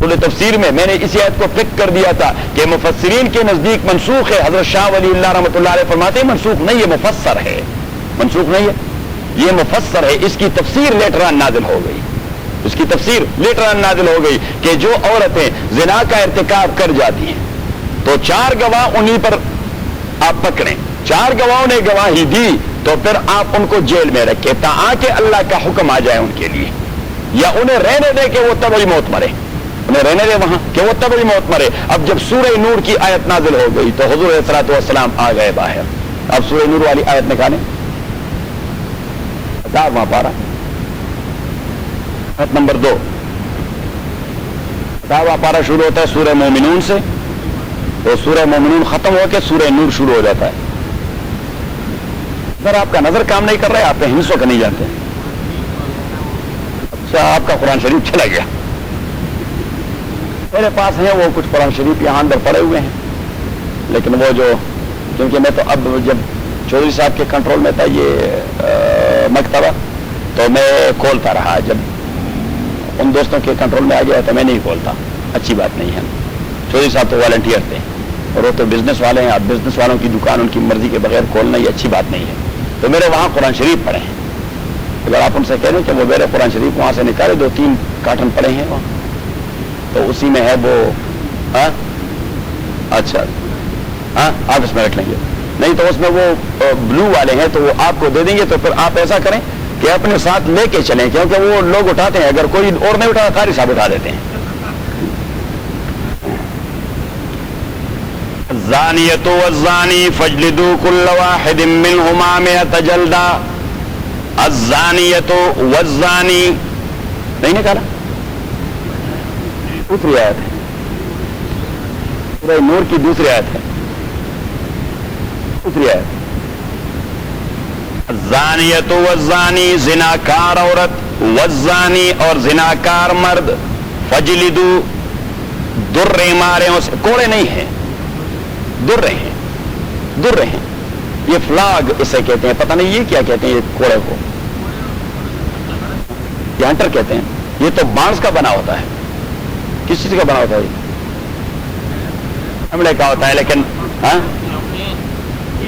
اصول تفسیر میں میں نے اسی آیت کو فکر کر دیا تھا کہ مفسرین کے نزدیک منسوخ ہے. حضرت شاہ ولی اللہ رحمۃ اللہ علیہ فرماتے ہیں منسوخ نہیں، یہ مفسر ہے. منسوخ نہیں ہے، یہ مفسر ہے. اس کی تفسیر لیٹر آن نازل ہو گئی، اس کی تفسیر لیٹر آن نازل ہو گئی کہ جو عورتیں زنا کا ارتکاب کر جاتی ہیں تو 4 گواہ انہی پر آپ پکڑیں. 4 گواہوں نے گواہی دی تو پھر آپ ان کو جیل میں رکھیں تاکہ اللہ کا حکم آ جائے ان کے لیے، یا انہیں رہنے دے کہ وہ طبعی موت مرے، انہیں رہنے دے وہاں کہ وہ طبعی موت مرے. اب جب سورہ نور کی آیت نازل ہو گئی تو حضور علیہ الصلوۃ والسلام آ گئے باہر. اب سورہ نور والی آیت نکالیں، وہاں پارا آیت نمبر 2. وہاں پارا شروع ہوتا ہے سورہ مومنون سے، تو سورہ مومنون ختم ہو کے سورہ نور شروع ہو جاتا ہے. سر آپ کا نظر کام نہیں کر رہا ہے، آپ کے ہندسوں کا نہیں جانتے. اچھا آپ کا قرآن شریف چلا گیا. میرے پاس ہیں وہ کچھ قرآن شریف یہاں اندر پڑے ہوئے ہیں، لیکن وہ جو کیونکہ میں تو اب جب چودھری صاحب کے کنٹرول میں تھا یہ مکتبہ تو میں کھولتا رہا. جب ان دوستوں کے کنٹرول میں آ گیا تو میں نہیں کھولتا. اچھی بات نہیں ہے. چودھری صاحب تو والنٹیئر تھے اور وہ تو بزنس والے ہیں. اب بزنس والوں کی دکان ان کی مرضی کے بغیر کھولنا یہ اچھی بات نہیں ہے. تو میرے وہاں قرآن شریف پڑے ہیں. اگر آپ ان سے کہہ دیں کہ وہ میرے قرآن شریف وہاں سے نکالے، 2-3 کارٹن پڑے ہیں وہاں، تو اسی میں ہے وہ. اچھا آپ اس میں رکھ لیں گے؟ نہیں تو اس میں وہ بلو والے ہیں تو وہ آپ کو دے دیں گے. تو پھر آپ ایسا کریں کہ اپنے ساتھ لے کے چلیں، کیونکہ وہ لوگ اٹھاتے ہیں، اگر کوئی اور نہیں اٹھا قاری صاحب اٹھا دیتے ہیں. الزانیۃ والزانی فاجلدوا کل واحد منہما 100 جلدہ. الزانیۃ والزانی نہیں نکالا، دوسری آیت ہے، سورہ نور کی دوسری آیت ہے، دوسری آیت. الزانیۃ والزانی زناکار عورت، والزانی اور زناکار مرد، فجلدوا درے مارے، اس کوڑے نہیں ہیں، درے ہیں، درے ہیں. یہ فلاگ اسے کہتے ہیں، پتہ نہیں یہ کیا کہتے ہیں یہ کوڑے کو، یہ ہنٹر کہتے ہیں. یہ تو بانس کا بنا ہوتا ہے. کس چیز کا بنا ہوتا ہے؟ چمڑے کا ہوتا ہے، لیکن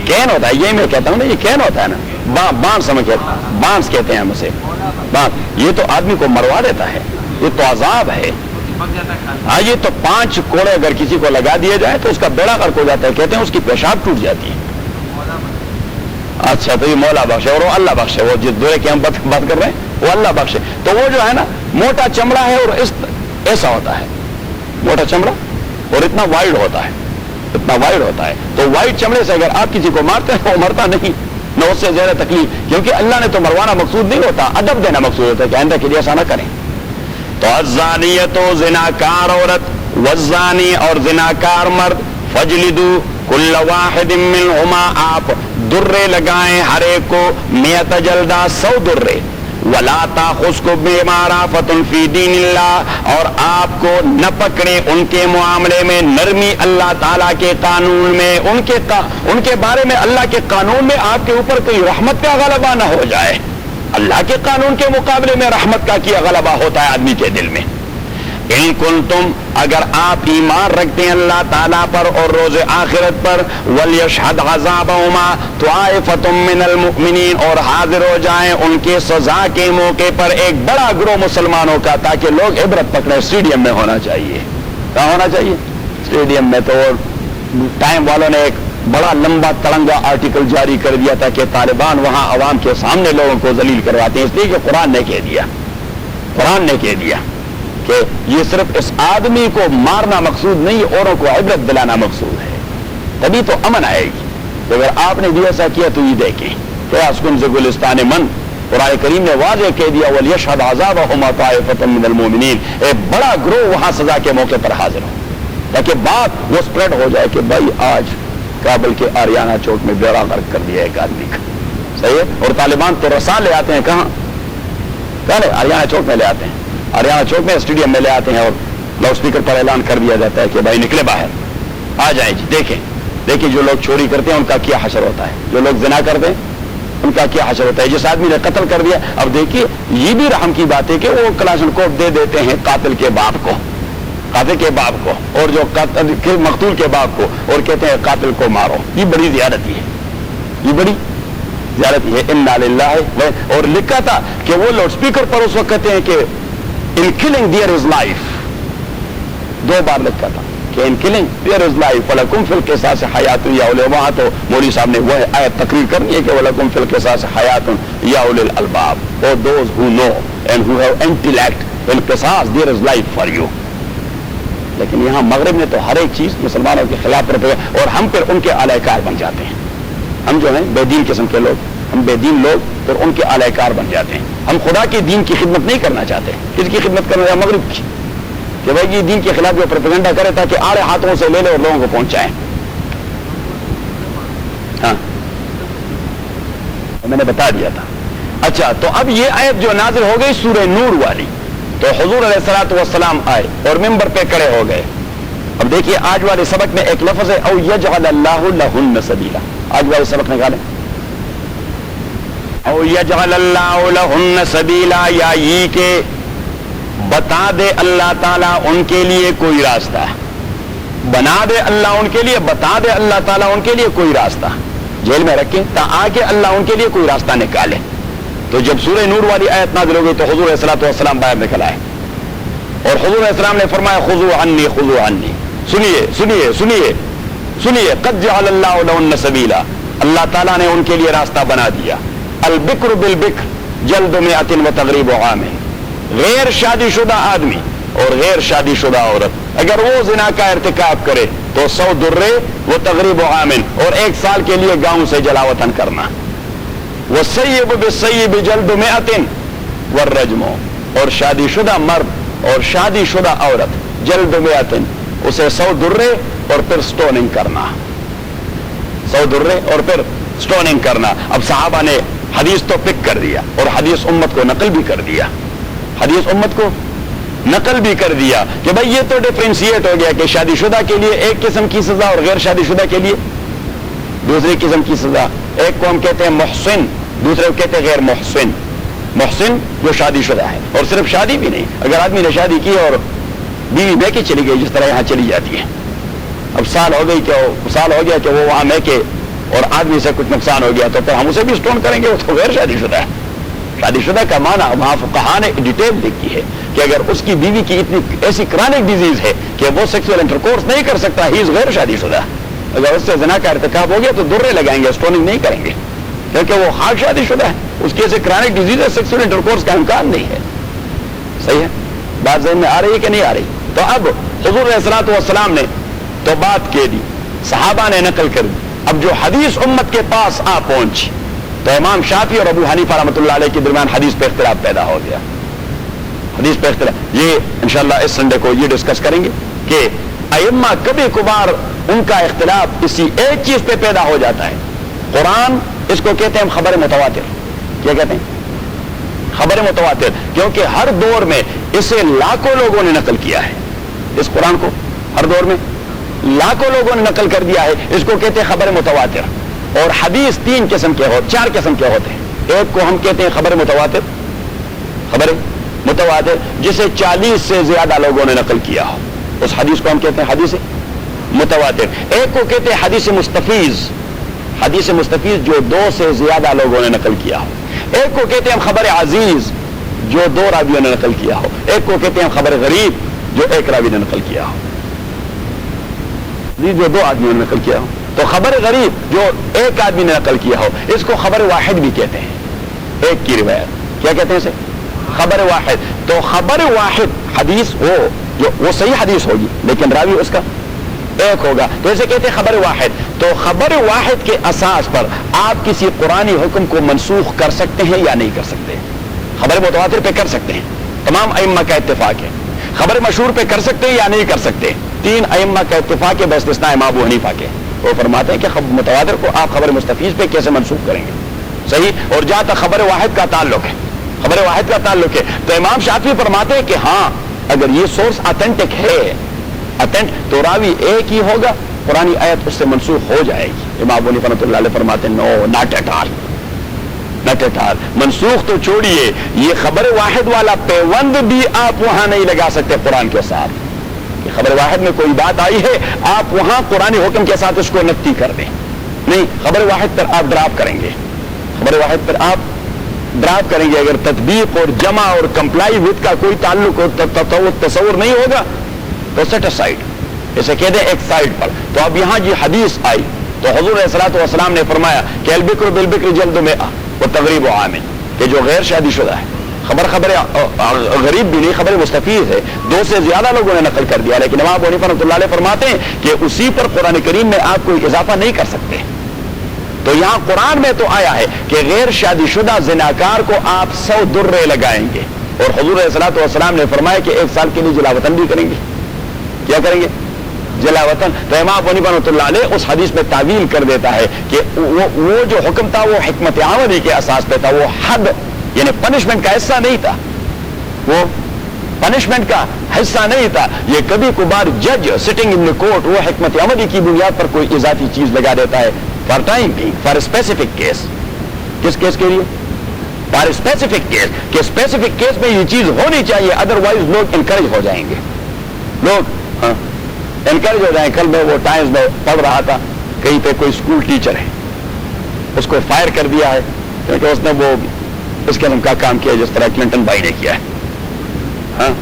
کین ہوتا ہے. یہ میں کہتا ہوں نا یہ کین ہوتا ہے نا، بانس ہمیں بانس کہتے ہیں ہم اسے بانس. یہ تو آدمی کو مروا دیتا ہے، یہ تو عذاب ہے. ہاں یہ تو 5 کوڑے اگر کسی کو لگا دیے جائے تو اس کا بیڑا غرق ہو جاتا ہے. کہتے ہیں اس کی پیشاب ٹوٹ جاتی ہے. اچھا تو یہ مولا بخش ہے اور وہ اللہ بخش ہے. وہ جس دورے کی ہم بات کر رہے ہیں وہ اللہ بخش ہے. تو وہ جو ہے نا موٹا چمڑا ہے اور ایسا ہوتا ہے، موٹا چمڑا اور اتنا وائڈ ہوتا ہے، اتنا وائڈ ہوتا ہے. تو وائڈ چمڑے سے اگر آپ کسی کو مارتے ہیں وہ مرتا نہیں، نہ اس سے زیادہ تکلیف، کیونکہ اللہ نے تو مروانا مقصود نہیں ہوتا، ادب دینا مقصود ہوتا ہے کہ آئندہ کے لیے ایسا نہ کریں. تو الزانیۃ زناکار عورت، والزانی اور زناکار مرد، فجلدوا کل واحد منہما آپ درے لگائیں ہر ایک کو 100 جلدہ 100 درے. ولا تاخذکم بما رأفۃ فی دین اللہ، اور آپ کو نہ پکڑے ان کے معاملے میں نرمی اللہ تعالیٰ کے قانون میں، ان کے بارے میں اللہ کے قانون میں آپ کے اوپر کوئی رحمت کا غلبہ نہ ہو جائے. اللہ کے قانون کے مقابلے میں رحمت کا کیا غلبہ ہوتا ہے آدمی کے دل میں. ان کنتم اگر آپ ایمان رکھتے ہیں اللہ تعالیٰ پر اور روز آخرت پر، ولیشہد عذابہما طائفۃ من المؤمنین، اور حاضر ہو جائیں ان کے سزا کے موقع پر ایک بڑا گروہ مسلمانوں کا، تاکہ لوگ عبرت پکڑیں. اسٹیڈیم میں ہونا چاہیے. کہاں ہونا چاہیے؟ اسٹیڈیم میں. تو ٹائم والوں نے ایک بڑا لمبا تڑنگا آرٹیکل جاری کر دیا تھا کہ طالبان وہاں عوام کے سامنے لوگوں کو ذلیل کرواتے ہیں، اس لیے کہ قرآن نے کہہ دیا، قرآن نے کہہ دیا کہ یہ صرف اس آدمی کو مارنا مقصود نہیں، اوروں کو عبرت دلانا مقصود ہے. تبھی تو امن آئے گی. تو اگر آپ نے بھی ایسا کیا تو یہ دیکھیں کہ اسکن سے گلستان من، قرآن کریم نے واضح کہہ دیا ولیشہد عذابہما طائفۃ من المؤمنین، ایک بڑا گروہ وہاں سزا کے موقع پر حاضر ہو، تاکہ بات وہ اسپریڈ ہو جائے کہ بھائی آج کابل کے آریانہ چوک میں بیڑا غرق کر دیا ایک آدمی کا. صحیح ہے. اور طالبان تو رسا لے آتے ہیں، کہاں پہلے آریانہ چوک میں لے آتے ہیں، آریانہ چوک میں اسٹیڈیم میں لے آتے ہیں اور لاؤڈ اسپیکر پر اعلان کر دیا جاتا ہے کہ بھائی نکلے باہر، آ جائیں جی. دیکھیں جو لوگ چوری کرتے ہیں ان کا کیا حشر ہوتا ہے، جو لوگ زنا کرتے ہیں ان کا کیا حشر ہوتا ہے. جس آدمی نے قتل کر دیا، اب دیکھیے یہ بھی رحم کی بات ہے کہ وہ کلاشنکوف دے دیتے ہیں قاتل کے باپ کو، قاتل کے باپ کو اور جو مقتول کے باپ کو، اور کہتے ہیں قاتل کو مارو. یہ بڑی زیادتی ہے، یہ بڑی زیادتی ہے. انا للہ. اور لکھا تھا کہ وہ لاؤڈ اسپیکر پر اس وقت کہتے ہیں کہ ان کلنگ دیئر از لائف. 2 بار لکھا تھا کہ ان کلنگ دیئر از لائف ولکم فی القصاص حیات یا اولی. وہاں تو مولوی صاحب نے وہ آیت تقریر کرنی ہے کہ ولکم فی القصاص حیات یا اولی الالباب. اور those who know and who have intellect in قصاص there is life for you. لیکن یہاں مغرب میں تو ہر ایک چیز مسلمانوں کے خلاف پر، اور ہم پھر ان کے اعلی کار بن جاتے ہیں. ہم جو ہیں بے دین قسم کے لوگ، ہم بے دین لوگ پھر ان کے اعلی کار بن جاتے ہیں. ہم خدا کے دین کی خدمت نہیں کرنا چاہتے. کس کی خدمت کرنا ہے؟ مغرب کی. کہ بھائی یہ دین کے خلاف جو پروپیگنڈا کرے تاکہ آڑے ہاتھوں سے لے لے اور لوگوں کو پہنچائیں. ہاں میں نے بتا دیا تھا. اچھا تو اب یہ آیت جو نازل ہو گئی سورہ نور والی، تو حضور علیہ الصلوۃ والسلام آئے اور ممبر پہ کھڑے ہو گئے. اب دیکھیے آج والے سبق میں ایک لفظ ہے او یجعل اللہ لہن سبیلا. آج والے سبق نکالیں او یجعل اللہ لہن سبیلا، یا یہ کہ بتا دے اللہ تعالیٰ ان کے لیے کوئی راستہ، بنا دے اللہ ان کے لیے، بتا دے اللہ تعالیٰ ان کے لیے کوئی راستہ. جیل میں رکھیں تا آگے اللہ ان کے لیے کوئی راستہ نکالے. تو جب سورہ نور والی آیت نازل ہو گئی تو حضور علیہ الصلوۃ والسلام باہر نکل آئے اور حضور علیہ السلام نے فرمایا خذوا عنی خذوا عنی. سنیے سنیے سنیے سنیے قد جعل اللہ لہن سبیلا. اللہ تعالیٰ نے ان کے لیے راستہ بنا دیا. البکر بالبکر جلد مئۃ وتغریب عام. غیر شادی شدہ آدمی اور غیر شادی شدہ عورت اگر وہ زنا کا ارتکاب کرے تو 100 درے وہ تغریب عام، اور 1 سال کے لیے گاؤں سے جلاوطن کرنا. والسیب بالسیب جلد مئۃ والرجم. اور شادی شدہ مرد اور شادی شدہ عورت جلد مئۃ، اسے 100 درے اور پھر سٹوننگ کرنا. 100 درے اور پھر سٹوننگ کرنا. اب صحابہ نے حدیث تو پک کر دیا اور حدیث امت کو نقل بھی کر دیا. حدیث امت کو نقل بھی کر دیا کہ بھائی یہ تو ڈفرینشیٹ ہو گیا کہ شادی شدہ کے لیے ایک قسم کی سزا اور غیر شادی شدہ کے لیے دوسری قسم کی سزا. ایک کو ہم کہتے ہیں محسن، دوسرے کو کہتے ہیں غیر محسن. محسن جو شادی شدہ ہے، اور صرف شادی بھی نہیں، اگر آدمی نے شادی کی اور بیوی بہ کے چلی گئی جس طرح یہاں چلی جاتی ہے، اب سال ہو گیا کہ وہ وہاں میکے اور آدمی سے کچھ نقصان ہو گیا تو پھر ہم اسے بھی سٹون کریں گے، وہ تو غیر شادی شدہ ہے. شادی شدہ کا معنی وہاں فقہاء نے ڈیٹیل لکھی ہے کہ اگر اس کی بیوی کی اتنی ایسی کرانک ڈیزیز ہے کہ وہ سیکسول انٹرکورس نہیں کر سکتا، ہی از غیر شادی شدہ. اگر اس سے زنا کا ارتکاب ہو گیا تو درے لگائیں گے، سٹوننگ نہیں کریں گے، کیونکہ وہ ہارڈ شادی شدہ ہے، اس کی ایسے کرانک ڈیزیز ہے، سیکسول انٹرکورس کا امکان نہیں ہے. صحیح ہے بات ذہن میں آ رہی ہے کہ نہیں آ رہی؟ تو اب حضور علیہ الصلوۃ والسلام نے تو بات کہہ دی، صحابہ نے نقل کر دی. اب جو حدیث امت کے پاس آ پہنچی تو امام شافعی اور ابو حنیفہ رحمۃ اللہ علیہ کے درمیان حدیث پہ اختلاف پیدا ہو گیا. حدیث پہ اختلاف یہ انشاءاللہ اس سنڈے کو یہ ڈسکس کریں گے کہ ائمہ کبھی کبھار ان کا اختلاف اسی ایک چیز پہ پیدا ہو جاتا ہے. قرآن اس کو کہتے ہیں خبر متواتر. کیا کہتے ہیں؟ خبر متواتر، کیونکہ ہر دور میں اسے لاکھوں لوگوں نے نقل کیا ہے. اس قرآن کو ہر دور میں لاکھوں لوگوں نے نقل کر دیا ہے، اس کو کہتے ہیں خبر متواتر. اور حدیث 3 قسم کے 4 قسم کے ہوتے ہیں. ایک کو ہم کہتے ہیں خبر متواتر، خبر متواتر جسے 40 سے زیادہ لوگوں نے نقل کیا ہو، اس حدیث کو ہم کہتے ہیں حدیث متواتر. ایک کو کہتے ہیں حدیث مستفیض، حدیث مستفیض جو 2 سے زیادہ لوگوں نے نقل کیا ہو. ایک کو کہتے ہیں ہم خبر عزیز جو 2 راویوں نے نقل کیا ہو. ایک کو کہتے ہیں ہم خبر غریب جو 1 راوی نے نقل کیا ہو، جو 2 آدمیوں نے نقل کیا ہو. تو خبر غریب جو 1 آدمی نے نقل کیا ہو اس کو خبر واحد بھی کہتے ہیں. ایک کی روایت کیا کہتے ہیں اسے؟ خبر واحد. تو خبر واحد حدیث ہو جو وہ صحیح حدیث ہوگی لیکن راوی اس کا 1 ہوگا تو اسے کہتے ہیں خبر واحد. تو خبر واحد کے اساس پر آپ کسی قرآنی حکم کو منسوخ کر سکتے ہیں یا نہیں کر سکتے؟ خبر متواتر پہ کر سکتے ہیں، تمام ائمہ کا اتفاق ہے. خبر مشہور پہ کر سکتے ہیں یا نہیں کر سکتے؟ 3 ائمہ کا اتفاق ہے باستثناء امام ابو حنیفہ کے. وہ فرماتے ہیں کہ متواتر کو آپ خبر مستفیض پہ کیسے منسوخ کریں گے؟ صحیح. اور جہاں تک خبر واحد کا تعلق ہے، خبر واحد کا تعلق ہے تو امام شافعی فرماتے ہیں کہ ہاں اگر یہ سورس اتھینٹک ہے تو راوی 1 ہی ہوگا، قرآنی آیت اس سے منسوخ ہو جائے گی. امام ابو حنیفہ رحمۃ اللہ علیہ فرماتے ہیں no not at all, not at all. منسوخ تو چھوڑیے، یہ خبر واحد والا پیوند بھی آپ وہاں نہیں لگا سکتے قرآن کے ساتھ. کہ خبر واحد میں کوئی بات آئی ہے, آپ وہاں قرآن حکم کے ساتھ اس کو نفی کر دیں. نہیں, خبر واحد پر آپ ڈراپ کریں گے, خبر واحد پر آپ ڈراپ کریں گے. اگر تطبیق اور جمع اور کمپلائی وتھ کا کوئی تعلق اور تصور نہیں ہوگا تو سیٹ اسائڈ, اسے کہہ دیں ایک سائڈ پر. تو اب یہاں جی حدیث آئی تو حضور علیہ الصلوۃ والسلام نے فرمایا کہ البکر بالبکر جلد مئہ وتغریب عام, کہ جو غیر شادی شدہ ہے, خبر غریب بھی نہیں, خبر مستفیض ہے, 2 سے زیادہ لوگوں نے نقل کر دیا, لیکن امام ابو حنیفہ رحمۃ اللہ علیہ فرماتے ہیں کہ اسی پر قرآن کریم میں آپ کوئی اضافہ نہیں کر سکتے. تو یہاں قرآن میں تو آیا ہے کہ غیر شادی شدہ زناکار کو آپ 100 درے لگائیں گے, اور حضور علیہ الصلوۃ والسلام نے فرمایا کہ 1 سال کے لیے جلاوطن بھی کریں گے. کیا کریں گے؟ جلاوطن. تو امام ابو حنیفہ رحمۃ اللہ علیہ اس حدیث میں تعویل کر دیتا ہے کہ وہ جو حکم تھا وہ حکمت عملی کے اساس پہ تھا, وہ حد یعنی پنشمنٹ کا حصہ نہیں تھا, وہ پنشمنٹ کا حصہ نہیں تھا. یہ کبھی کبھار جج سٹنگ ان کورٹ وہ حکمت عملی کی بنیاد پر کوئی اضافی چیز لگا دیتا ہے for time being, for specific case. کس کیس کے لیے؟ فار اسپیسیفک کیس, کہ اسپیسیفک کیس میں یہ چیز ہونی چاہیے, ادروائز لوگ انکریج ہو جائیں گے, لوگ انکریج ہو جائیں. کل میں وہ ٹائمز میں پڑھ رہا تھا, کہیں پہ کوئی اسکول ٹیچر ہے, اس کو فائر کر دیا ہے کیونکہ اس نے وہ اس قسم کا کام کیا جس طرح کلنٹن بھائی نے کیا ہے.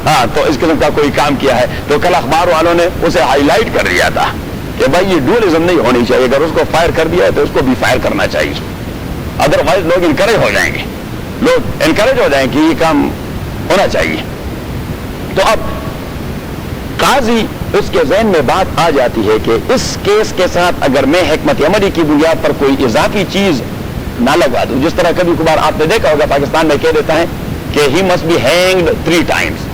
ہاں, تو اس قسم کا کوئی کام کیا ہے. تو کل اخبار والوں نے اسے ہائی لائٹ کر دیا تھا کہ بھائی یہ ڈوئلزم نہیں ہونی چاہیے, اگر اس کو فائر کر دیا ہے تو اس کو بھی فائر کرنا چاہیے, ادروائز لوگ انکریج ہو جائیں گے, لوگ انکریج ہو جائیں کہ یہ کام ہونا چاہیے. تو اب قاضی اس کے ذہن میں بات آ جاتی ہے کہ اس کیس کے ساتھ اگر میں حکمت عملی کی بنیاد پر کوئی اضافی چیز نہ لگا دوں, جس طرح کبھی کبھار آپ نے دیکھا ہوگا پاکستان میں کہہ دیتا ہے کہ he must be hanged 3 times.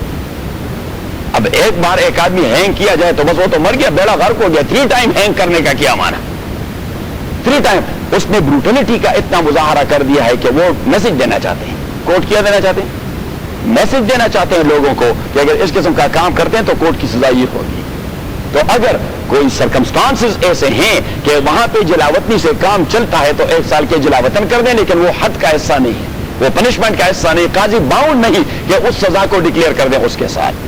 اب ایک بار ایک آدمی ہینگ کیا جائے تو بس وہ تو مر گیا, بیڑا غرق ہو گیا. 3 times ہینگ کرنے کا کیا مانا؟ 3 times اس نے بروٹلٹی کا اتنا مظاہرہ کر دیا ہے کہ وہ میسج دینا چاہتے ہیں, کورٹ کیا دینا چاہتے ہیں, میسج دینا چاہتے ہیں لوگوں کو کہ اگر اس قسم کا کام کرتے ہیں تو کورٹ کی سزا یہ ہوگی. تو اگر کوئی سرکمسٹانسز ایسے ہیں کہ وہاں پہ جلاوطنی سے کام چلتا ہے تو 1 سال کے جلاوطن کر دیں, لیکن وہ حد کا حصہ نہیں ہے, وہ پنشمنٹ کا حصہ نہیں. قاضی باؤنڈ نہیں کہ اس سزا کو ڈکلیئر کر دیں اس کے ساتھ,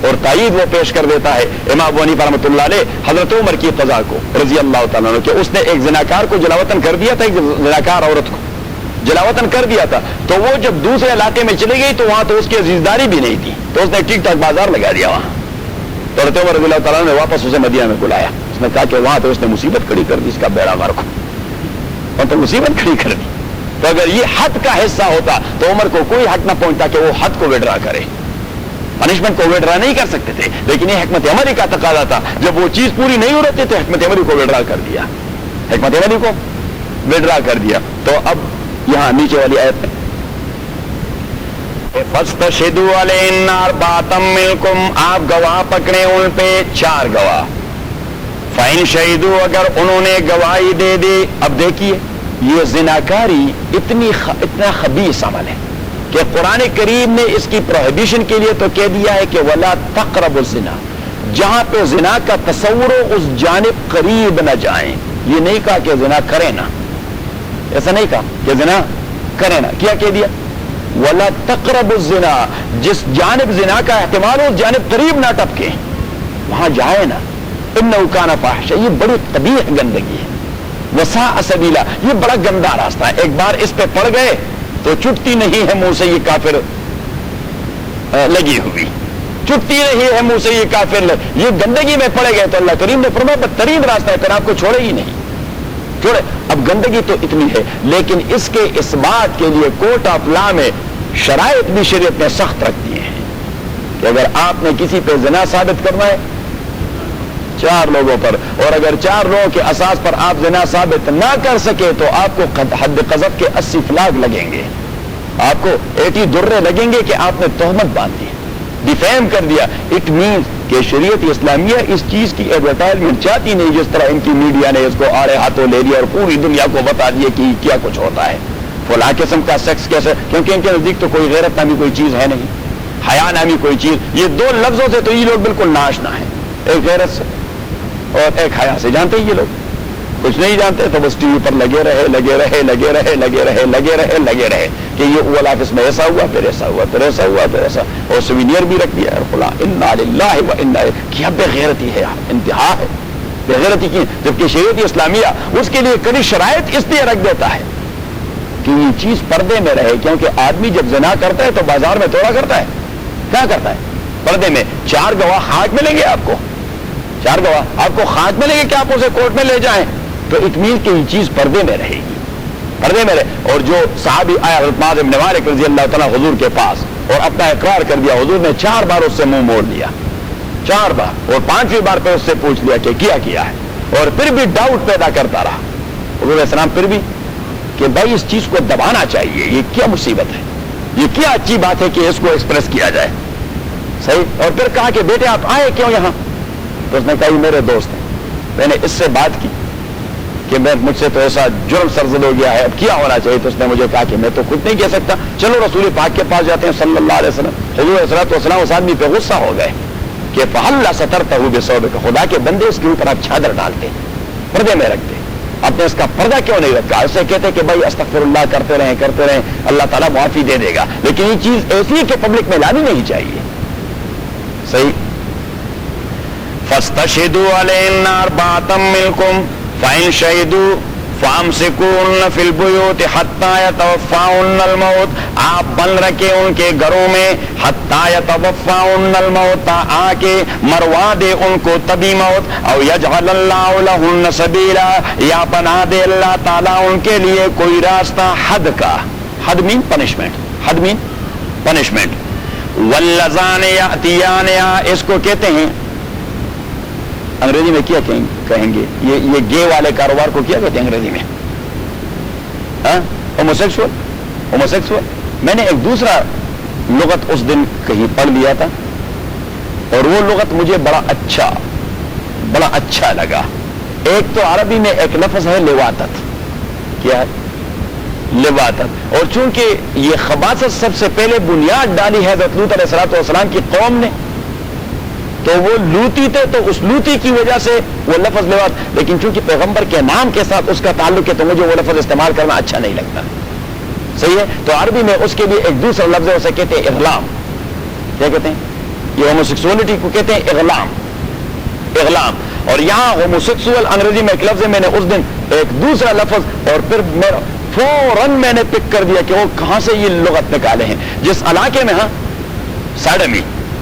اور تائید وہ پیش کر دیتا ہے امام ابو حنیفہ رحمۃ اللہ علیہ حضرت عمر کی قضا کو رضی اللہ تعالیٰ عنہ, کہ اس نے ایک زناکار کو جلاوطن کر دیا تھا, ایک زناکار عورت کو جلاوطن کر دیا تھا. تو وہ جب دوسرے علاقے میں چلی گئی تو وہاں تو اس کی عزیزداری بھی نہیں تھی, تو اس نے ٹھیک ٹھاک بازار لگا دیا وہاں. تو حضرت عمر رضی اللہ تعالیٰ نے واپس اسے مدینہ میں بلایا, اس نے کہا کہ وہاں تو اس نے مصیبت کھڑی کر دی, اس کا بیڑا غرق ہو, اور تو مصیبت کھڑی کر دی. تو اگر یہ حد کا حصہ ہوتا تو عمر کو کوئی حق نہ پہنچتا کہ وہ حد کو وڈرا کرے, پنشمنٹ کو وڈرا نہیں کر سکتے تھے, لیکن یہ حکمت عملی کا تقاضا تھا. جب وہ چیز پوری نہیں ہو رہی تھی تو حکمت عملی کو وڈرا کر دیا, حکمت عملی کو وڈرا کر دیا. تو اب یہاں نیچے والی آیت میں فَاسْتَشْهِدُوا عَلَيْهِنَّ أَرْبَعَةً مِّنكُمْ, آپ گواہ پکڑیں ان پہ 4 گواہ. فَإِن شَهِدُوا, اگر انہوں نے گواہی دے دی. اب دیکھیے یہ زناکاری اتنا خبیث عمل ہے کہ قرآن کریم نے اس کی پروہیبیشن کے لیے تو کہہ دیا ہے کہ وَلَا تَقْرَبُوا الزِّنَا, جہاں پہ زنا کا تصور ہو اس جانب قریب نہ جائیں. یہ نہیں کہا کہ زنا کرے نا, ایسا نہیں کہا کہ زنا کرے نا, کیا کہہ دیا وَلَا تَقْرَبُوا الزِّنَا, جس جانب زنا کا احتمال ہو اس جانب قریب نہ ٹپکے, وہاں جائے نا. إِنَّهُ كَانَ فَاحِشًا, یہ بڑی قبیح گندگی ہے. وَسَاءَ سَبِيلًا, یہ بڑا گندا راستہ ہے. ایک بار اس پہ پڑ گئے تو چھٹتی نہیں ہے منہ سے یہ کافر لگی ہوئی, چھٹتی نہیں ہے منہ سے یہ کافر یہ گندگی میں پڑے گئے تو اللہ کریم نے فرمایا بدترین راستہ ہے, پھر آپ کو چھوڑے ہی نہیں, چھوڑے. اب گندگی تو اتنی ہے, لیکن اس کے اس بات کے لیے کورٹ آف لا میں شرائط بھی شریعت نے سخت رکھ دیے ہیں کہ اگر آپ نے کسی پہ زنا ثابت کرنا ہے 4 لوگوں پر, اور اگر 4 لوگوں کے اساس پر آپ زنا ثابت نہ کر سکے تو آپ کو حد قذف کے 80 فلاگ لگیں گے, آپ کو 80 درے لگیں گے کہ آپ نے تہمت باندھ دی, ڈیفیم کر دیا. اٹ مینس کہ شریعت اسلامیہ اس چیز کی ایڈورٹائزمنٹ چاہتی نہیں جس طرح ان کی میڈیا نے اس کو آڑے ہاتھوں لے لیا اور پوری دنیا کو بتا دیا کہ کیا کچھ ہوتا ہے, فلاں قسم کا سیکس کیسے, کیونکہ ان کے نزدیک تو کوئی غیرت نامی کوئی چیز ہے نہیں, حیا نامی کوئی چیز. یہ 2 لفظوں سے تو یہ لوگ بالکل ناشنا ہیں, ایک غیرت سے اور ایک حیا سے. جانتے ہیں یہ لوگ کچھ نہیں جانتے تو بس ٹی وی پر لگے رہے. کہ یہ اول آفس میں ایسا ہوا، پھر ایسا ہوا، پھر ایسا ہوا، پھر ایسا، اور سوینئر بھی رکھ دیا ہے. انا للہ و انا کیا بے غیرتی ہے، انتہا ہے بے غیرتی کی. جبکہ شریعت اسلامیہ اس کے لیے کڑی شرائط اس لیے رکھ دیتا ہے کہ یہ چیز پردے میں رہے. کیونکہ آدمی جب زنا کرتا ہے تو بازار میں توڑا کرتا ہے، کیا کرتا ہے؟ پردے میں. 4 گواہ خاک ملیں گے آپ کو، 4 گواہ آپ کو خاک ملیں گے کہ آپ اسے کورٹ میں لے جائیں. تو اٹ مین کہ یہ چیز پردے میں رہے گی، پردے میں رہے. اور جو صحابی آیا حضرت معاذ بن مالک رضی اللہ تعالیٰ حضور کے پاس اور اپنا اقرار کر دیا، حضور نے 4 بار اس سے منہ موڑ لیا، 4 بار، اور 5ویں بار پہ اس سے پوچھ لیا کہ کیا ہے، اور پھر بھی ڈاؤٹ پیدا کرتا رہا. حضور علیہ السلام پھر بھی کہ بھائی اس چیز کو دبانا چاہیے، یہ کیا مصیبت ہے، یہ کیا اچھی بات ہے کہ اس کو ایکسپریس کیا جائے. صحیح. اور پھر کہا کہ بیٹے آپ آئے کیوں یہاں؟ تو اس نے کہا یہ میرے دوست ہیں، میں نے اس سے بات کی کہ مجھ سے تو ایسا جرم سرزد ہو گیا ہے، اب کیا ہونا چاہیے. تو اس نے مجھے کہا کہ میں تو خود نہیں کہہ سکتا، چلو رسول پاک کے پاس جاتے ہیں صلی اللہ علیہ وسلم. حضور علیہ الصلوۃ والسلام اس آدمی پہ غصہ ہو گئے کہ فَهَلَّا سَتَرْتَهُ بِثَوْبِكَ، خدا کے بندے اس کے اوپر آپ چادر ڈالتے، پردے میں رکھتے، آپ نے اس کا پردہ کیوں نہیں رکھا؟ اسے کہتے کہ بھائی استغفر اللہ کرتے رہیں، اللہ تعالیٰ معافی دے دے گا. لیکن یہ چیز ایسی ہے کہ پبلک میں لانی نہیں چاہیے. صحیح. فَاسْتَشْهِدُوا عَلَيْهِنَّ أَرْبَعَةً مِّنكُمْ فَإِن شَهِدُوا فَأَمْسِكُوهُنَّ فِي الْبُيُوتِ حَتَّى يَتَوَفَّاهُنَّ الْمَوْتُ، آپ بند رکھیں ان کے گھروں میں، حَتَّى يَتَوَفَّاهُنَّ الْمَوْتُ، آکے مروا دے ان کو تبھی موت، او يَجْعَلَ اللَّهُ لَهُنَّ سَبِيلًا، یا بنا دے اللہ تعالیٰ ان کے لیے کوئی راستہ حد کا. حد مین پنشمنٹ، حد مین پنشمنٹ. وَاللَّذَانِ يَأْتِيَانِهَا، اس کو کہتے ہیں انگریزی میں کیا کہیں گے، یہ گے والے کاروبار کو کیا کہتے ہیں انگریزی میں؟ ہوموسیکسول. میں نے ایک دوسرا لغت اس دن کہیں پڑھ لیا تھا، اور وہ لغت مجھے بڑا اچھا لگا. ایک تو عربی میں ایک لفظ ہے لواطت. کیا ہے؟ لواطت. اور چونکہ یہ خباثت سب سے پہلے بنیاد ڈالی ہے حضرت لوط علیہ السلام کی قوم نے، تو وہ لوتی تھے، تو اس لوتی کی وجہ سے وہ لفظ لواط. لیکن چونکہ پیغمبر کے نام کے ساتھ اس کا تعلق ہے تو مجھے وہ لفظ استعمال کرنا اچھا نہیں لگتا. صحیح ہے. تو عربی میں اس کے لیے ایک دوسرا لفظ ہے، اسے کہتے ہیں اغلام. کیا کہتے ہیں؟ یہ ہوموسیکسولیٹی کو کہتے ہیں اغلام. اور یہاں ہوموسیکسول انگریزی میں ایک لفظ ہے، میں نے اس دن ایک دوسرا لفظ، اور پھر فوراً میں نے پک کر دیا کہ وہ کہاں سے یہ لغت نکالے ہیں. جس علاقے میں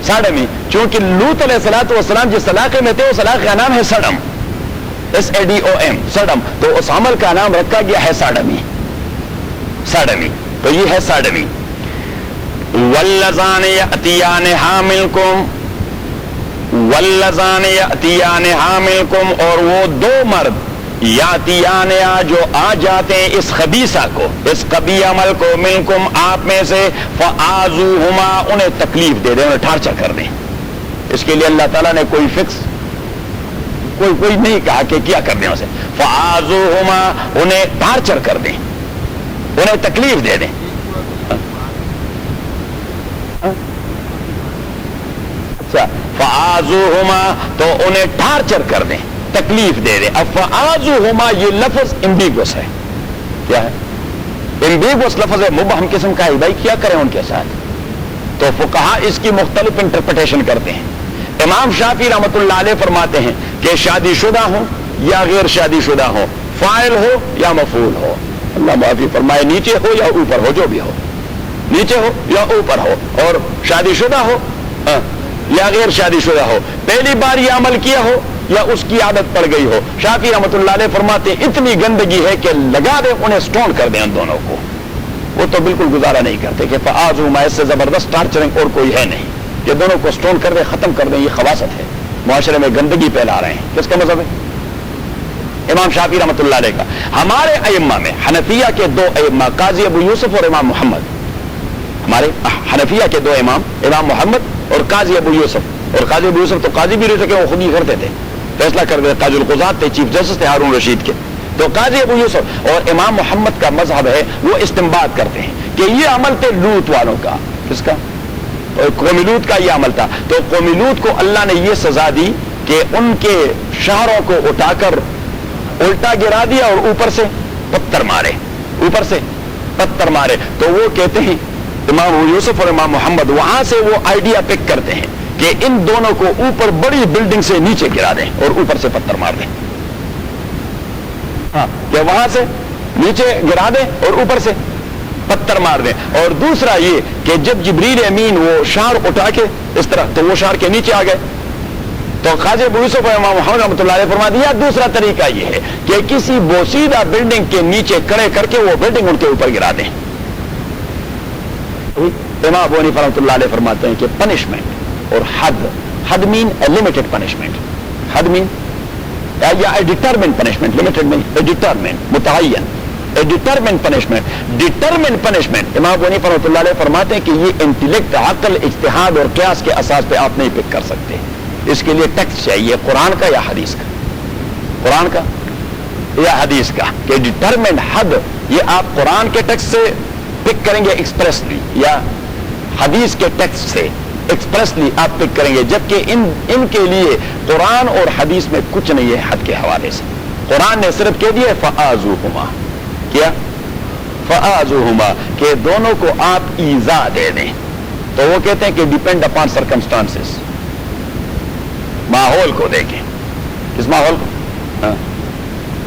ساڈمی، چونکہ لوط علیہ السلام جس علاقے میں تھے اس علاقے کا نام ہے سڈم، SADOM، سڈم. تو اس عمل کا نام رکھا گیا ہے ساڈمی. تو یہ ہے ساڈمی. وَاللَّذَانِ يَأْتِيَانِهَا مِنْكُمْ، اور وہ 2 مرد یاتیانیا جو آ جاتے ہیں اس خبیثہ کو، اس قبیح عمل کو، منکم آپ میں سے، فآذوہما انہیں تکلیف دے دیں، انہیں ٹارچر کر دیں. اس کے لیے اللہ تعالیٰ نے کوئی فکس کوئی نہیں کہا کہ کیا کر دیں اسے. فآذوہما انہیں ٹارچر کر دیں، انہیں تکلیف دے دیں. اچھا، فآذوہما تو انہیں ٹارچر کر دیں، تکلیف دے دیں. اب فآذوہما یہ لفظ امبیگوس ہے. کیا ہے؟ امبیگوس لفظ ہے، مبہم قسم کا ہے. بھائی کیا کریں ان کے ساتھ؟ تو فقہا اس کی مختلف انٹرپریٹیشن کرتے ہیں. امام شافعی رحمۃ اللہ علیہ فرماتے ہیں کہ شادی شدہ ہو یا غیر شادی شدہ ہو، فاعل ہو یا مفعول ہو، اللہ معافی فرمائے، نیچے ہو یا اوپر ہو، جو بھی ہو، نیچے ہو یا اوپر ہو، اور شادی شدہ ہو یا غیر شادی شدہ ہو، پہلی بار یہ عمل کیا ہو یا اس کی عادت پڑ گئی ہو، شافعی رحمۃ اللہ علیہ فرماتے ہیں اتنی گندگی ہے کہ لگا دیں، انہیں سٹون کر دیں ان دونوں کو. وہ تو بالکل گزارا نہیں کرتے کہ فآذوہما، اس سے زبردست ٹارچرنگ اور کوئی ہے نہیں کہ دونوں کو سٹون کر دیں، ختم کر دیں. یہ خباثت ہے، معاشرے میں گندگی پھیلا رہے ہیں. کس کا مذہب ہے؟ امام شافعی رحمۃ اللہ علیہ کا. ہمارے ائمہ میں حنفیہ کے 2 ائمہ قاضی ابو یوسف اور امام محمد، ہمارے حنفیہ کے 2 امام، امام محمد اور قاضی ابو یوسف. اور قاضی ابو یوسف تو قاضی بھی رہ سکے، وہ خود ہی کرتے تھے، فیصلہ کر دیتے. قاضی القضات تھے، چیف جسٹس تھے ہارون رشید کے. تو قاضی ابو یوسف اور امام محمد کا مذہب ہے، وہ استنباط کرتے ہیں کہ یہ عمل تھے لوط والوں کا. کس کا؟ قوم لوط کا یہ عمل تھا. تو قوم لوط کو اللہ نے یہ سزا دی کہ ان کے شہروں کو اٹھا کر الٹا گرا دیا اور اوپر سے پتھر مارے، اوپر سے پتھر مارے. تو وہ کہتے ہیں امام یوسف اور امام محمد وہاں سے وہ آئیڈیا پک کرتے ہیں کہ ان دونوں کو اوپر بڑی بلڈنگ سے نیچے گرا دیں اور اوپر سے پتھر مار دیں. ہاں کہ وہاں سے نیچے گرا دیں اور اوپر سے پتھر مار دیں. اور دوسرا یہ کہ جب جبریل امین وہ شار اٹھا کے اس طرح تو وہ شار کے نیچے آ گئے. تو خواجہ ابو یوسف اور امام محمد رحمۃ اللہ علیہ فرما دیا دوسرا طریقہ یہ ہے کہ کسی بوسیدہ بلڈنگ کے نیچے کھڑے کر کے وہ بلڈنگ ان کے اوپر گرا دیں. امام ابو حنیفہ رحمۃ اللہ علیہ فرماتے ہیں کہ پنشمنٹ اور حد مین لمیٹڈ پنشمنٹ, حد مین یا ڈیٹرمنٹ پنشمنٹ, لمیٹڈ نہیں ڈیٹرمنٹ متعین, ڈیٹرمنٹ پنشمنٹ. ڈیٹرمنٹ پنشمنٹ امام ابو حنیفہ رحمۃ اللہ علیہ فرماتے ہیں کہ یہ انٹلیکٹ عقل اجتہاد اور قیاس کے اساس پہ آپ نہیں پک کر سکتے. اس کے لیے ٹیکسٹ چاہیے قرآن کا یا حدیث کا, قرآن کا یا حدیث کا. کہ ڈیٹرمنٹ حد یہ آپ قرآن کے ٹیکسٹ سے پک کریں گے ایکسپریسلی یا حدیث کے ٹیکسٹ سے ایکسپریسلی آپ پک کریں گے, جبکہ ان کے لیے قرآن اور حدیث میں کچھ نہیں ہے حد کے حوالے سے. قرآن نے صرف کہہ دیا فآذوہما, کیا فآذوہما کہ دونوں کو آپ ایذا دے دیں. تو وہ کہتے ہیں کہ ڈیپینڈ اپان سرکمسٹانسز, ماحول کو دیکھیں. کس ماحول کو؟ ہاں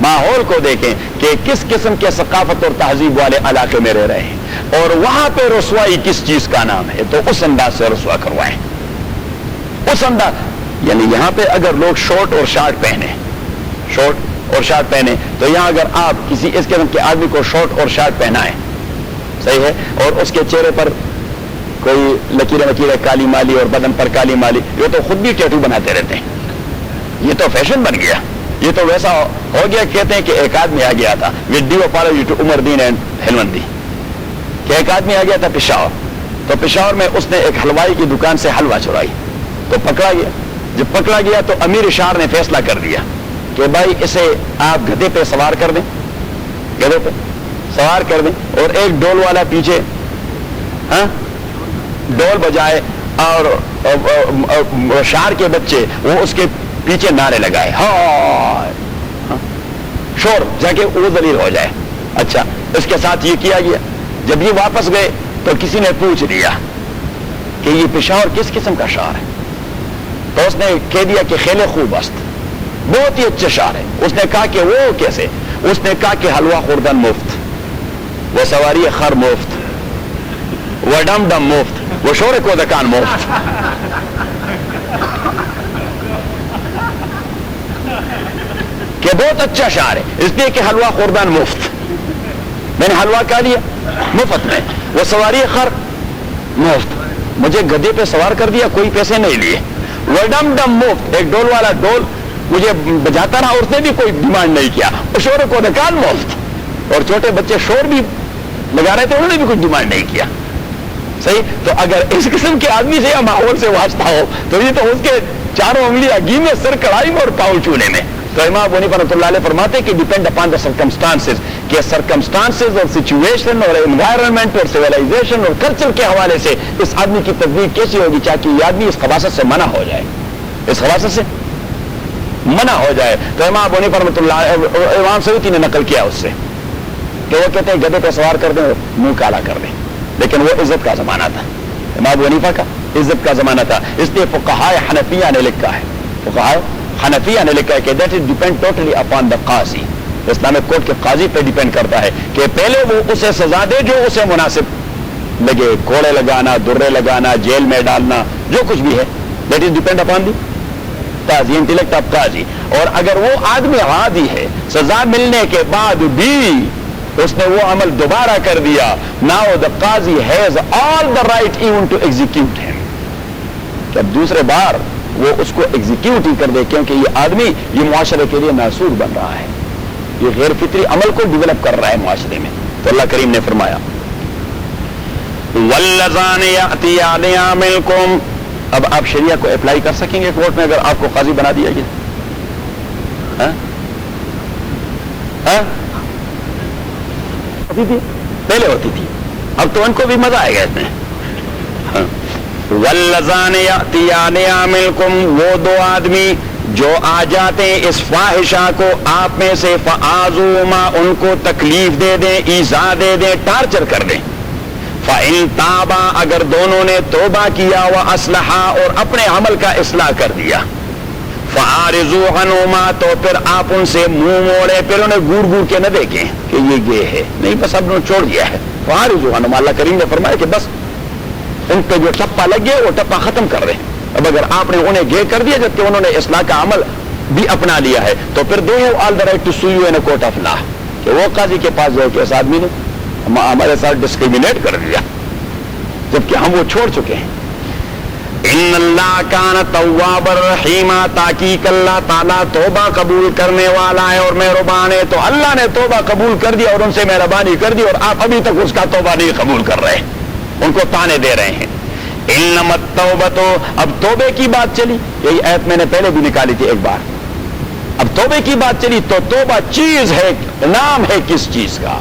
ماحول کو دیکھیں کہ کس قسم کے ثقافت اور تہذیب والے علاقے میں رہ رہے ہیں اور وہاں پہ رسوائی کس چیز کا نام ہے تو اس انداز سے رسوا کروائیں. اس انداز یعنی یہاں پہ اگر لوگ شورٹ اور شارٹ پہنے, شورٹ اور شارٹ پہنے تو یہاں اگر آپ کسی اس قسم کے آدمی کو شورٹ اور شارٹ پہنائیں, صحیح ہے, اور اس کے چہرے پر کوئی لکیریں وکیریں کالی مالی اور بدن پر کالی مالی, یہ تو خود بھی ٹیٹو بناتے رہتے ہیں. یہ تو فیشن بن گیا, یہ تو ویسا ہو گیا. کہتے ہیں کہ ایک آدمی آ گیا تھا with due apology to Umar Din and ہلوندی, کہ ایک آدمی آ گیا تھا پشاور, تو پشاور میں اس نے ایک حلوائی کی دکان سے حلوہ چرائی تو پکڑا گیا. جب پکڑا گیا تو امیر شہر نے فیصلہ کر دیا کہ بھائی اسے آپ گدھے پہ سوار کر دیں, گدھے پہ سوار کر دیں اور ایک ڈول والا پیچھے ہاں ڈول بجائے اور شہر کے بچے وہ اس کے پیچھے نعرے لگائے ہائے شور جا کے وہ ذلیل ہو جائے. اچھا اس کے ساتھ یہ کیا گیا. جب یہ واپس گئے تو کسی نے پوچھ لیا کہ یہ پشاور کس قسم کا شہر ہے, تو اس نے کہہ دیا کہ خیل خوب است, بہت ہی اچھا شہر ہے. اس نے کہا کہ وہ کیسے؟ اس نے کہا کہ حلوہ خوردن مفت, وہ سواری خر مفت, وہ ڈم ڈم مفت, وہ شور کو دکان مفت. کہ بہت اچھا شہر ہے اس لیے کہ حلوہ خوردان مفت, میں نے حلوہ کہا لیا مفت میں, وہ سواری خر مفت, مجھے گدھے پہ سوار کر دیا کوئی پیسے نہیں لیے, وہ ڈم ڈم مفت, ایک ڈول والا ڈول مجھے بجاتا رہا اس نے بھی کوئی ڈیمانڈ نہیں کیا, وہ شور کو دکان مفت, اور چھوٹے بچے شور بھی لگا رہے تھے انہوں نے بھی کچھ ڈیمانڈ نہیں کیا. صحیح. تو اگر اس قسم کے آدمی سے یا ماحول سے واسطہ ہو تو یہ تو اس کے چاروں انگلیاں گھی میں, سر کڑھائی میں اور پاؤں چولہے میں. تو امام ابو حنیفہ رحمۃ اللہ علیہ فرماتے کہ ڈیپینڈ اپان دا سرکمسٹانسز, کہ سرکمسٹانسز اور سچویشن اور انوائرمنٹ اور سویلائزیشن اور کلچر کے حوالے سے اس آدمی کی تصدیق کیسی ہوگی تاکہ یہ آدمی اس خباثت سے منع ہو جائے, اس خباثت سے منع ہو جائے. تو امام ابو حنیفہ رحمۃ اللہ امام سیوطی نے نقل کیا اس سے کہ وہ کہتے ہیں گدھے پہ سوار کر دیں منہ کالا کر دیں, لیکن وہ عزت کا زمانہ تھا, امام ابو حنیفہ کا عزت کا زمانہ تھا. اس لیے فقہائے حنفیہ نے لکھا ہے, فقہائے حنفیہ نے لکھا ہے کہ that is depend totally upon the Qazi, Islamic court کے قاضی پہ ڈیپینڈ کرتا ہے کہ پہلے وہ اسے سزا دے جو اسے مناسب لگے, کوڑے لگانا, درے لگانا, جیل میں ڈالنا, جو کچھ بھی ہے, that is depend upon the Qazi, intellect of قاضی. اور اگر وہ آدمی عادی ہے سزا ملنے کے بعد بھی اس نے وہ عمل دوبارہ کر دیا, now the qazi has all the right even to execute him, جب دوسرے بار وہ اس کو ایگزیکیوٹ ہی کر دے, کیونکہ یہ آدمی یہ معاشرے کے لیے ناسور بن رہا ہے, یہ غیر فطری عمل کو ڈیولپ کر رہا ہے معاشرے میں. تو اللہ کریم نے فرمایا واللذان یأتیان منکم, اب آپ شریعہ کو اپلائی کر سکیں گے کورٹ میں اگر آپ کو قاضی بنا دیا گیا؟ ہوتی تھی پہلے, ہوتی تھی, اب تو ان کو بھی مزہ آئے گا اس میں. واللذان یأتیان منکم, وہ دو آدمی جو آ جاتے ہیں اس فاحشہ کو آپ میں سے فآذوما ان کو تکلیف دے دیں، ایذا دے دیں، ٹارچر کر دیں، فإن تابا اگر دونوں نے توبہ کیا وأصلحا اور اپنے عمل کا اصلاح کر دیا، فأعرضوا عنہما تو پھر آپ ان سے منہ موڑے، پھر انہیں گور گور کے نہ دیکھیں کہ یہ گے ہے، نہیں بس اب انہوں چھوڑ دیا ہے، فأعرضوا عنہما اللہ کریم نے فرمایا کہ بس ان پہ جو ٹپا لگ گیا وہ ٹپا ختم کر دیں۔ اب اگر آپ نے انہیں گے کر دیا جبکہ انہوں نے اصلاح کا عمل بھی اپنا لیا ہے تو پھر they all the right to sue you in court of law, کہ وہ قاضی کے پاس جائے کہ اس آدمی نے ہمارے ساتھ ڈسکریمنیٹ کر دیا جبکہ ہم وہ چھوڑ چکے ہیں۔ ان اللہ کان تواب الرحیم، تحقیق اللہ تعالیٰ توبہ قبول کرنے والا ہے اور مہربان ہے۔ تو اللہ نے توبہ قبول کر دیا اور ان سے مہربانی کر دی اور آپ ابھی تک اس کا توبہ نہیں قبول کر رہے، ان کو تانے دے رہے ہیں۔ انما التوبۃ، اب توبے کی بات چلی، یہی آیت میں نے پہلے بھی نکالی تھی ایک بار، اب توبے کی بات چلی تو توبہ چیز ہے، نام ہے کس چیز کا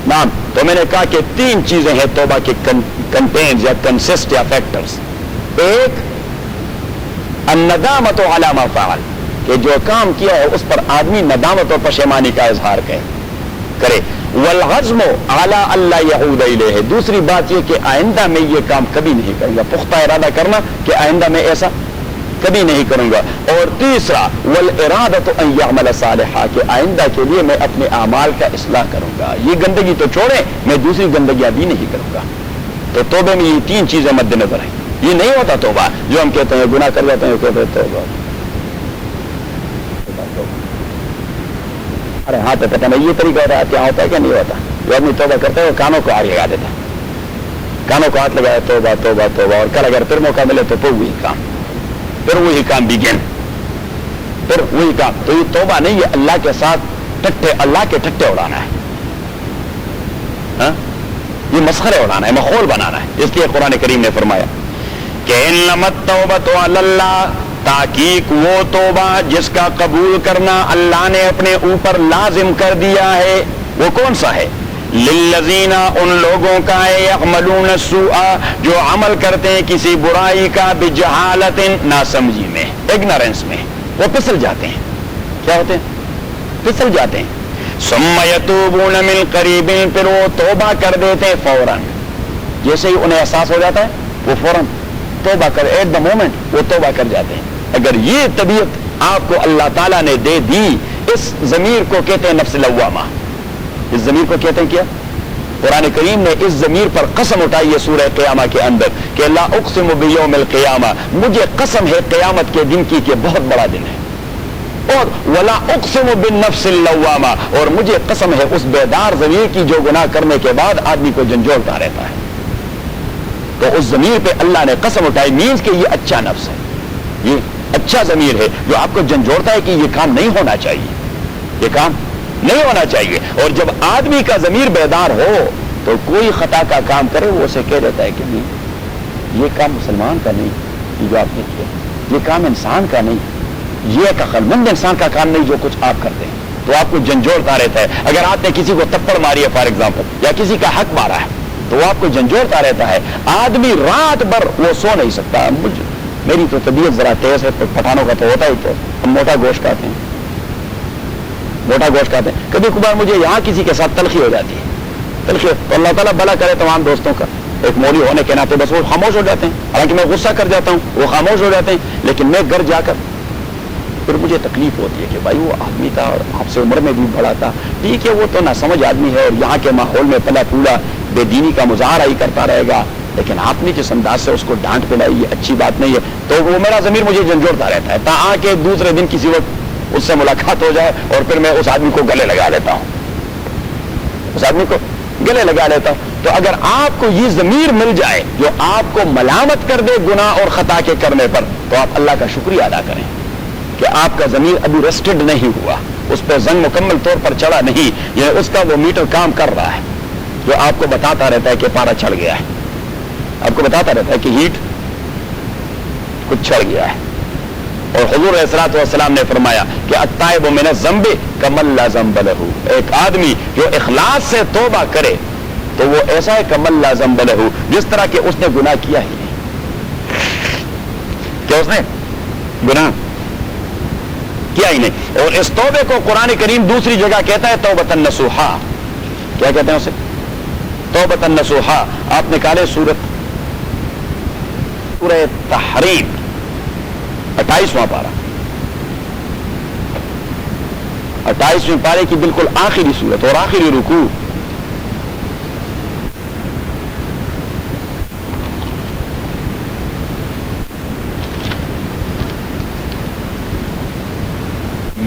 نام؟ تو میں نے کہا کہ تین چیزیں ہیں توبہ کے کنٹینز یا کنسسٹ یا فیکٹرز۔ ایک الندامت علی ما فعل، کہ جو کام کیا ہے اس پر آدمی ندامت اور پشیمانی کا اظہار کرے، والعزم علی اللہ یعود الیہ، دوسری بات یہ کہ آئندہ میں یہ کام کبھی نہیں کروں گا، پختہ ارادہ کرنا کہ آئندہ میں ایسا کبھی نہیں کروں گا، اور تیسرا والارادۃ ان یعمل صالحا، کہ آئندہ کے لیے میں اپنے اعمال کا اصلاح کروں گا، یہ گندگی تو چھوڑیں میں دوسری گندگیاں بھی نہیں کروں گا۔ تو توبے میں یہ تین چیزیں مد نظر ہیں۔ یہ نہیں ہوتا توبہ جو ہم کہتے ہیں گناہ کر جاتے ہیں کہتے ہیں توبہ، ارے ہاں تو پتہ نہیں یہ طریقہ ہوتا ہے کیا ہوتا ہے کیا نہیں ہوتا، جو آدمی توبہ کرتا ہے وہ کانوں کو ہاتھ لگا دیتا ہے، کانوں کو ہاتھ لگایا توبہ توبہ توبہ، اور کل اگر پھر موقع ملے تو پھر وہی کام بگن، پھر وہی کام۔ تو یہ توبہ نہیں، یہ اللہ کے ساتھ اللہ کے ٹٹے اڑانا ہے، یہ مسخرے اڑانا ہے، مخول بنانا ہے۔ اس لیے قرآن کریم نے فرمایا کہ انما التوبۃ علی اللہ، تحقیق وہ توبہ جس کا قبول کرنا اللہ نے اپنے اوپر لازم کر دیا ہے، وہ کون سا ہے؟ للذین، ان لوگوں کا ہے، یعملون السوء، جو عمل کرتے ہیں کسی برائی کا، بجہالت، ناسمجھی میں، اگنورینس میں، وہ پھسل جاتے ہیں۔ کیا ہوتے ہیں؟ پھسل جاتے ہیں۔ ثم یتوبون من قریب، پھر وہ توبہ کر دیتے ہیں فوراً، جیسے ہی انہیں احساس ہو جاتا ہے وہ فوراً توبہ کر، ایٹ دا مومنٹ وہ توبہ کر جاتے ہیں۔ اگر یہ طبیعت آپ کو اللہ تعالیٰ نے دے دی، اس ضمیر کو کہتے ہیں نفس لوامہ، اس ضمیر کو کہتے ہیں کیا؟ قرآن کریم نے اس ضمیر پر قسم اٹھائی ہے سورہ قیامہ کے اندر کہ لا اقسم بیوم القیامہ، مجھے قسم ہے قیامت کے دن کی کہ بہت بڑا دن ہے، اور ولا اقسم بالنفس اللوامہ، اور مجھے قسم ہے اس بیدار ضمیر کی جو گناہ کرنے کے بعد آدمی کو جھنجھوڑتا رہتا ہے۔ تو اس ضمیر پہ اللہ نے قسم اٹھائی، مینز کہ یہ اچھا نفس ہے، یہ اچھا ضمیر ہے جو آپ کو جھنجھوڑتا ہے کہ یہ کام نہیں ہونا چاہیے، یہ کام نہیں ہونا چاہیے۔ اور جب آدمی کا ضمیر بیدار ہو تو کوئی خطا کا کام کرے وہ اسے کہہ دیتا ہے کہ نہیں، یہ کام مسلمان کا نہیں، یہ جو آپ نے کیا، یہ کام انسان کا نہیں، یہ ایک عقل مند انسان کا کام نہیں جو کچھ آپ کرتے ہیں، تو آپ کو جھنجھوڑتا رہتا ہے۔ اگر آپ نے کسی کو تپڑ ماری ہے فار ایگزامپل، یا کسی کا حق مارا ہے تو وہ آپ کو جھنجھوڑتا رہتا ہے۔ آدمی رات بھر وہ سو نہیں سکتا۔ میری تو طبیعت ذرا تیز ہے، پٹھانوں کا تو ہوتا ہی، تو ہم موٹا گوشت کھاتے ہیں، موٹا گوشت کھاتے ہیں، کبھی کبھار مجھے یہاں کسی کے ساتھ تلخی ہو جاتی ہے، تلخی، تو اللہ تعالیٰ بھلا کرے تمام دوستوں کا، ایک مولوی ہونے کے ناطے بس وہ خاموش ہو جاتے ہیں، حالانکہ میں غصہ کر جاتا ہوں وہ خاموش ہو جاتے ہیں، لیکن میں گھر جا کر پھر مجھے تکلیف ہوتی ہے کہ بھائی وہ آدمی تھا اور آپ سے عمر میں بھی بڑا تھا، ٹھیک ہے وہ تو نہ سمجھ آدمی ہے اور یہاں کے ماحول میں پلا پھولا بے دینی کا مظاہرہ ہی کرتا رہے گا، لیکن آپ نے جس انداز سے اس کو ڈانٹ پلائی یہ اچھی بات نہیں ہے، تو وہ میرا ضمیر مجھے جھنجھوڑتا رہتا ہے تا آ کے دوسرے دن کسی وقت اس سے ملاقات ہو جائے اور پھر میں اس آدمی کو گلے لگا لیتا ہوں، اس آدمی کو گلے لگا لیتا ہوں۔ تو اگر آپ کو یہ ضمیر مل جائے جو آپ کو ملامت کر دے گناہ اور خطا کے کرنے پر، تو آپ اللہ کا شکریہ ادا کریں کہ آپ کا ضمیر ابھی ریسٹڈ نہیں ہوا، اس پہ زنگ مکمل طور پر چڑھا نہیں، یہ اس کا وہ میٹر کام کر رہا ہے جو آپ کو بتاتا رہتا ہے کہ پارا چڑھ گیا ہے، آپ کو بتاتا رہتا ہے کہ ہیٹ کچھ چڑھ گیا ہے۔ اور حضور علیہ الصلوۃ والسلام نے فرمایا کہ التائب من الذنب کمن لا ذنب لہ، ایک آدمی جو اخلاص سے توبہ کرے تو وہ ایسا ہے کمن لا ذنب لہ، جس طرح کہ اس نے گناہ کیا ہی نہیں، کہ اس نے گناہ ہی نہیں. اور اس توبے کو قرآن کریم دوسری جگہ کہتا ہے توبۃ نصوحا. کیا کہتے ہیں اسے؟ توبۃ نصوحا. آپ نکالے سورہ تحریم 28واں پارہ, 28ویں پارے کی بالکل آخری سورت اور آخری رکوع.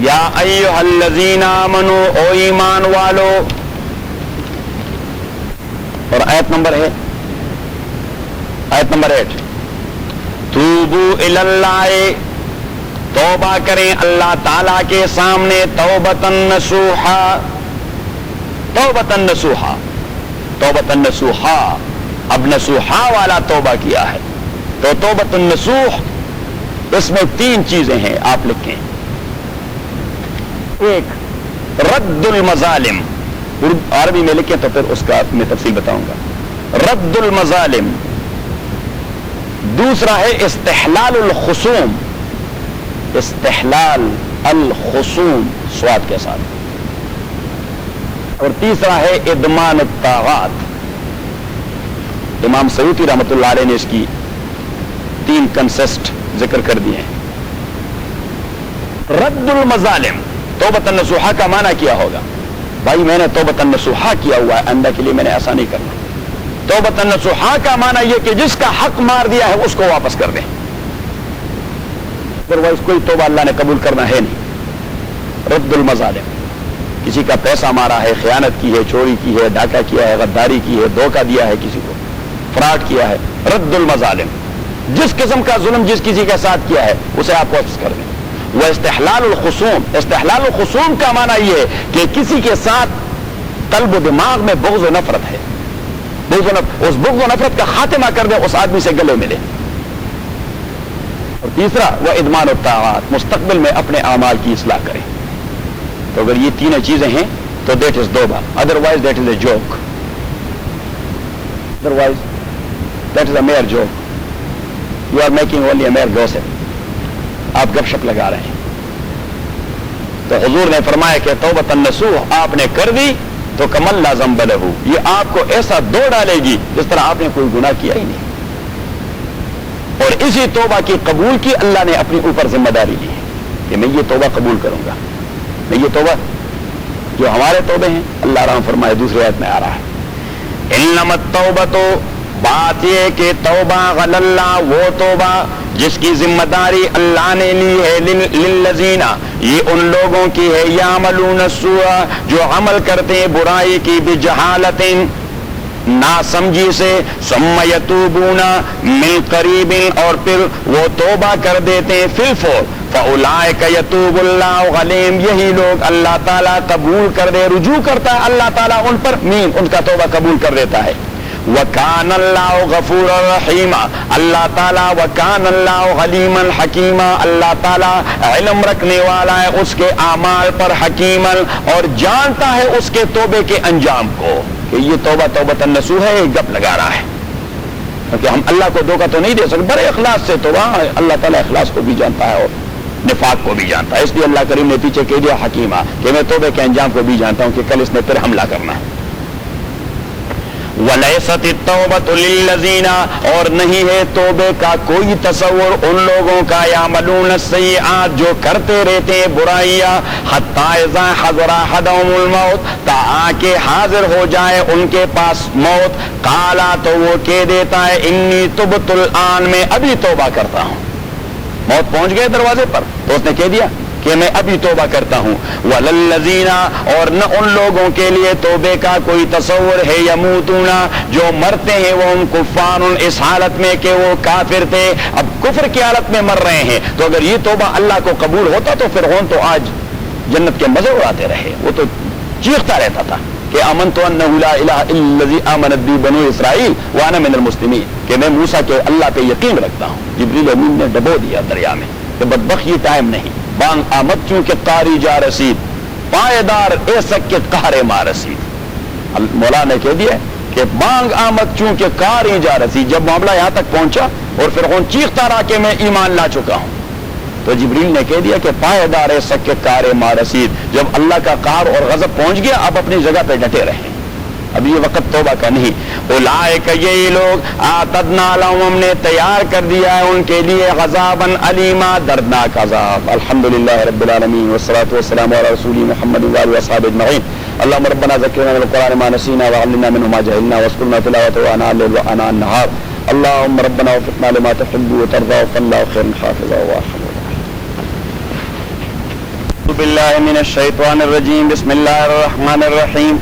یا ایھا الذین آمنو, او ایمان والو. اور آیت نمبر ہے آیت نمبر 8. توبو الی اللہ, توبہ کریں اللہ تعالی کے سامنے. توبۃ نصوحا, توبۃ نصوحا, توبۃ نصوحا. اب نصوحا والا توبہ کیا ہے تو توبۃ النصوح, اس میں 3 چیزیں ہیں, آپ لکھیں. ایک رد المظالم, عربی میں لکھیں تو پھر اس کا میں تفصیل بتاؤں گا. رد المظالم. دوسرا ہے استحلال الخصوم, استحلال الخصوم سواد کے ساتھ. اور تیسرا ہے ادمان الطاغات. امام سیوطی رحمۃ اللہ علیہ نے اس کی 3 کنسسٹ ذکر کر دیے ہیں. رد المظالم, توبۃ النصوحا کا معنی کیا ہوگا؟ بھائی میں نے توبۃ النصوحا کیا ہوا ہے, آئندہ کے لیے میں نے ایسا نہیں کرنا. توبۃ النصوحا کا معنی یہ کہ جس کا حق مار دیا ہے اس کو واپس کر دیں. ادروائز کوئی توبہ اللہ نے قبول کرنا ہے نہیں. رد المظالم, کسی کا پیسہ مارا ہے, خیانت کی ہے, چوری کی ہے, ڈاکہ کیا ہے, غداری کی ہے, دھوکہ دیا ہے, کسی کو فراڈ کیا ہے. رد المظالم, جس قسم کا ظلم جس کسی کے ساتھ کیا ہے اسے آپ واپس کر دیں. وہ استحلال الخصوم, استحلال الخصوم کا معنی یہ ہے کہ کسی کے ساتھ قلب و دماغ میں بغض و نفرت ہے, اس بغض و نفرت کا خاتمہ کر دیں, اس آدمی سے گلے ملے. اور تیسرا وہ ادمان الطاعات, مستقبل میں اپنے اعمال کی اصلاح کریں. تو اگر یہ 3 چیزیں ہیں تو دیٹ از توبہ, otherwise that is a joke, otherwise that is a mere joke. You are making only a mere gossip, آپ گپ شپ لگا رہے ہیں. تو حضور نے فرمایا کہ توبۃ النصوح آپ نے کر دی تو کمل لازم بلہو, یہ آپ کو ایسا دو ڈالے گی جس طرح آپ نے کوئی گناہ کیا ہی نہیں. اور اسی توبہ کی قبول کی اللہ نے اپنی اوپر ذمہ داری لی ہے کہ میں یہ توبہ قبول کروں گا. میں یہ توبہ, جو ہمارے توبے ہیں, اللہ رحم فرمائے دوسری آیت میں آ رہا ہے انما التوبۃ, بات یہ کہ توبہ غلی اللہ, وہ توبہ جس کی ذمہ داری اللہ نے لی ہے, للذین, یہ ان لوگوں کی ہے, یعملون السوء, جو عمل کرتے ہیں برائی کی, بجہالت, ناسمجھی سے, ثم یتوبون من قریب, اور پھر وہ توبہ کر دیتے ہیں فی الفور, فاولئک یتوب اللہ علیہم, یہی لوگ اللہ تعالیٰ قبول کر دے, رجوع کرتا ہے اللہ تعالیٰ ان پر, ان کا توبہ قبول کر دیتا ہے. وَكَانَ اللَّهُ غَفُورًا رَحِيمًا, اللہ تعالیٰ, وَكَانَ اللَّهُ عَلِيمًا حَكِيمًا, اللہ تعالیٰ علم رکھنے والا ہے اس کے اعمال پر, حکیمًا, اور جانتا ہے اس کے توبے کے انجام کو کہ یہ توبہ توبۃ النصوح ہے, یہ گپ لگا رہا ہے. کیونکہ ہم اللہ کو دھوکہ تو نہیں دے سکتے, بڑے اخلاص سے توبہ, اللہ تعالیٰ اخلاص کو بھی جانتا ہے اور نفاق کو بھی جانتا ہے. اس لیے اللہ کریم نے پیچھے کہہ دیا حکیمہ, کہ میں توبے کے انجام کو بھی جانتا ہوں کہ کل اس نے پھر حملہ کرنا ہے. وَلَيْسَتِ التَّوْبَةُ لِلَّذِينَ, اور نہیں ہے توبے کا کوئی تصور ان لوگوں کا, يَعْمَلُونَ السَّيِّئَاتِ, جو کرتے رہتے ہیں برائیاں, حَتَّى إِذَا حَضَرَ أَحَدَهُمُ الْمَوْتُ, تاکہ حاضر ہو جائے ان کے پاس موت, قَالَ, تو وہ کہہ دیتا ہے, إِنِّي تُبْتُ الْآنَ, میں ابھی توبہ کرتا ہوں. موت پہنچ گئے دروازے پر تو اس نے کہہ دیا کہ میں ابھی توبہ کرتا ہوں. وَلَلَّذِينَ, اور نہ ان لوگوں کے لیے توبے کا کوئی تصور ہے, يَمُوتُونَ, جو مرتے ہیں, وہ ان کفار, اس حالت میں کہ وہ کافر تھے, اب کفر کی حالت میں مر رہے ہیں. تو اگر یہ توبہ اللہ کو قبول ہوتا تو فرعون تو آج جنت کے مزے اڑاتے رہے, وہ تو چیختا رہتا تھا کہ آمنت انہ لا الہ الا الذی آمنت بہ بنو اسرائیل وانا من المسلمین, کہ میں موسیٰ کے اللہ پہ یقین رکھتا ہوں. جبریل امین نے ڈبو دیا دریا میں کہ بدبخت یہ ٹائم نہیں, بانگ آمد چونکہ قاری جا رسید, پائیدار ایسک کے قہر ما رسید. مولا نے کہہ دیا کہ بانگ آمد چونکہ قاری جا رسید, جب معاملہ یہاں تک پہنچا اور فرعون چیختا رہا کہ میں ایمان لا چکا ہوں, تو جبریل نے کہہ دیا کہ پائیدار سکے کار ما رسید، جب اللہ کا قہر اور غضب پہنچ گیا اب اپنی جگہ پہ ڈٹے رہیں، اب یہ وقت توبہ کا نہیں۔ اولئک یہی لوگ اعتدنا لهم، ہم نے تیار کر دیا ہے ان کے لیے عذابا علیما، دردناک عذاب۔ الحمدللہ رب العالمین والصلاة والسلام علی رسول محمد وآلہ وصحبہ اجمعین۔ اللهم ربنا ذكرنا من القرآن ما نسينا وعلمنا منه ما جهلنا واسكننا تلاوته آناء الليل وآناء النهار، اللهم ربنا وفقنا لما تحب وترضى فالله خير حافظا وارحم أعوذ بالله من الشيطان الرجيم بسم الله الرحمن الرحيم۔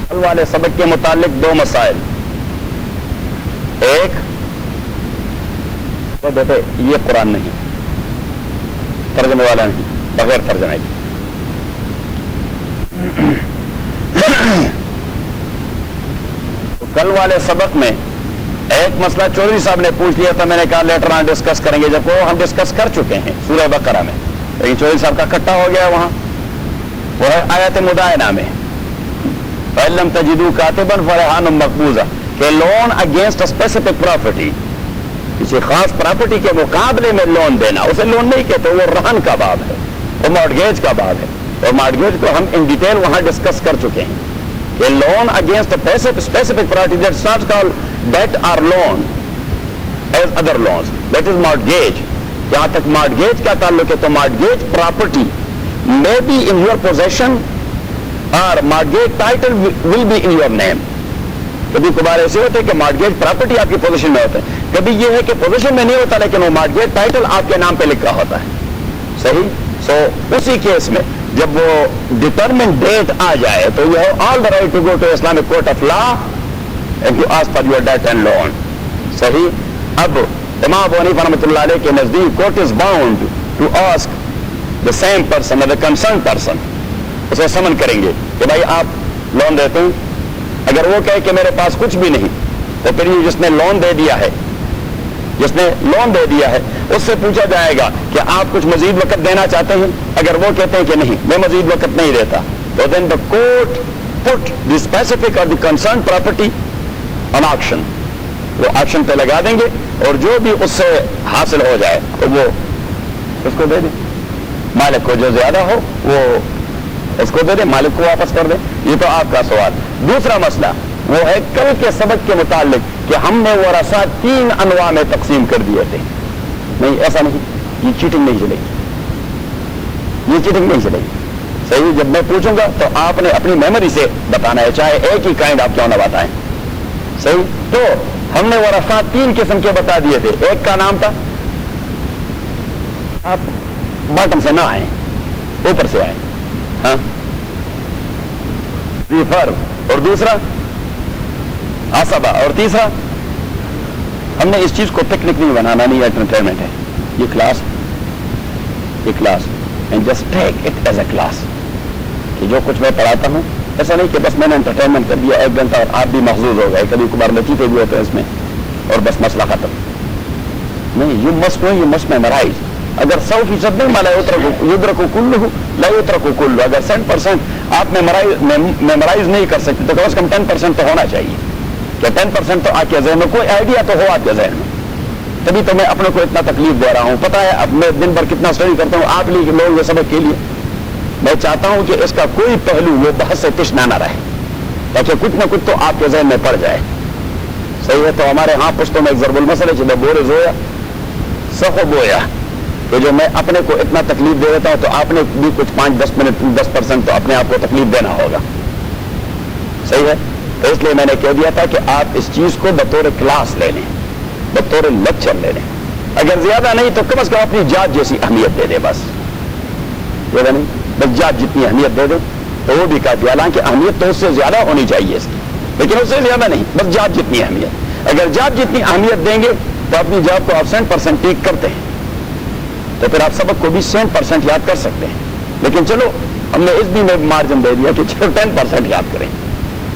کل والے سبق کے متعلق دو مسائل، ایک تو بیٹے یہ قرآن نہیں، ترجمے والا نہیں، بغیر ترجمے کے۔ کل والے سبق میں ایک مسئلہ چودھری صاحب نے پوچھ لیا تھا، میں نے کہا لیٹر آن ڈسکس کریں گے، جب وہ ہم ڈسکس کر چکے ہیں سورہ بقرہ میں، لیکن چودھری صاحب کا اکٹھا ہو گیا وہاں، وہ ہے آیت مدائنہ میں فَإِن لَّمْ تَجِدُوا كَاتِبًا فَرَهَانٌ مَّقْبُوضَةٌ، کہ لون اگینسٹ اسپیسیفک پراپرٹی، کسی خاص پراپرٹی کے مقابلے میں لون دینا، اسے لون نہیں کہتے، وہ رہن کا باب ہے، وہ مارٹگیج کا باب ہے، اور مارٹگیج کو ہم ان ڈیٹیل وہاں ڈسکس کر چکے ہیں کہ loan against specific property that's not called debt اور loan as other loans, that is mortgage. جہاں تک مارٹگیج کا تعلق ہے تو mortgage property may be in your possession or mortgage title will be in your name۔ کبھی کبھار ایسے ہوتے ہیں کہ مارٹگیج پراپرٹی آپ کی پوزیشن میں ہوتا ہے، کبھی یہ ہے کہ پوزیشن میں نہیں ہوتا لیکن وہ مارٹگیج ٹائٹل آپ کے نام پہ لکھا ہوتا ہے، صحیح۔ سو اسی کیس میں جب وہ ڈٹرمنٹ ڈیٹ آ جائے تو you have all the right to go to Islamic court of law and to ask for your debt and loan, صحیح۔ اب امام ابو حنیفہ رحمۃ اللہ علیہ کے نزدیک court is bound to ask the same person or the concerned person، اسے سمن کریں گے کہ بھائی آپ لون دیتے ہیں، اگر وہ کہے کہ میرے پاس کچھ بھی نہیں تو پھر یہ جس نے لون دے دیا ہے اس سے پوچھا جائے گا کہ آپ کچھ مزید وقت دینا چاہتے ہیں، اگر وہ کہتے ہیں کہ نہیں میں مزید وقت نہیں دیتا تو then the court put the specific or the concerned property on auction، وہ آکشن پہ لگا دیں گے اور جو بھی اس سے حاصل ہو جائے تو وہ اس کو دے دیں، مالک کو جو زیادہ ہو وہ اس کو دے دیں، مالک کو واپس کر دیں۔ یہ تو آپ کا سوال۔ دوسرا مسئلہ وہ ہے کل کے سبق کے متعلق کہ ہم نے ورثہ 3 انواع میں تقسیم کر دیے تھے، نہیں ایسا نہیں، یہ چیٹنگ نہیں چلے گی، صحیح۔ جب میں پوچھوں گا تو آپ نے اپنی میموری سے بتانا ہے، چاہے ایک ہی کائنڈ آپ کیوں نہ بتائیں، صحیح۔ تو ہم نے ورثہ 3 قسم کے بتا دیے تھے، ایک کا نام تھا آپ باٹم سے نہ آئیں، اوپر سے آئیں، ہاں ریفر، اور دوسرا عصبہ، اور تیسرا ہم نے اس چیز کو پکنک نہیں بنانا، نہیں انٹرٹینمنٹ ہے، یہ class and just take it as a class, کہ جو کچھ میں پڑھاتا ہوں ایسا نہیں کہ بس میں نے انٹرٹینمنٹ کر دیا 1 گھنٹہ اور آپ بھی محظوظ ہو گئے، کبھی کبھار لطیفے بھی ہوتے ہیں اس میں اور بس مسئلہ ختم نہیں۔ You must know, you must memorise. اگر 100% نہیں مالا یدرکو کلہ لا یترکو کلہ، اگر 100% آپ میمورائز نہیں کر سکتے تو کم از کم 10% تو ہونا چاہیے، کہ 10% تو آپ کے ذہن میں کوئی آئیڈیا تو ہو آپ کے ذہن میں، تبھی تو میں اپنے کو اتنا تکلیف دے رہا ہوں۔ پتہ ہے اب میں دن بھر کتنا اسٹڈی کرتا ہوں آپ لوگ یہ سبق کے لیے، میں چاہتا ہوں کہ اس کا کوئی پہلو وہ بحث سے تشنا نہ رہے، تاکہ کچھ نہ کچھ تو آپ کے ذہن میں پڑ جائے، صحیح ہے۔ تو ہمارے ہاں پشتوں میں ایک ضرب المثل ہے، جب بورے زویا سخو بویا، کہ جو میں اپنے کو اتنا تکلیف دے دیتا ہوں تو آپ نے بھی کچھ 5-10 منٹ 10% تو اپنے آپ کو تکلیف دینا ہوگا، صحیح ہے۔ تو اس لیے میں نے کہہ دیا تھا کہ آپ اس چیز کو بطور کلاس لے لیں، بطور لیکچر لے لیں، اگر زیادہ نہیں تو کم از کم اپنی جات جیسی اہمیت دے دیں، بس نہیں، بس جات جتنی اہمیت دے دیں تو وہ بھی کافی، حالانکہ اہمیت تو اس سے زیادہ ہونی چاہیے اس کی، لیکن اس سے زیادہ نہیں، بس جات جتنی اہمیت۔ اگر جات جتنی اہمیت دیں گے تو اپنی جات کو آپ 100% ٹیک کرتے ہیں تو پھر آپ سبق کو بھی 100% یاد کر سکتے ہیں، لیکن چلو ہم نے اس بھی میں مارجن دے دیا کہ چلو 10% یاد کریں۔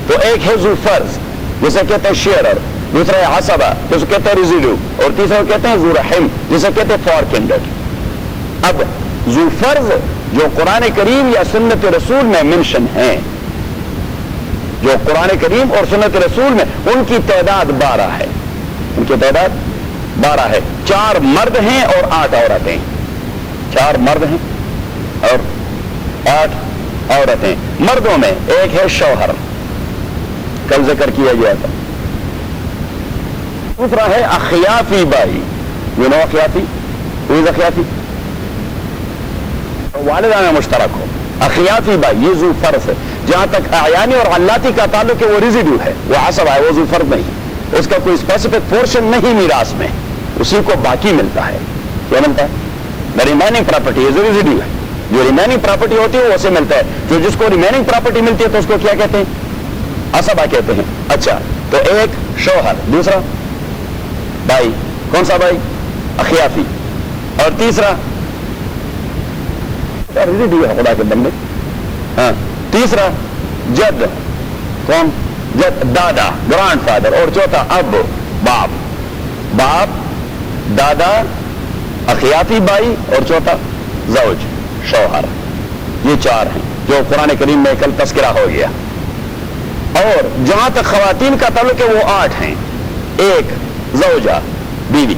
تو ایک ہے ذو فرض جسے کہتے ہیں شیئرر، دوسرا ہے عصبہ جسے کہتے ہیں ریزیڈو، اور تیسرا کہتے ہیں ذو رحم جسے کہتے ہیں فار کینڈڈ۔ اب ذو فرض جو قرآن کریم یا سنت رسول میں منشن ہیں، جو قرآن کریم اور سنت رسول میں ان کی تعداد 12 ہے، ان کی تعداد 12 ہے. 4 مرد ہیں اور 8 عورتیں. 4 مرد ہیں اور 8 عورتیں. مردوں میں ایک ہے شوہر, کل ذکر کیا گیا تھا. دوسرا ہے اخیافی بائی. یہ نو اخیافی, کوئی اخیافی والدہ میں مشترک ہو. اخیافی بائی یہ ذو فرض ہے. جہاں تک اعیانی اور علاتی کا تعلق ہے وہ ریزیڈیو ہے, وہ عصب ہے, وہ ذو فرض نہیں. اس کا کوئی اسپیسیفک پورشن نہیں میراث میں, اسی کو باقی ملتا ہے. کیا ملتا ہے؟ The remaining property is residue ہے. جو ریمیننگ پراپرٹی ہوتی ہے وہ اسے ملتا ہے. جو جس کو ریمیننگ پراپرٹی ملتی ہے تو اس کو کیا کہتے ہیں؟ عصبہ کہتے ہیں. اچھا, تو ایک شوہر, دوسرا بھائی. کون سا بھائی؟ اخیافی. اور تیسرا ریزیڈیو ہے خدا کے بندے. ہاں, تیسرا جد. کون؟ جد, دادا, گرانڈ فادر. اور چوتھا اب, باپ. باپ, دادا, اخیافی بھائی, اور چوتھا زوج, شوہر. یہ 4 ہیں جو قرآن کریم میں کل تذکرہ ہو گیا. اور جہاں تک خواتین کا تعلق ہے وہ 8 ہیں. ایک زوجہ, بیوی.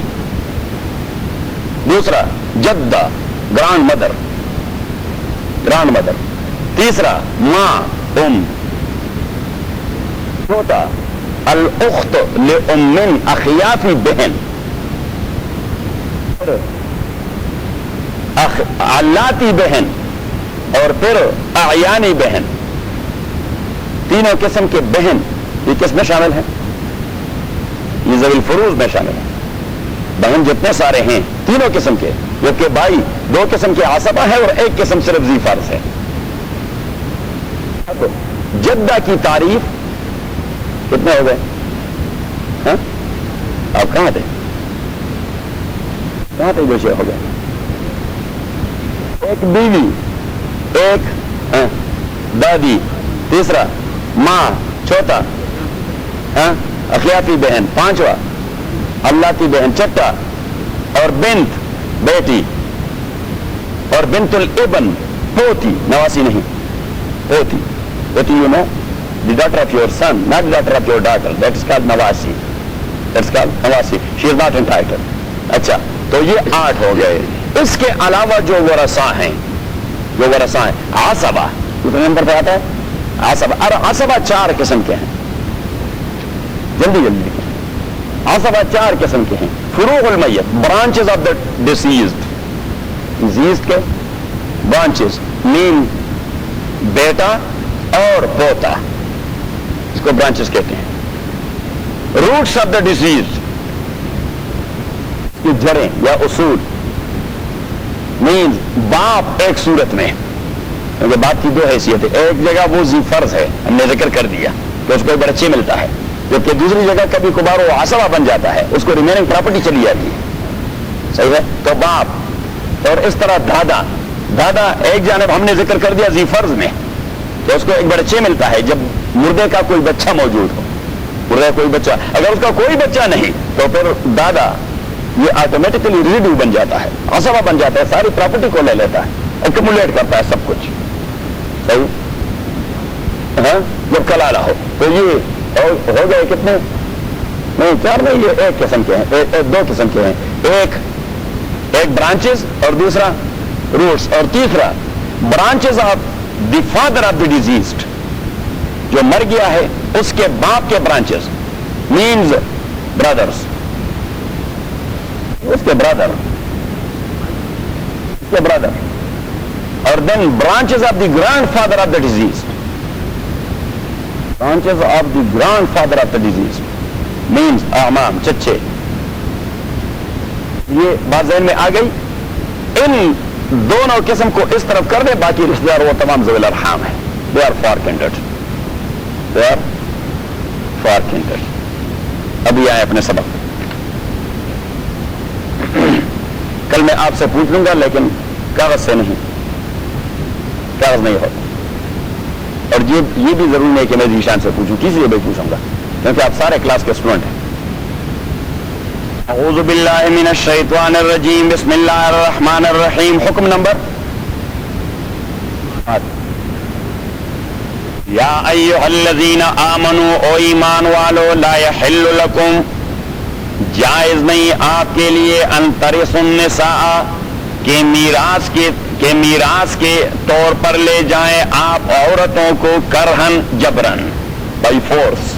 دوسرا جدہ, گرانڈ مدر, گرانڈ مدر. تیسرا ماں, ام. چوتھا الاخت لام, اخیافی بہن. علاتی بہن, اور پھر اعیانی بہن. تینوں قسم کے بہن یہ کس میں شامل ہیں؟ یہ ذوی الفروض میں شامل ہیں. بہن جتنے سارے ہیں تینوں قسم کے, جبکہ بھائی 2 قسم کے عصبہ ہے اور 1 قسم صرف ذی فرض ہے. جدہ کی تعریف کتنے ہو گئے؟ ہاں, آپ کہاں تھے؟ کہاں تھے جو ہو گئے؟ ایک بیوی, ایک دادی, تیسرا ماں, چوتھا اخیافی بہن, پانچواں علاتی بہن, چھٹا اور بنت, بیٹی. اور بنت الابن, پوتی, نواسی نہیں, پوتی. پوتی you know, the daughter of your son, not the daughter of your daughter. That is called nawasi. That's called nawasi. She is not entitled. اچھا, تو یہ 8 ہو گئے. اس کے علاوہ جو ورثاء ہیں, جو ورثاء ہیں, عصبہ. کتنے نمبر پہ آتا ہے؟ عصبہ. اور عصبہ 4 قسم کے ہیں. جلدی جلدی. عصبہ 4 قسم کے ہیں. فروع المیت, branches of the deceased. Deceased کے برانچز مین بیٹا اور پوتا, اس کو برانچز کہتے ہیں. روٹس آف دا ڈیسیزڈ, کی جڑیں یا اصول. مینز باپ ایک صورت میں, کیونکہ باپ کی 2 حیثیت ہے. ایک جگہ وہ ذی فرض ہے, ہم نے ذکر کر دیا کہ اس کو ایک بچے ملتا ہے, جبکہ دوسری جگہ کبھی کبھار وہ عصبہ بن جاتا ہے, اس کو ریمیننگ پراپرٹی چلی جاتی ہے. صحیح ہے. تو باپ, اور اس طرح دادا. دادا ایک جانب ہم نے ذکر کر دیا ذی فرض میں, تو اس کو ایک بچے ملتا ہے جب مردے کا کوئی بچہ موجود ہو. مردے کا کوئی بچہ, اگر اس کا کوئی بچہ نہیں تو پھر دادا یہ آٹومیٹکلی ریزیڈیو بن جاتا ہے, عصبہ بن جاتا ہے, ساری پراپرٹی کو لے لیتا ہے, ایکومولیٹ کرتا ہے سب کچھ. صحیح. ہاں, جب کلالہ ہو تو یہ ہو گئے کتنے؟ نہیں 4 نہیں, یہ 1 قسم کے ہیں, 2 قسم کے ہیں. ایک برانچز اور دوسرا روٹس. اور تیسرا branches of the father of the deceased, جو مر گیا ہے اس کے باپ کے برانچز, مینز برادرز, اس کے برادر, اور then branches of the grandfather of the deceased. Branches of the grandfather of the deceased means اعمام, چچے. یہ بات ذہن میں آ گئی. ان دونوں قسم کو اس طرف کر دے, باقی رشتہ دار وہ تمام ذوی الارحام ہیں. They are far kindred, they are far kindred. ابھی آئے اپنے سبق. کل میں آپ سے پوچھ لوں گا لیکن کاغذ سے نہیں, کاغذ نہیں ہوتا. اور یہ بھی ضروری نہیں کہ میں ذیشان سے پوچھوں, کسی سے بھی پوچھوں گا کیونکہ آپ سارے کلاس کے اسٹوڈنٹ ہیں. اعوذ باللہ من الشیطان الرجیم, بسم اللہ الرحمن الرحیم. حکم نمبر, یا ایھا الذین آمنوا, او ایمان والو, لا یحل لکم, جائز نہیں آپ کے لیے ان ترثوا النساء کہ میراث کے طور پر لے جائیں آپ عورتوں کو کرہن جبرن، بائی فورس.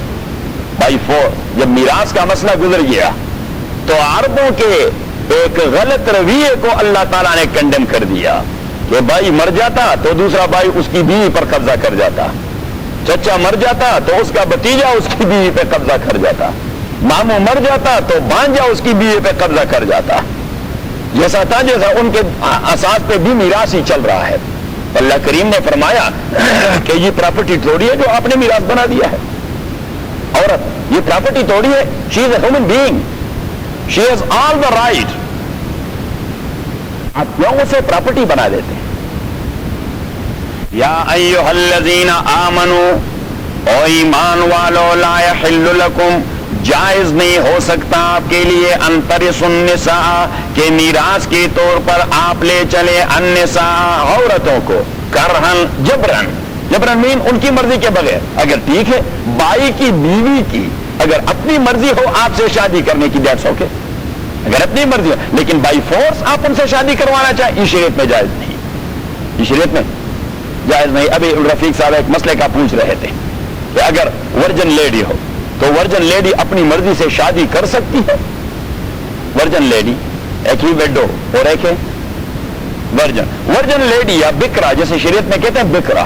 جب میراث کا مسئلہ گزر گیا تو عربوں کے ایک غلط رویے کو اللہ تعالیٰ نے کنڈم کر دیا کہ بھائی مر جاتا تو دوسرا بھائی اس کی بیوی پر قبضہ کر جاتا، چچا مر جاتا تو اس کا بھتیجا اس کی بیوی پہ قبضہ کر جاتا، ماموں مر جاتا تو بھانجا اس کی بیوی پہ قبضہ کر جاتا. جیسا تھا جیسا ان کے اساس پہ بھی میراث ہی چل رہا ہے. اللہ کریم نے فرمایا کہ یہ پراپرٹی تھوڑی ہے جو آپ نے میراث بنا دیا ہے. عورت یہ پراپرٹی تھوڑی ہے. She is a human being, she has all the right. آپ کیوں اسے پراپرٹی بنا دیتے ہیں؟ یا ایھا الذین آمنوا, او ایمان والو, لا یحل لکم, جائز نہیں ہو سکتا آپ کے لیے, ان ترثوا النساء, کہ میراث کے طور پر آپ لے چلے النساء, عورتوں کو, کرہن جبرن. جبرن مین ان کی مرضی کے بغیر. اگر ٹھیک ہے بائی کی بیوی کی اگر اپنی مرضی ہو آپ سے شادی کرنے کی, دیٹس اوکے, اگر اپنی مرضی ہو, لیکن بائی فورس آپ ان سے شادی کروانا چاہیں, یہ شریعت میں جائز نہیں, یہ شریعت میں جائز نہیں. ابھی رفیق صاحب ایک مسئلے کا پوچھ رہے تھے کہ اگر ورجن لیڈی ہو تو ورجن لیڈی اپنی مرضی سے شادی کر سکتی ہے؟ ورجن لیڈی, ایک ہی ویڈو اور ایک ہے ورجن لیڈی یا بکرا, جیسے شریعت میں کہتے ہیں بکرا,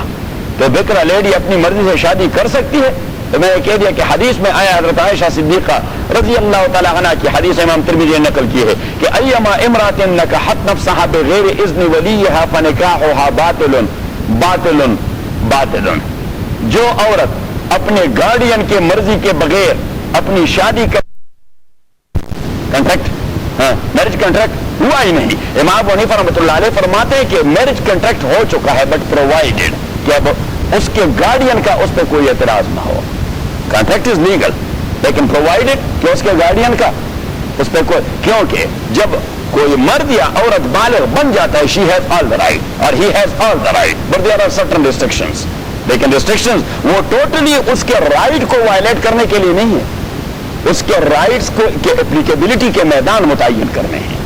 تو بکرا لیڈی اپنی مرضی سے شادی کر سکتی ہے؟ تو میں نے کہہ دیا کہ حدیث میں آیا, حضرت عائشہ صدیقہ رضی اللہ تعالی عنہا کی حدیث امام ترمذی نے نقل کی ہے کہ ایما امرات نکحت نفسها بغیر اذن ولیها فنکاحها باطل باطل باطل. جو عورت اپنے گارڈین کے مرضی کے بغیر اپنی شادی کر, کنٹریکٹ, میرج کنٹریکٹ ہوا ہی نہیں. امام ابو حنیفہ رحمۃ اللہ علیہ فرماتے ہیں کہ میرج کنٹریکٹ ہو چکا ہے, بٹ پرووائڈیڈ کہ اب اس کے گارڈین کا اس پہ کوئی اعتراض نہ ہو. کنٹریکٹ از لیگل, لیکن پرووائڈیڈ کہ اس کے گارڈین کا اس پہ کوئی, کیونکہ جب کوئی مرد یا عورت بالغ بن جاتا ہے, شی ہیز آل دا رائٹ اور he has all the right, but there are certain restrictions. لیکن ریسٹرکشنز وہ ٹوٹلی اس کے رائٹ کو وائلیٹ کرنے کے لیے نہیں ہے, اس کے رائٹس کو کے اپلیکیبلٹی کے میدان متعین کرنے ہیں.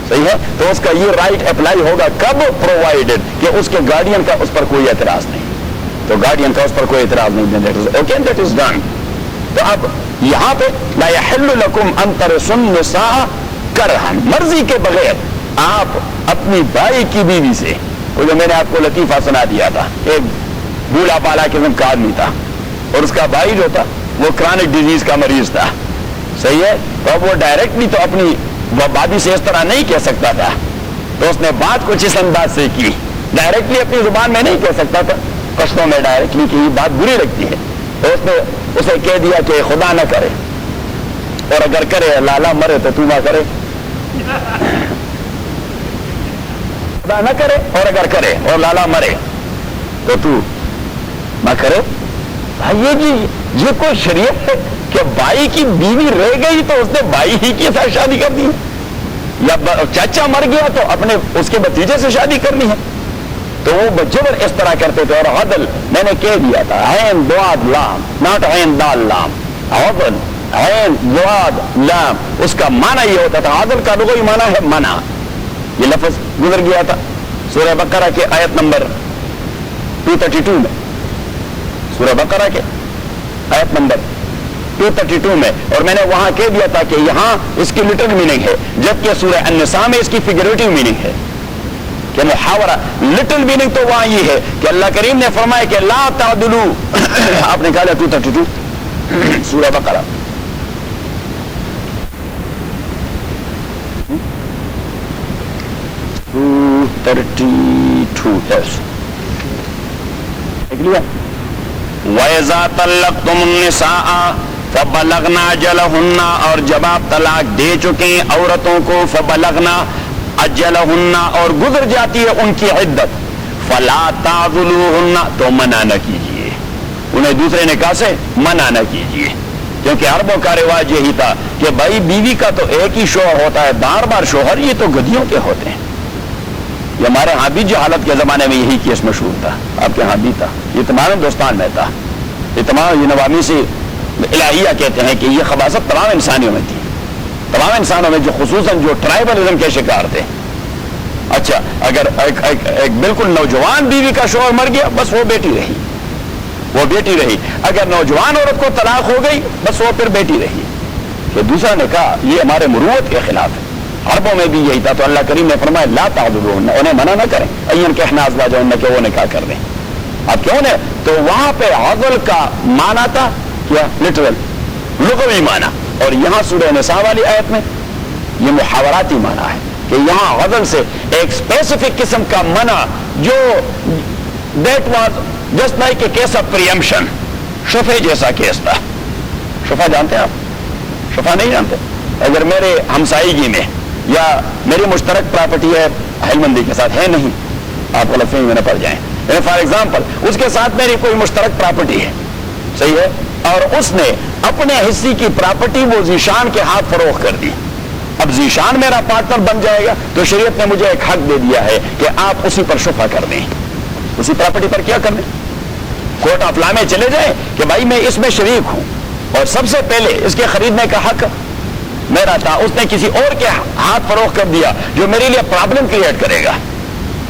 صحیح ہے, تو اس کا یہ رائٹ اپلائی ہوگا کب؟ پرووائڈیڈ کہ اس کے گارڈین کا اس پر کوئی اعتراض نہیں, تو گارڈین کا اس پر کوئی اعتراض نہیں, اوکے, دیٹ از ڈن. تو اب یہاں پہ لا یحل لکم ان ترثوا النساء کرہن, مرضی کے بغیر آپ اپنی بھائی کی بیوی سے, وہ جو میں نے آپ کو لطیفہ سنا دیا تھا, ایک بوڑھا بالا قسم کا آدمی تھا اور اس کا بھائی جو تھا وہ کرانک ڈیزیز کا مریض تھا. صحیح ہے, تو اب وہ ڈائریکٹلی تو اپنی بابی سے اس طرح نہیں کہہ سکتا تھا, تو اس نے بات کچھ اس انداز سے کی, ڈائریکٹلی اپنی زبان میں نہیں کہہ سکتا تھا, قصدوں میں ڈائریکٹلی کہ یہ بات بری لگتی ہے, تو اس نے اسے کہہ دیا کہ خدا نہ کرے, اور اگر کرے لالا مرے تو تو نہ کرے, خدا نہ کرے اور اگر کرے اور لالا مرے تو تو نہ کرے. یہ کوئی شریعت ہے کہ بھائی کی بیوی رہ گئی تو اس نے بھائی ہی کے ساتھ شادی کر دی, یا چاچا مر گیا تو اپنے اس کے بھتیجے سے شادی کرنی ہے؟ تو وہ جبر اس طرح کرتے تھے. اور عدل میں نے کہہ دیا تھا, عین ضاد لام, ناٹ عین دال لام, عدل عین ضاد لام, اس کا معنی یہ ہوتا تھا, عدل کا لغوی معنی ہے منع. یہ لفظ گزر گیا تھا سورہ بقرہ کے آیت نمبر 232 میں, سورہ بقرہ کے آیت نمبر 232 میں, اور میں نے وہاں کہہ دیا تھا کہ یہاں اس کی لٹرل میننگ ہے, جبکہ سورہ النساء میں اس کی فگریٹو میننگ ہے, کہ محاورہ. لٹل میننگ تو وہاں یہ ہے کہ اللہ کریم نے فرمایا کہ لا تعدلوا, آپ نے کہا 232 سورہ بقرہ, وَإِذَا طَلَّقْتُمُ النِّسَاءَ فَبَلَغْنَ أَجَلَهُنَّ, اور جب آپ طلاق دے چکے عورتوں کو, فَبَلَغْنَ أَجَلَهُنَّ, اور گزر جاتی ہے ان کی عدت, فَلَا تَعْضُلُوهُنَّ, تو منع نہ کیجیے, انہیں دوسرے نکاح سے منع نہ کیجیے. کیونکہ عربوں کا رواج یہی تھا کہ بھائی بیوی کا تو ایک ہی شوہر ہوتا ہے, بار بار شوہر یہ تو گدھیوں کے ہوتے ہیں. یہ ہمارے ہاں بھی جہالت کے زمانے میں یہی کیس مشہور تھا, آپ کے ہاں بھی تھا, یہ تمام ہندوستان میں تھا, یہ تمام یہ نوامی سے الہیہ کہتے ہیں کہ یہ خباثت تمام انسانیوں میں تھی. تمام انسانوں میں جو خصوصاً جو ٹرائبلزم کے شکار تھے. اچھا اگر ایک بالکل نوجوان بیوی کا شوہر مر گیا بس وہ بیٹی رہی, وہ بیٹی رہی. اگر نوجوان عورت کو طلاق ہو گئی بس وہ پھر بیٹی رہی. تو دوسرا نے کہا یہ ہمارے مروت کے خلاف ہے. عربوں میں بھی یہی تھا, تو اللہ کریم نے فرمایا لا تعضلوهن, انہیں منع نہ کریں, این کہنا ازواجهن کہ وہ نکاح کر دیں. اب کیوں نے, تو وہاں پہ عضل کا معنی تھا کیا لٹرل لغوی معنی, اور یہاں سورہ نساء والی آیت میں یہ محاوراتی معنی ہے کہ یہاں عضل سے ایک اسپیسیفک قسم کا منع جو that was just like a case of preemption, شفع جیسا کیس تھا. شفع جانتے ہیں آپ؟ شفع نہیں جانتے؟ اگر میرے ہمسائیگی میں یا میری مشترک پراپرٹی ہے ہیلمندی کے ساتھ, ہے نہیں, آپ غلط فہمی میں نہ پڑ جائیں, فار ایگزامپل اس کے ساتھ میری کوئی مشترک پراپرٹی ہے, صحیح ہے, اور اس نے اپنے حصے کی پراپرٹی وہ ذیشان کے ہاتھ فروخت کر دی. اب ذیشان میرا پارٹنر بن جائے گا تو شریعت نے مجھے ایک حق دے دیا ہے کہ آپ اسی پر شفع کر دیں, اسی پراپرٹی پر کیا کر دیں, کورٹ آف لا میں چلے جائیں کہ بھائی میں اس میں شریک ہوں اور سب سے پہلے اس کے خریدنے کا حق میرا تھا, اس نے کسی اور کے ہاتھ فروخت کر دیا جو میرے لیے پرابلم کریٹ کرے گا,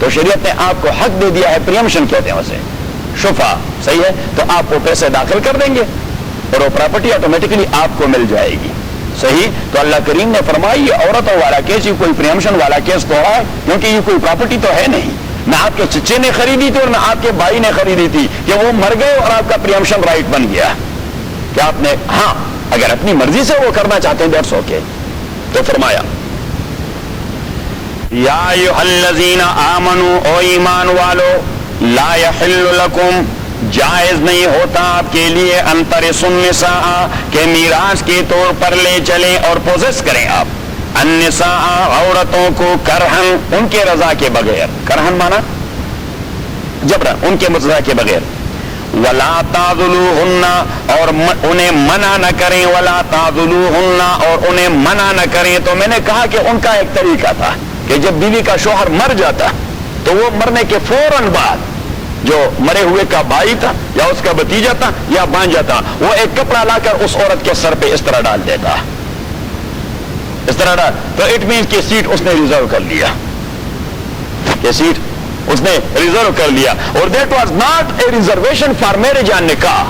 تو شریعت نے آپ کو حق دے دیا ہے, پریمپشن کہتے ہیں اسے, شفع, صحیح ہے, تو آپ وہ پیسے داخل کر دیں گے اور وہ پراپرٹی آٹومیٹکلی آپ کو مل جائے گی. صحیح, تو اللہ کریم نے فرمایا یہ عورتوں والا کیس, یہ کوئی پریمپشن والا کیس تو ہے, کیونکہ یہ کوئی پراپرٹی تو ہے نہیں, نہ آپ کے چچے نے خریدی تھی اور نہ آپ کے بھائی نے خریدی تھی کہ وہ مر گئے اور آپ کا پریمپشن رائٹ بن گیا کہ آپ نے, ہاں اگر اپنی مرضی سے وہ کرنا چاہتے ہیں دیٹس اوکے. تو فرمایا یا ایھا الذین آمنوا, او ایمان والو, لا یحل لکم, جائز نہیں ہوتا آپ کے لیے, ان ترثوا النساء, کہ میراث کے طور پر لے چلیں اور پوزیس کریں آپ, النساء, عورتوں کو, کرہن, ان کے رضا کے بغیر, کرہن مانا جبرن, ان کے رضا کے بغیر, ولا تعضلوهن, اور انہیں منع نہ کریں, ولا تعضلوهن, اور انہیں منع نہ کریں. تو میں نے کہا کہ ان کا ایک طریقہ تھا کہ جب بیوی کا شوہر مر جاتا تو وہ مرنے کے فوراً بعد جو مرے ہوئے کا بھائی تھا یا اس کا بھتیجا تھا یا بھانجا تھا, وہ ایک کپڑا لا کر اس عورت کے سر پہ اس طرح ڈال دیتا, اس طرح ڈال, تو اٹ مینس کہ سیٹ اس نے ریزرو کر لیا, کہ سیٹ اس نے ریزرو کر لیا. اور that was not a reservation for marriage and نکاح,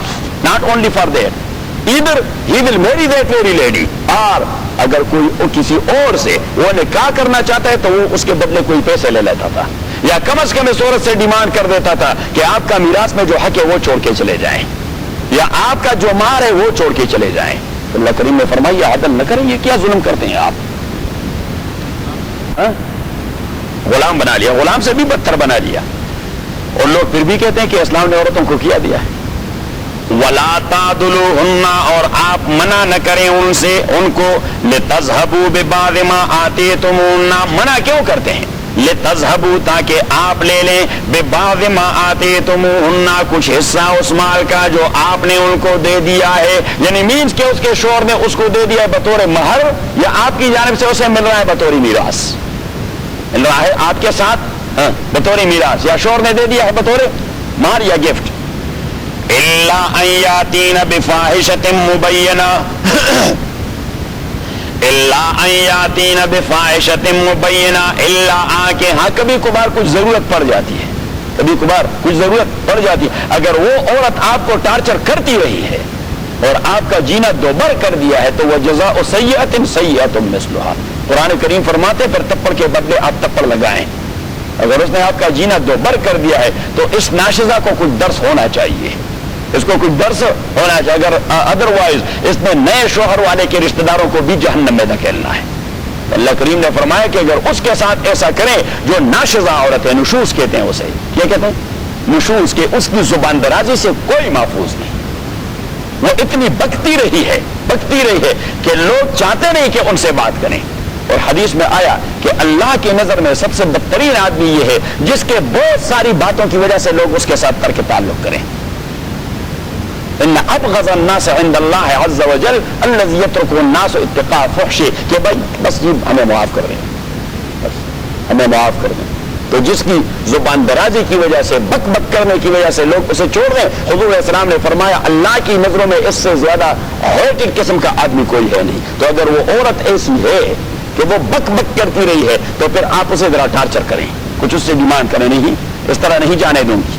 ناٹ اونلی فار دیٹ, ادھر ہی ول میری دیٹ ویری لیڈی, اور اگر کوئی کسی اور سے وہ نکاح کرنا چاہتا ہے تو وہ اس کے بدلے کوئی پیسے لے لیتا تھا, یا کم از کم اس عورت سے ڈیمانڈ کر دیتا تھا کہ آپ کا میراث میں جو حق ہے وہ چھوڑ کے چلے جائیں, یا آپ کا جو مہر ہے وہ چھوڑ کے چلے جائیں. اللہ کریم نے فرمایا عدل نہ کریں, یہ کیا ظلم کرتے ہیں آپ, غلام بنا لیا, غلام سے بھی بدتر بنا لیا. اور لوگ پھر بھی کہتے ہیں کہ اسلام نے عورتوں کو کیا دیا ہے. ولا تعضلوهن, اور آپ منع نہ کریں ان سے, ان کو, لتذهبوا ببعض ما آتيتموهن, منع کیوں کرتے ہیں, لتذهبوا, تاکہ آپ لے لیں, ببعض ما آتيتموهن, کچھ حصہ اس مال کا جو آپ نے ان کو دے دیا ہے, یعنی مینس کہ اس کے شوہر نے اس کو دے دیا ہے بطور مہر, یا آپ کی جانب سے اسے مل رہا ہے بطور میراث, مل رہا ہے آپ کے ساتھ بطور میراث, یا شوہر نے دے دیا ہے بطور مہر یا گفٹ. الا ان یاتین بفاحشۃ مبینہ, الا ان یاتین بفاحشۃ مبینہ, الا کہ ہاں کبھی کبھار کچھ ضرورت پڑ جاتی ہے, کبھی کبھار کچھ ضرورت پڑ جاتی ہے. اگر وہ عورت آپ کو ٹارچر کرتی رہی ہے اور آپ کا جینا دوبر کر دیا ہے تو وہ جزاء سیئۃ سیئۃ مثلھا, قرآن کریم فرماتے پھر تپڑ کے بدلے آپ تپڑ لگائیں. اگر اس نے آپ کا جینا دوبر کر دیا ہے تو اس ناشزہ کو کچھ درس ہونا چاہیے, اس کو کچھ درس ہونا چاہیے, اگر ادروائز اس نے نئے شوہر والے کے رشتہ داروں کو بھی جہنم میں دھکیلنا ہے. اللہ کریم نے فرمایا کہ اگر اس کے ساتھ ایسا کریں جو ناشزہ عورت ہے, نشوز کہتے ہیں اسے, کیا کہتے ہیں, نشوز, کے اس کی زبان درازی سے کوئی محفوظ نہیں, وہ اتنی بکتی رہی ہے کہ لوگ چاہتے نہیں کہ ان سے بات کریں. اور حدیث میں آیا کہ اللہ کی نظر میں سب سے بدترین آدمی یہ ہے جس کے بہت ساری باتوں کی وجہ سے لوگ اس کے ساتھ ترک تعلق کریں. ان ابغض الناس عند اللہ عز وجل الذي يترك الناس اتقاء فحش, کہ بھائی بس یہ ہمیں معاف کر دیں, بس ہمیں معاف کر دیں, تو جس کی زبان درازی کی وجہ سے، بک بک کرنے کی وجہ سے لوگ اسے چھوڑ دیں، حضور علیہ السلام نے فرمایا اللہ کی نظروں میں اس سے زیادہ ہیٹڈ قسم کا آدمی کوئی ہے نہیں. تو اگر وہ عورت ایسی ہے کہ وہ بک بک کرتی رہی ہے تو پھر آپ اسے ذرا ٹارچر کریں، کچھ اس سے ڈیمانڈ کریں، نہیں اس طرح نہیں جانے دوں گی.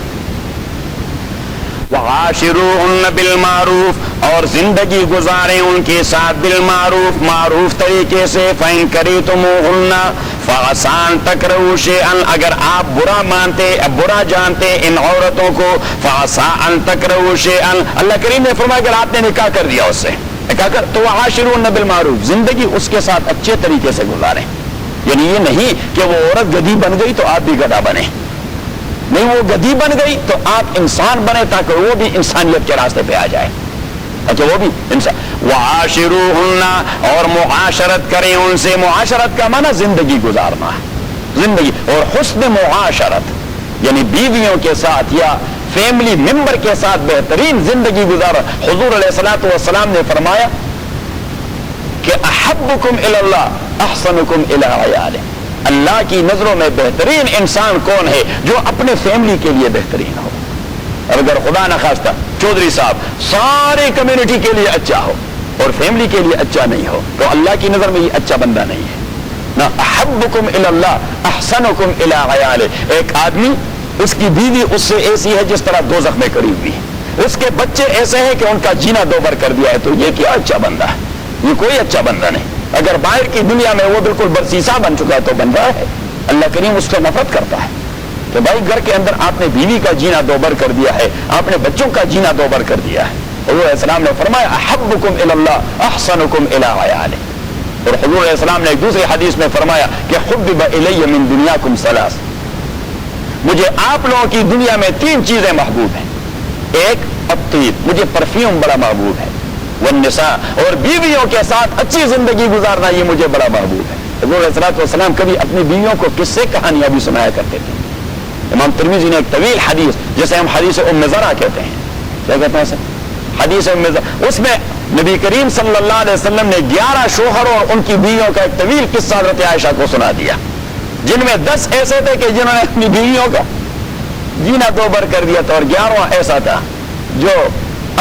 وعاشروہن بالمعروف، اور زندگی گزاریں ان کے ساتھ بالمعروف، معروف طریقے سے. فإن کریتموہن فعسى أن تکرہوا شیئا، اگر آپ برا جانتے ان عورتوں کو، فعسى أن تکرہوا شیئا، اللہ کریم نے فرمایا اگر آپ نے نکاح کر دیا اس سے تو وعاشروہن بالمعروف، زندگی اس کے ساتھ اچھے طریقے سے گزاریں. یعنی یہ نہیں کہ وہ عورت گدھی بن گئی تو آپ بھی گدھا بنے، نہیں، وہ گدھی بن گئی تو آپ انسان بنے تاکہ وہ بھی انسانیت کے راستے پہ آ جائے، تاکہ وہ بھی انسان. وعاشروہن، اور معاشرت کریں ان سے. معاشرت کا معنی زندگی گزارنا ہے، زندگی. اور حسن معاشرت یعنی بیویوں کے ساتھ یا فیملی ممبر کے ساتھ بہترین زندگی گزارا. حضور علیہ الصلوۃ والسلام نے فرمایا کہ احبکم الی اللہ احسنکم الی عیالہ، اللہ کی نظروں میں بہترین انسان کون ہے؟ جو اپنے فیملی کے لیے بہترین ہو. اور اگر خدا نخواستہ چودھری صاحب سارے کمیونٹی کے لیے اچھا ہو اور فیملی کے لیے اچھا نہیں ہو تو اللہ کی نظر میں یہ اچھا بندہ نہیں ہے. نہ احبکم الی اللہ احسنکم الی عیالہ، ایک آدمی اس کی بیوی اس سے ایسی ہے جس طرح دوزخ میں کڑی ہوئی ہے، اس کے بچے ایسے ہیں کہ ان کا جینا دوبر کر دیا ہے، تو یہ کیا اچھا بندہ ہے؟ یہ کوئی اچھا بندہ نہیں. اگر باہر کی دنیا میں وہ بالکل برسیسا بن چکا ہے تو بندہ ہے، اللہ کریم اس سے نفرت کرتا ہے کہ بھائی گھر کے اندر آپ نے بیوی کا جینا دوبر کر دیا ہے، آپ نے بچوں کا جینا دوبر کر دیا ہے. حضور علیہ السلام نے فرمایا احبکم الی اللہ احسنکم الی عیالہ. اور حضور علیہ السلام نے ایک دوسری حدیث میں فرمایا کہ حبب الی من دنیاکم ثلاث، مجھے آپ لوگوں کی دنیا میں 3 چیزیں محبوب ہیں. ایک الطیب، مجھے پرفیوم بڑا محبوب ہے. والنساء، اور بیویوں کے ساتھ اچھی زندگی گزارنا یہ مجھے بڑا محبوب ہے. حضور علیہ السلام کبھی اپنی بیویوں کو قصے کہانیاں بھی سنایا کرتے تھے. امام ترمذی نے ایک طویل حدیث جسے ہم حدیث ام زرع کہتے ہیں، کیا کہتے ہیں اسے؟ حدیث ام زرع، اس میں نبی کریم صلی اللہ علیہ وسلم نے 11 شوہروں اور ان کی بیویوں کا ایک طویل قصہ حضرت عائشہ کو سنا دیا، جن میں 10 ایسے تھے کہ جنہوں نے اپنی بیویوں کا جینا دوبر کر دیا تھا، اور 11واں ایسا تھا جو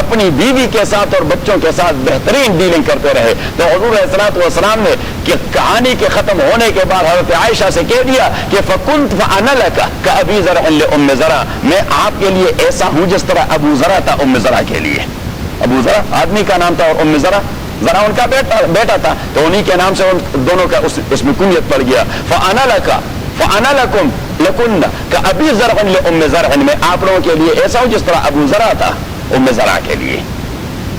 اپنی بیوی کے ساتھ اور بچوں کے ساتھ بہترین ڈیلنگ کرتے رہے. تو حضور علیہ الصلوۃ والسلام نے کہ کہانی کے ختم ہونے کے بعد حضرت عائشہ سے کہہ دیا کہ فکنت فانا لک کابی زرع لام زرع، میں آپ کے لیے ایسا ہوں جس طرح ابو زرع تھا ام زرع کے لیے. ابو زرع آدمی کا نام تھا اور ام زرع ان کا بیٹا تھا، تو انہی کے نام سے ان دونوں کا اس میں کنیت پڑ گیا. فانا لک فانا لکم لکن کابی زرع لام زرع، میں آپ لوگوں کے لیے ایسا ہوں جس طرح ابو زرع تھا ام زرع کے لیے.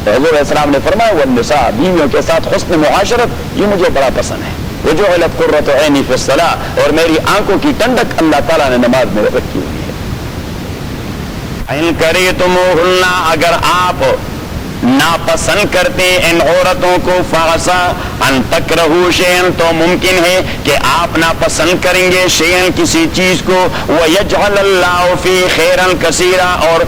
حضور علیہ السلام نے فرمایا والنساء، بیویوں کے ساتھ حسن معاشرت یہ مجھے بڑا پسند ہے. وجعلت قرۃ عینی فی الصلاۃ، اور میری آنکھوں کی ٹھنڈک اللہ تعالیٰ نے نماز میں رکھی ہوئی ہے. ان کریتموہن، اگر آپ ناپسند کرتے ان عورتوں کو، فعسى ان تکرہوا شیئا، تو ممکن ہے کہ آپ ناپسند کریں گے شیئا کسی چیز کو، ویجعل اللہ فی خیرا کثیرا، اور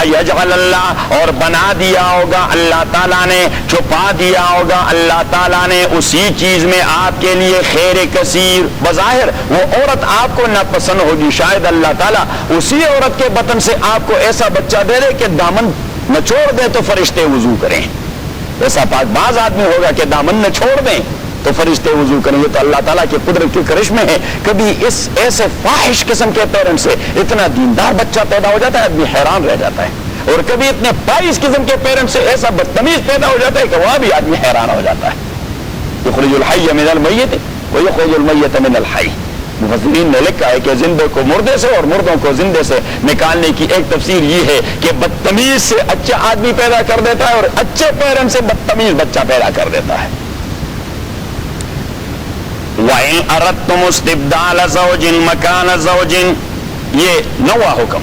یجعل اللہ، اور بنا دیا ہوگا اللہ تعالیٰ نے، چھپا دیا ہوگا اللہ تعالیٰ نے اسی چیز میں آپ کے لیے خیر کثیر. بظاہر وہ عورت آپ کو ناپسند ہوگی، شاید اللہ تعالیٰ اسی عورت کے بطن سے آپ کو ایسا بچہ دے دے کہ دامن نہ چھوڑ دیں تو فرشتے وضو کریں. ایسا پاک باز آدمی ہوگا کہ دامن نہ چھوڑ دیں تو فرشتے وضو کریں گے. تو اللہ تعالیٰ کے قدرت کے کرشمے ہے. کبھی اس ایسے فاحش قسم کے پیرنٹ سے اتنا دیندار بچہ پیدا ہو جاتا ہے آدمی حیران رہ جاتا ہے، اور کبھی اتنے پائس قسم کے پیرنٹ سے ایسا بدتمیز پیدا ہو جاتا ہے کہ وہاں بھی آدمی حیران ہو جاتا ہے. یخرج الحی من المیت ویخرج المیت من الحی. مفسرین نے لکھا ہے کہ زندے کو مردے سے اور مردوں کو زندے سے نکالنے کی ایک تفسیر یہ ہے کہ بدتمیز سے اچھا آدمی پیدا کر دیتا ہے اور اچھے پیرنٹ سے بدتمیز بچہ پیدا کر دیتا ہے. وَإِنْ أَرَدْتُمُ اسْتِبْدَالَ زَوْجٍ مَكَانَ زَوْجٍ، یہ 9واں حکم.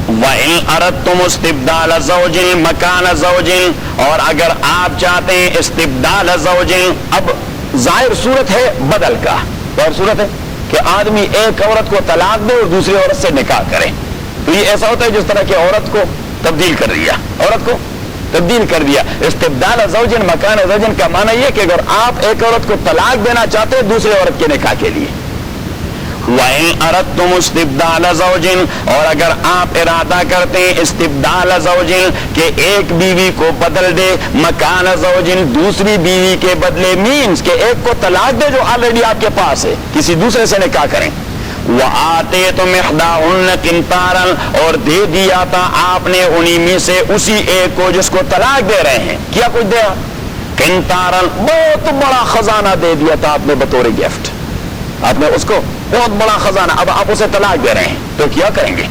وَإِنْ أَرَدْتُمُ اسْتِبْدَالَ زَوْجٍ مَكَانَ زَوْجٍ، اور اگر آپ چاہتے ہیں استبدال زوجٍ، اب ظاہر صورت ہے بدل کا، ظاہر صورت ہے کہ آدمی ایک عورت کو طلاق دے اور دوسری عورت سے نکاح کرے. تو یہ ایسا ہوتا ہے جس طرح کہ عورت کو تبدیل کر دیا، عورت کو تبدیل کر دیا. استبدال زوجن مکان زوجن کا معنی یہ کہ اگر آپ ایک عورت کو طلاق دینا چاہتے ہیں دوسری عورت کے نکاح کے لیے، وَإِنْ أَرَدْتُمُ اسْتِبْدَالَ زَوْجٍ، اور اگر آپ ارادہ کرتے ہیں استبدال زوجن کہ ایک بیوی کو بدل دے مکان زوجن دوسری بیوی کے بدلے، مینز کہ ایک کو طلاق دے جو آلریڈی آپ کے پاس ہے، کسی دوسرے سے نکاح کریں. وَآتَيْتُمْ إِحْدَاهُنَّ قِنْطَارًا، اور دے دیا تھا آپ نے انہی میں سے اسی ایک کو جس کو طلاق دے رہے ہیں، کیا کچھ دیا؟ قِنْطَارًا، بہت بڑا خزانہ دے دیا تھا آپ نے بطور گفٹ. آپ نے اس کو بہت بڑا خزانہ، اب آپ اسے طلاق دے رہے ہیں تو کیا کریں گے؟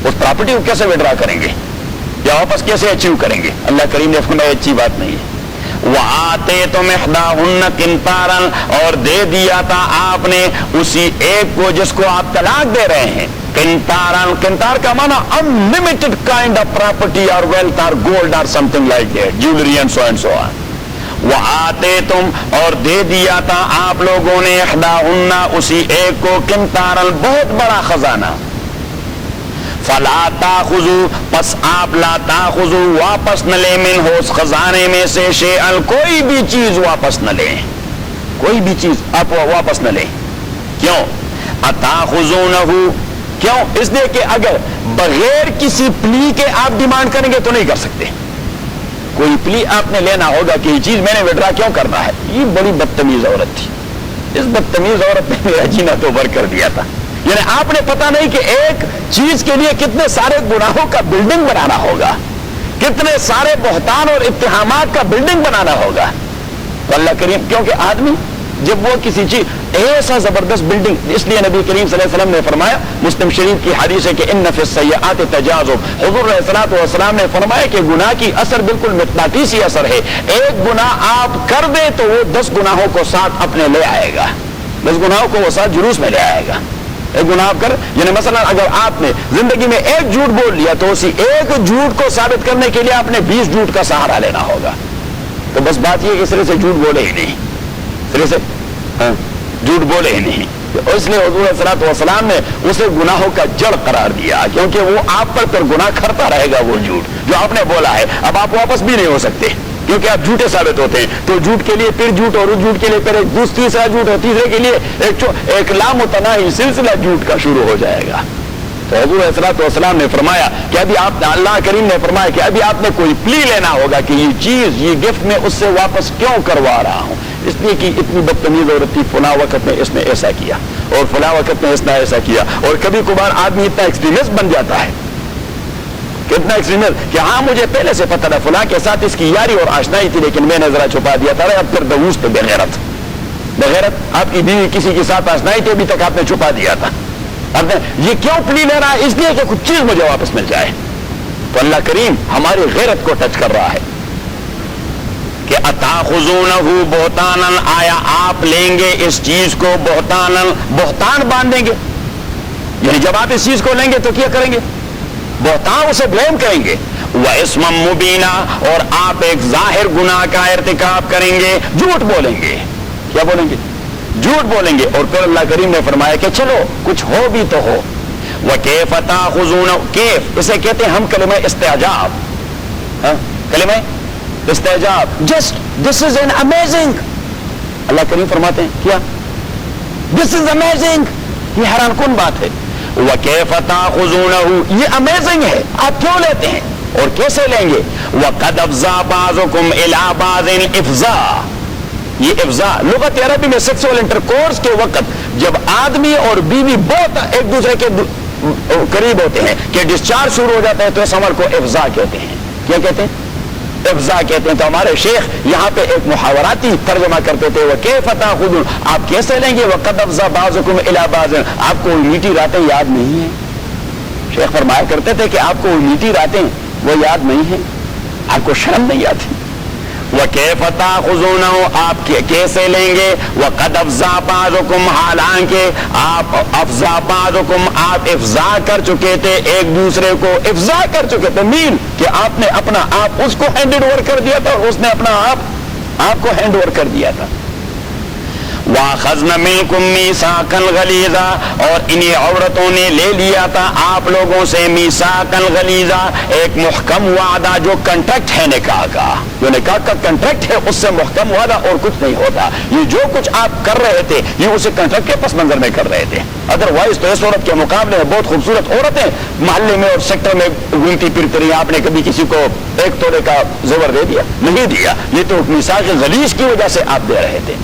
اس پراپرٹی کو کیسے وڈرا کریں گے یا واپس کیسے اچیو کریں گے؟ اللہ کریم نے فرمایا اچھی بات نہیں ہے. وَآتَيْتُمْ إِحْدَاهُنَّ قِنْطَارًا، اور دے دیا تھا آپ نے اسی ایک کو جس کو آپ طلاق دے رہے ہیں. قِنْطَارًا، قنطار کا معنی unlimited kind of property or wealth or gold or something like that, jewelry and so on. وَآتَيْتُمْ، اور دے دیا تھا آپ لوگوں نے إِحْدَاهُنَّ اسی ایک کو قِنْطَارًا بہت بڑا خزانہ. فَلَا تَأْخُذُوا، پس آپ لا تَأْخُذُوا واپس نہ لیں منہ اس خزانے میں سے شیئا، کوئی بھی چیز واپس نہ لیں، کوئی بھی چیز آپ واپس نہ لیں. کیوں؟ أَتَأْخُذُونَهُ، کیوں؟ اس لیے کہ اگر بغیر کسی پلی کے آپ ڈیمانڈ کریں گے تو نہیں کر سکتے. کوئی پلی آپ نے لینا ہوگا کہ یہ چیز میں نے وڈرا کیوں کرنا ہے. یہ بڑی بدتمیز عورت تھی، اس بدتمیز عورت نے میرا جینا تو بر کر دیا تھا. یعنی آپ نے پتہ نہیں کہ ایک چیز کے لیے کتنے سارے گناہوں کا بلڈنگ بنانا ہوگا، کتنے سارے بہتان اور اتہامات کا بلڈنگ بنانا ہوگا. تو اللہ کریم، کیونکہ آدمی جب وہ کسی چیز ایسا زبردست بلڈنگ، اس لیے نبی کریم صلی اللہ علیہ وسلم نے فرمایا، مسلم شریف کی حدیث ہے کہ ان فی السیئات تجازب، حضور علیہ الصلوۃ والسلام نے فرمایا کہ گناہ کی اثر بالکل مقناطیسی اثر ہے. ایک گناہ آپ کر دیں تو وہ 10 گناہوں کو ساتھ اپنے لے آئے گا، 10 گناہوں کو وہ ساتھ جلوس میں لے آئے گا. ایک گناہ کر، یعنی مثلا اگر آپ نے زندگی میں ایک جھوٹ بول لیا تو اسی ایک جھوٹ کو ثابت کرنے کے لیے آپ نے 20 جھوٹ کا سہارا لینا ہوگا. تو بس بات یہ کہ سرے سے جھوٹ بولے ہی نہیں، سرے سے جھوٹ بولے ہی نہیں. اس لیے حضور صلی اللہ علیہ وسلم نے اسے گناہوں کا جڑ قرار دیا، کیونکہ وہ آپ پر پھر گناہ کرتا رہے گا. وہ جھوٹ جو آپ نے بولا ہے اب آپ واپس بھی نہیں ہو سکتے، کیونکہ آپ جھوٹے ثابت ہوتے ہیں. تو جھوٹ کے لیے پھر جھوٹ، اور اس جھوٹ کے لیے پھر ایک تیسرا جھوٹ، اور تیسرے کے لیے ایک لامتناہی سلسلہ جھوٹ کا شروع ہو جائے گا. تو حضور صلی اللہ علیہ وسلم نے فرمایا کہ ابھی آپ، اللہ کریم نے فرمایا کہ ابھی آپ نے کوئی پلی لینا ہوگا کہ یہ چیز، یہ گفٹ میں اس سے واپس کیوں کروا رہا ہوں، اس لیے کہ اتنی بدتمیز عورت تھی، فلاں وقت میں اس نے ایسا کیا اور فلاں وقت میں اس نے ایسا کیا. اور کبھی کبھار آدمی اتنا ایکسٹریمسٹ بن جاتا ہے، کتنا ایکسٹریمسٹ کہ ہاں مجھے پہلے سے پتہ تھا فلاں کے ساتھ اس کی یاری اور آشنائی تھی لیکن میں نے ذرا چھپا دیا تھا. اب پھر دوس پہ بغیرت، آپ کی بیوی کسی کے ساتھ آشنائی تھی، ابھی تک آپ نے چھپا دیا تھا. اب یہ کیوں پلی لے رہا ہے؟ اس لیے کہ کچھ چیز مجھے واپس مل جائے. تو اللہ کریم ہماری غیرت کو ٹچ کر رہا ہے کہ اتاخذونہ بہتانا، آیا آپ لیں گے اس چیز کو بہتانا، بہتان باندھیں گے. یعنی جب آپ اس چیز کو لیں گے تو کیا کریں گے؟ بہتان، اسے بلیم کریں گے. وَإِسْمًا مُبِينًا، اور آپ ایک ظاہر گناہ کا ارتکاب کریں گے، جھوٹ بولیں گے. کیا بولیں گے؟ جھوٹ بولیں گے. اور پھر اللہ کریم نے فرمایا کہ چلو کچھ ہو بھی تو ہو. وَكَيْفَ تَأْخُذُونَ، کیف اسے کہتے ہیں ہم کلمہ استعجاب، کلمہ استعجاب. Just this is an amazing, اللہ کریم فرماتے ہیں کیا؟ دس از امیزنگ، یہ حیران کن بات ہے. وَكَيْفَ تَأْخُذُونَهُ، یہ امیزنگ ہے، آپ کیوں لیتے ہیں اور کیسے لیں گے؟ وَقَدْ أَفْضَىٰ بَعْضُكُمْ إِلَىٰ بَعْضٍ إِفْضَاءً، یہ افضاء لغت عربی میں سیکسول انٹرکورس کے وقت جب آدمی اور بیوی بہت ایک دوسرے کے قریب ہوتے ہیں کہ ڈسچارج شروع ہو جاتا ہے تو اس عمل کو افضاء کہتے ہیں. کیا کہتے ہیں؟ افضاء کہتے ہیں. تو ہمارے شیخ یہاں پہ ایک محاوراتی ترجمہ کرتے تھے، وَكَيْفَ تَأْخُذُونَ، آپ کیسے لیں گے؟ وَقَدْ أَفْضَىٰ بَعْضُكُمْ إِلَىٰ بَعْضٍ، آپ کو میٹھی راتیں یاد نہیں ہیں. شیخ فرمایا کرتے تھے کہ آپ کو میٹھی راتیں وہ یاد نہیں ہیں، آپ کو شرم نہیں آتی. وَكَيْفَ تَأْخُذُونَهُ، آپ کیسے لیں گے؟ وَقَدْ أَفْضَىٰ بَعْضُكُمْ، حالانکہ آپ أَفْضَىٰ بَعْضُكُمْ، آپ افضاء کر چکے تھے، ایک دوسرے کو افضاء کر چکے تھے. مین کہ آپ نے اپنا آپ اس کو ہینڈ اوور کر دیا تھا اور اس نے اپنا آپ کو ہینڈ اوور کر دیا تھا. وَأَخَذْنَ مِنْكُمْ مِيثَاقًا غَلِيظًا، اور انہی عورتوں نے لے لیا تھا آپ لوگوں سے میثاقًا غلیظا، ایک محکم وعدہ جو کنٹریکٹ ہے نکاح کا، جو نکاح کا کنٹریکٹ ہے اس سے محکم وعدہ اور کچھ نہیں ہوتا۔ یہ جو کچھ آپ کر رہے تھے یہ اسے کنٹریکٹ کے پس منظر میں کر رہے تھے، ادروائز تو اس عورت کے مقابلے میں بہت خوبصورت عورتیں محلے میں اور سیکٹر میں گھومتی پھرتی رہی، آپ نے کبھی کسی کو ایک تولے کا زیور دے دیا؟ نہیں دیا، یہ تو میثاق غلیظ کی وجہ سے آپ دے رہے تھے۔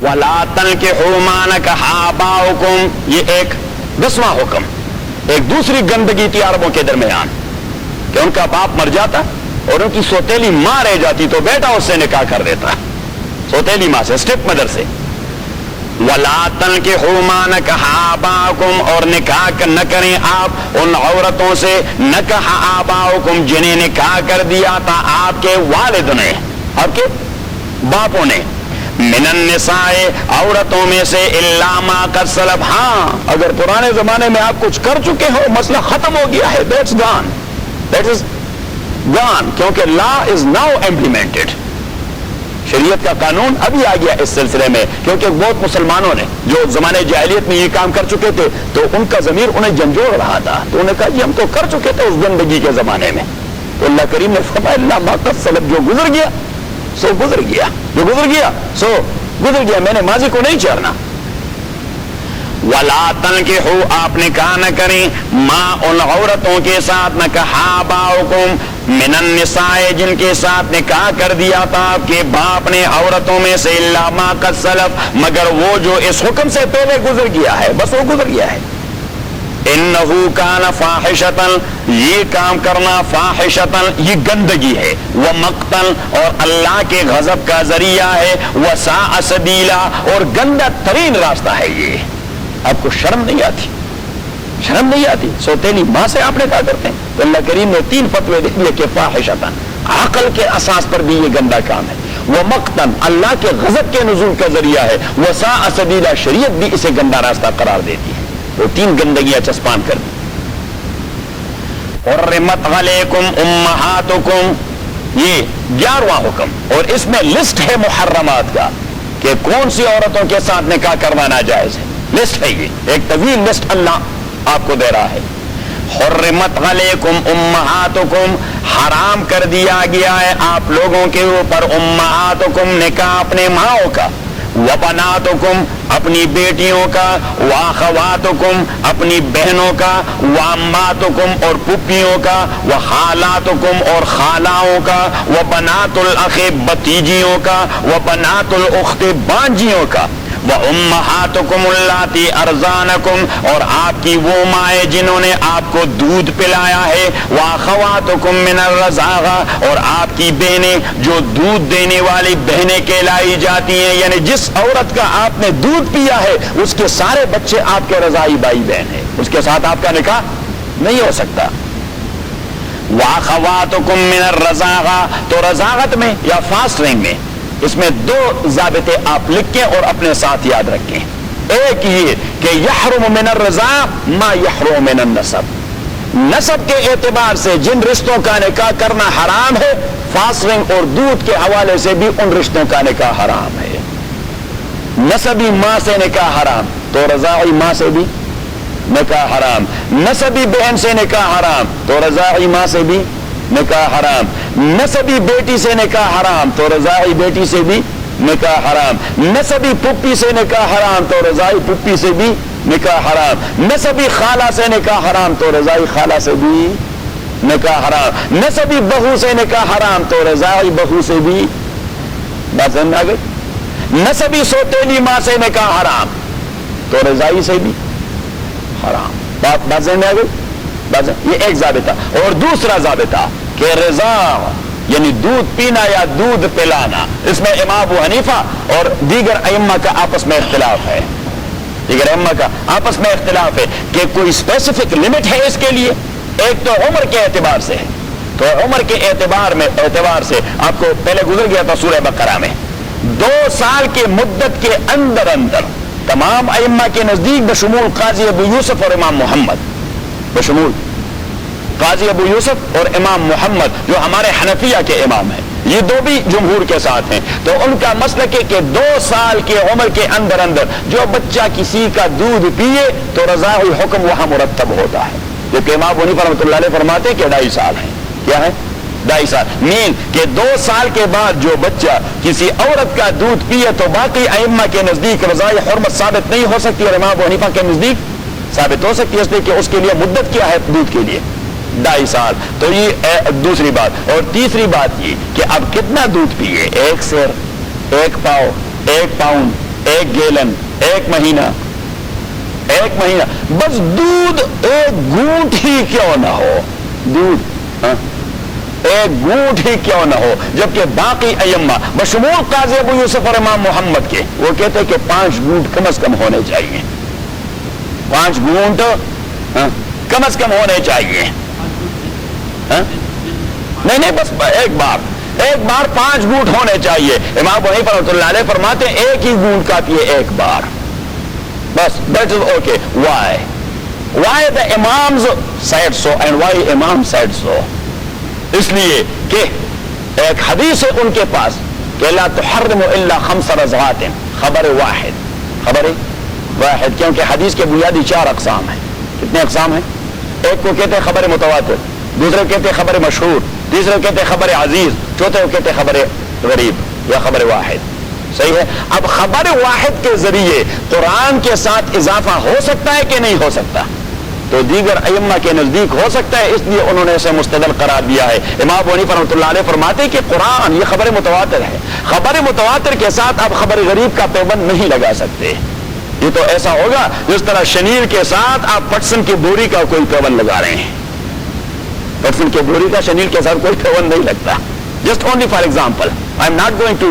وَلَا تَنْكِحُوا مَا نَكَحَ آبَاؤُكُمْ، یہ ایک 10واں حکم، ایک دوسری گندگی تھی عربوں کے درمیان کہ ان کا باپ مر جاتا اور ان کی سوتیلی ماں رہ جاتی تو بیٹا اس سے نکاح کر دیتا، سوتیلی ماں سے، اسٹیپ مدر سے۔ وَلَا تَنْكِحُوا مَا نَكَحَ آبَاؤُكُمْ، اور نکاح نہ کریں آپ ان عورتوں سے نکح آباؤکم جنہیں نکاح کر دیا تھا آپ کے والد نے، آپ کے باپوں نے، من النساء عورتوں میں سے الا ما قد سلف، ہاں اگر پرانے زمانے میں آپ کچھ کر چکے ہو مسئلہ ختم ہو گیا ہے، that's gone، that is gone، کیونکہ law is now implemented، شریعت کا قانون ابھی آ گیا اس سلسلے میں، کیونکہ بہت مسلمانوں نے جو زمانے جاہلیت میں یہ کام کر چکے تھے تو ان کا ضمیر انہیں جھنجھوڑ رہا تھا، تو انہوں نے کہا جی ہم تو کر چکے تھے اس گندگی کے زمانے میں، تو اللہ کریم نے فرمایا الا ما قد سلف، جو گزر گیا سو گزر گیا، جو گزر گیا سو گزر گیا، میں نے ماضی کو نہیں چھوڑنا۔ وَلَا تَنْكِحُوا، آپ نکاح نہ کریں، ماں ان عورتوں کے ساتھ نکح آباؤکم من النساء جن کے ساتھ نکاح کر دیا تھا آپ کے باپ نے عورتوں میں سے الا ما قد سلف، مگر وہ جو اس حکم سے پہلے گزر گیا ہے، بس وہ گزر گیا ہے۔ انہو کان فاحشتن، یہ کام کرنا فاحشتن یہ گندگی ہے، ومقتن اور اللہ کے غضب کا ذریعہ ہے، وساء سبیلا اور گندا ترین راستہ ہے۔ یہ آپ کو شرم نہیں آتی؟ شرم نہیں آتی؟ سوتیلی ماں سے آپ نے کہا کرتے ہیں؟ تو اللہ کریم نے 3 فتوے دے دیے کہ فاحشتن عقل کے اساس پر بھی یہ گندا کام ہے، ومقتن اللہ کے غضب کے نزول کا ذریعہ ہے، وساء سبیلا شریعت بھی اسے گندا راستہ قرار دیتی ہے، وہ 3 گندگیاں چسپان کر دی۔ حرمت علیکم امہاتکم، یہ 11واں حکم، اور اس میں لسٹ ہے محرمات کا کہ کون سی عورتوں کے ساتھ نکاح کرنا ناجائز ہے، لسٹ ہے، یہ ایک طویل لسٹ اللہ آپ کو دے رہا ہے۔ حرمت علیکم امہاتکم، حرام کر دیا گیا ہے آپ لوگوں کے اوپر، امہاتکم نکاح اپنے ماؤں کا، وبناتکم اپنی بیٹیوں کا، واخواتکم اپنی بہنوں کا، واماتکم اور پھپھیوں کا، وخالاتکم اور خالاؤں کا، وبنات الاخ بتیجیوں کا، وبنات الاخت بانجیوں کا، وامہاتکم اللاتی ارضانکم اور آپ کی وہ مائیں جنہوں نے آپ کو دودھ پلایا ہے، واخواتکم من الرضاعہ اور آپ کی بہنیں جو دودھ دینے والی بہنیں کہلائی جاتی ہیں، یعنی جس عورت کا آپ نے دودھ پیا ہے اس کے سارے بچے آپ کے رضاعی بھائی بہن ہیں، اس کے ساتھ آپ کا نکاح نہیں ہو سکتا۔ واخواتکم من الرضاعہ، تو رضاعت میں یا فاسٹنگ میں اس میں 2 ضابطے آپ لکھیں اور اپنے ساتھ یاد رکھیں۔ ایک یہ کہ یحرم من الرضاع ما یحرم من النسب، نسب کے اعتبار سے جن رشتوں کا نکاح کرنا حرام ہے، فاسٹنگ اور دودھ کے حوالے سے بھی ان رشتوں کا نکاح حرام ہے۔ نسبی ماں سے نکاح حرام تو رضاعی ماں سے بھی نکاح حرام، نسبی بہن سے نکاح حرام تو رضاعی ماں سے بھی نکاح حرام، نسبی بیٹی سے نکاح حرام تو رضاعی بیٹی سے بھی نکاح حرام، نسبی پھپھی سے نکاح حرام تو رضاعی پھپھی سے بھی نکاح حرام، نسبی خالہ سے نکاح حرام تو رضاعی خالہ سے بھی نکاح حرام، نسبی بہو سے نکاح حرام تو رضاعی بہو سے بھی، بات سمجھ میں آ گئی؟ نسبی سوتیلی ماں سے نکاح حرام تو رضاعی سے بھی حرام، بات سمجھ میں آ گئی؟ یہ ایک ضابطہ۔ اور دوسرا ضابطہ کہ رضاع یعنی دودھ پینا یا دودھ پلانا، اس میں امام ابو حنیفہ اور دیگر ائمہ کا آپس میں اختلاف ہے، دیگر ائمہ کا آپس میں اختلاف ہے کہ کوئی اسپیسیفک لمٹ ہے اس کے لیے۔ ایک تو عمر کے اعتبار سے ہے، تو عمر کے اعتبار سے آپ کو پہلے گزر گیا تھا سورہ بقرہ میں، 2 سال کے مدت کے اندر تمام ائمہ کے نزدیک بشمول قاضی ابو یوسف اور امام محمد، بشمول قاضی ابو یوسف اور امام محمد جو ہمارے حنفیہ کے امام ہیں، یہ دو بھی جمہور کے ساتھ ہیں. تو ان کا مسلک ہے کہ 2 سال کی عمر کے اندر جو بچہ کسی کا دودھ پیے تو رضاع الحکم وہاں مرتب ہوتا ہے. جبکہ امام حنیفہ رحمۃ اللہ علیہ فرماتے ہیں کہ 2.5 سال ہیں. کیا ہے؟ 2.5 سال. مین کہ 2 سال کے بعد جو بچہ کسی عورت کا دودھ پیے تو باقی ائمہ کے نزدیک رضاع حرمت ثابت نہیں ہو سکتی، اور امام حنیفہ کے نزدیک ثابت ہو سکتی ہے، اس لیے کہ اس کے لیے مدت کیا ہے دودھ کے لیے 2.5 سال. تو یہ دوسری بات. اور تیسری بات یہ کہ اب کتنا دودھ پیے، 1 سیر، 1 پاؤ، 1 پاؤنڈ، 1 گیلن، 1 مہینہ، 1 مہینہ بس دودھ 1 گھونٹ ہی کیوں نہ ہو، دودھ 1 گھونٹ ہی کیوں نہ ہو. جبکہ باقی ائمہ بشمول قاضی ابو یوسف اور امام محمد کے وہ کہتے ہیں کہ 5 گھونٹ کم از کم ہونے چاہیے. 5 گھونٹ کم از کم ہونے چاہیے. نہیں بس ایک بار 5 گھونٹ ہونے چاہیے. امام حنیفہ رحمۃ اللہ علیہ فرماتے ہیں 1 ہی گھونٹ کافی ہے 1 بار بس. that is okay. why the imams said so and why imam said so؟ اس لیے کہ ایک حدیث ہے ان کے پاس کہ لا تحرم الا 5 رضعات، خبر واحد، کیونکہ حدیث کے بنیادی 4 اقسام ہیں. کتنے اقسام ہیں؟ ایک کو کہتے ہیں خبر متواتر، دوسرے کو کہتے ہیں خبر مشہور، تیسرے کو کہتے ہیں خبر عزیز، چوتھے کو کہتے ہیں خبر غریب یا خبر واحد. صحیح ہے. اب خبر واحد کے ذریعے قرآن کے ساتھ اضافہ ہو سکتا ہے کہ نہیں ہو سکتا؟ تو دیگر ائمہ کے نزدیک ہو سکتا ہے، اس لیے انہوں نے اسے مستدل قرار دیا ہے. امام حنیفہ رحمۃ اللہ علیہ فرماتے ہیں کہ قرآن یہ خبر متواتر ہے، خبر متواتر کے ساتھ آپ خبر غریب کا پیوند نہیں لگا سکتے. یہ تو ایسا ہوگا جس طرح شنیر کے ساتھ آپ پٹسن کی بوری کا کوئی پیوند لگا رہے ہیں. پٹسن کی بوری کا شنیر کے ساتھ کوئی پیوند نہیں لگتا. Just only for example, I am not going to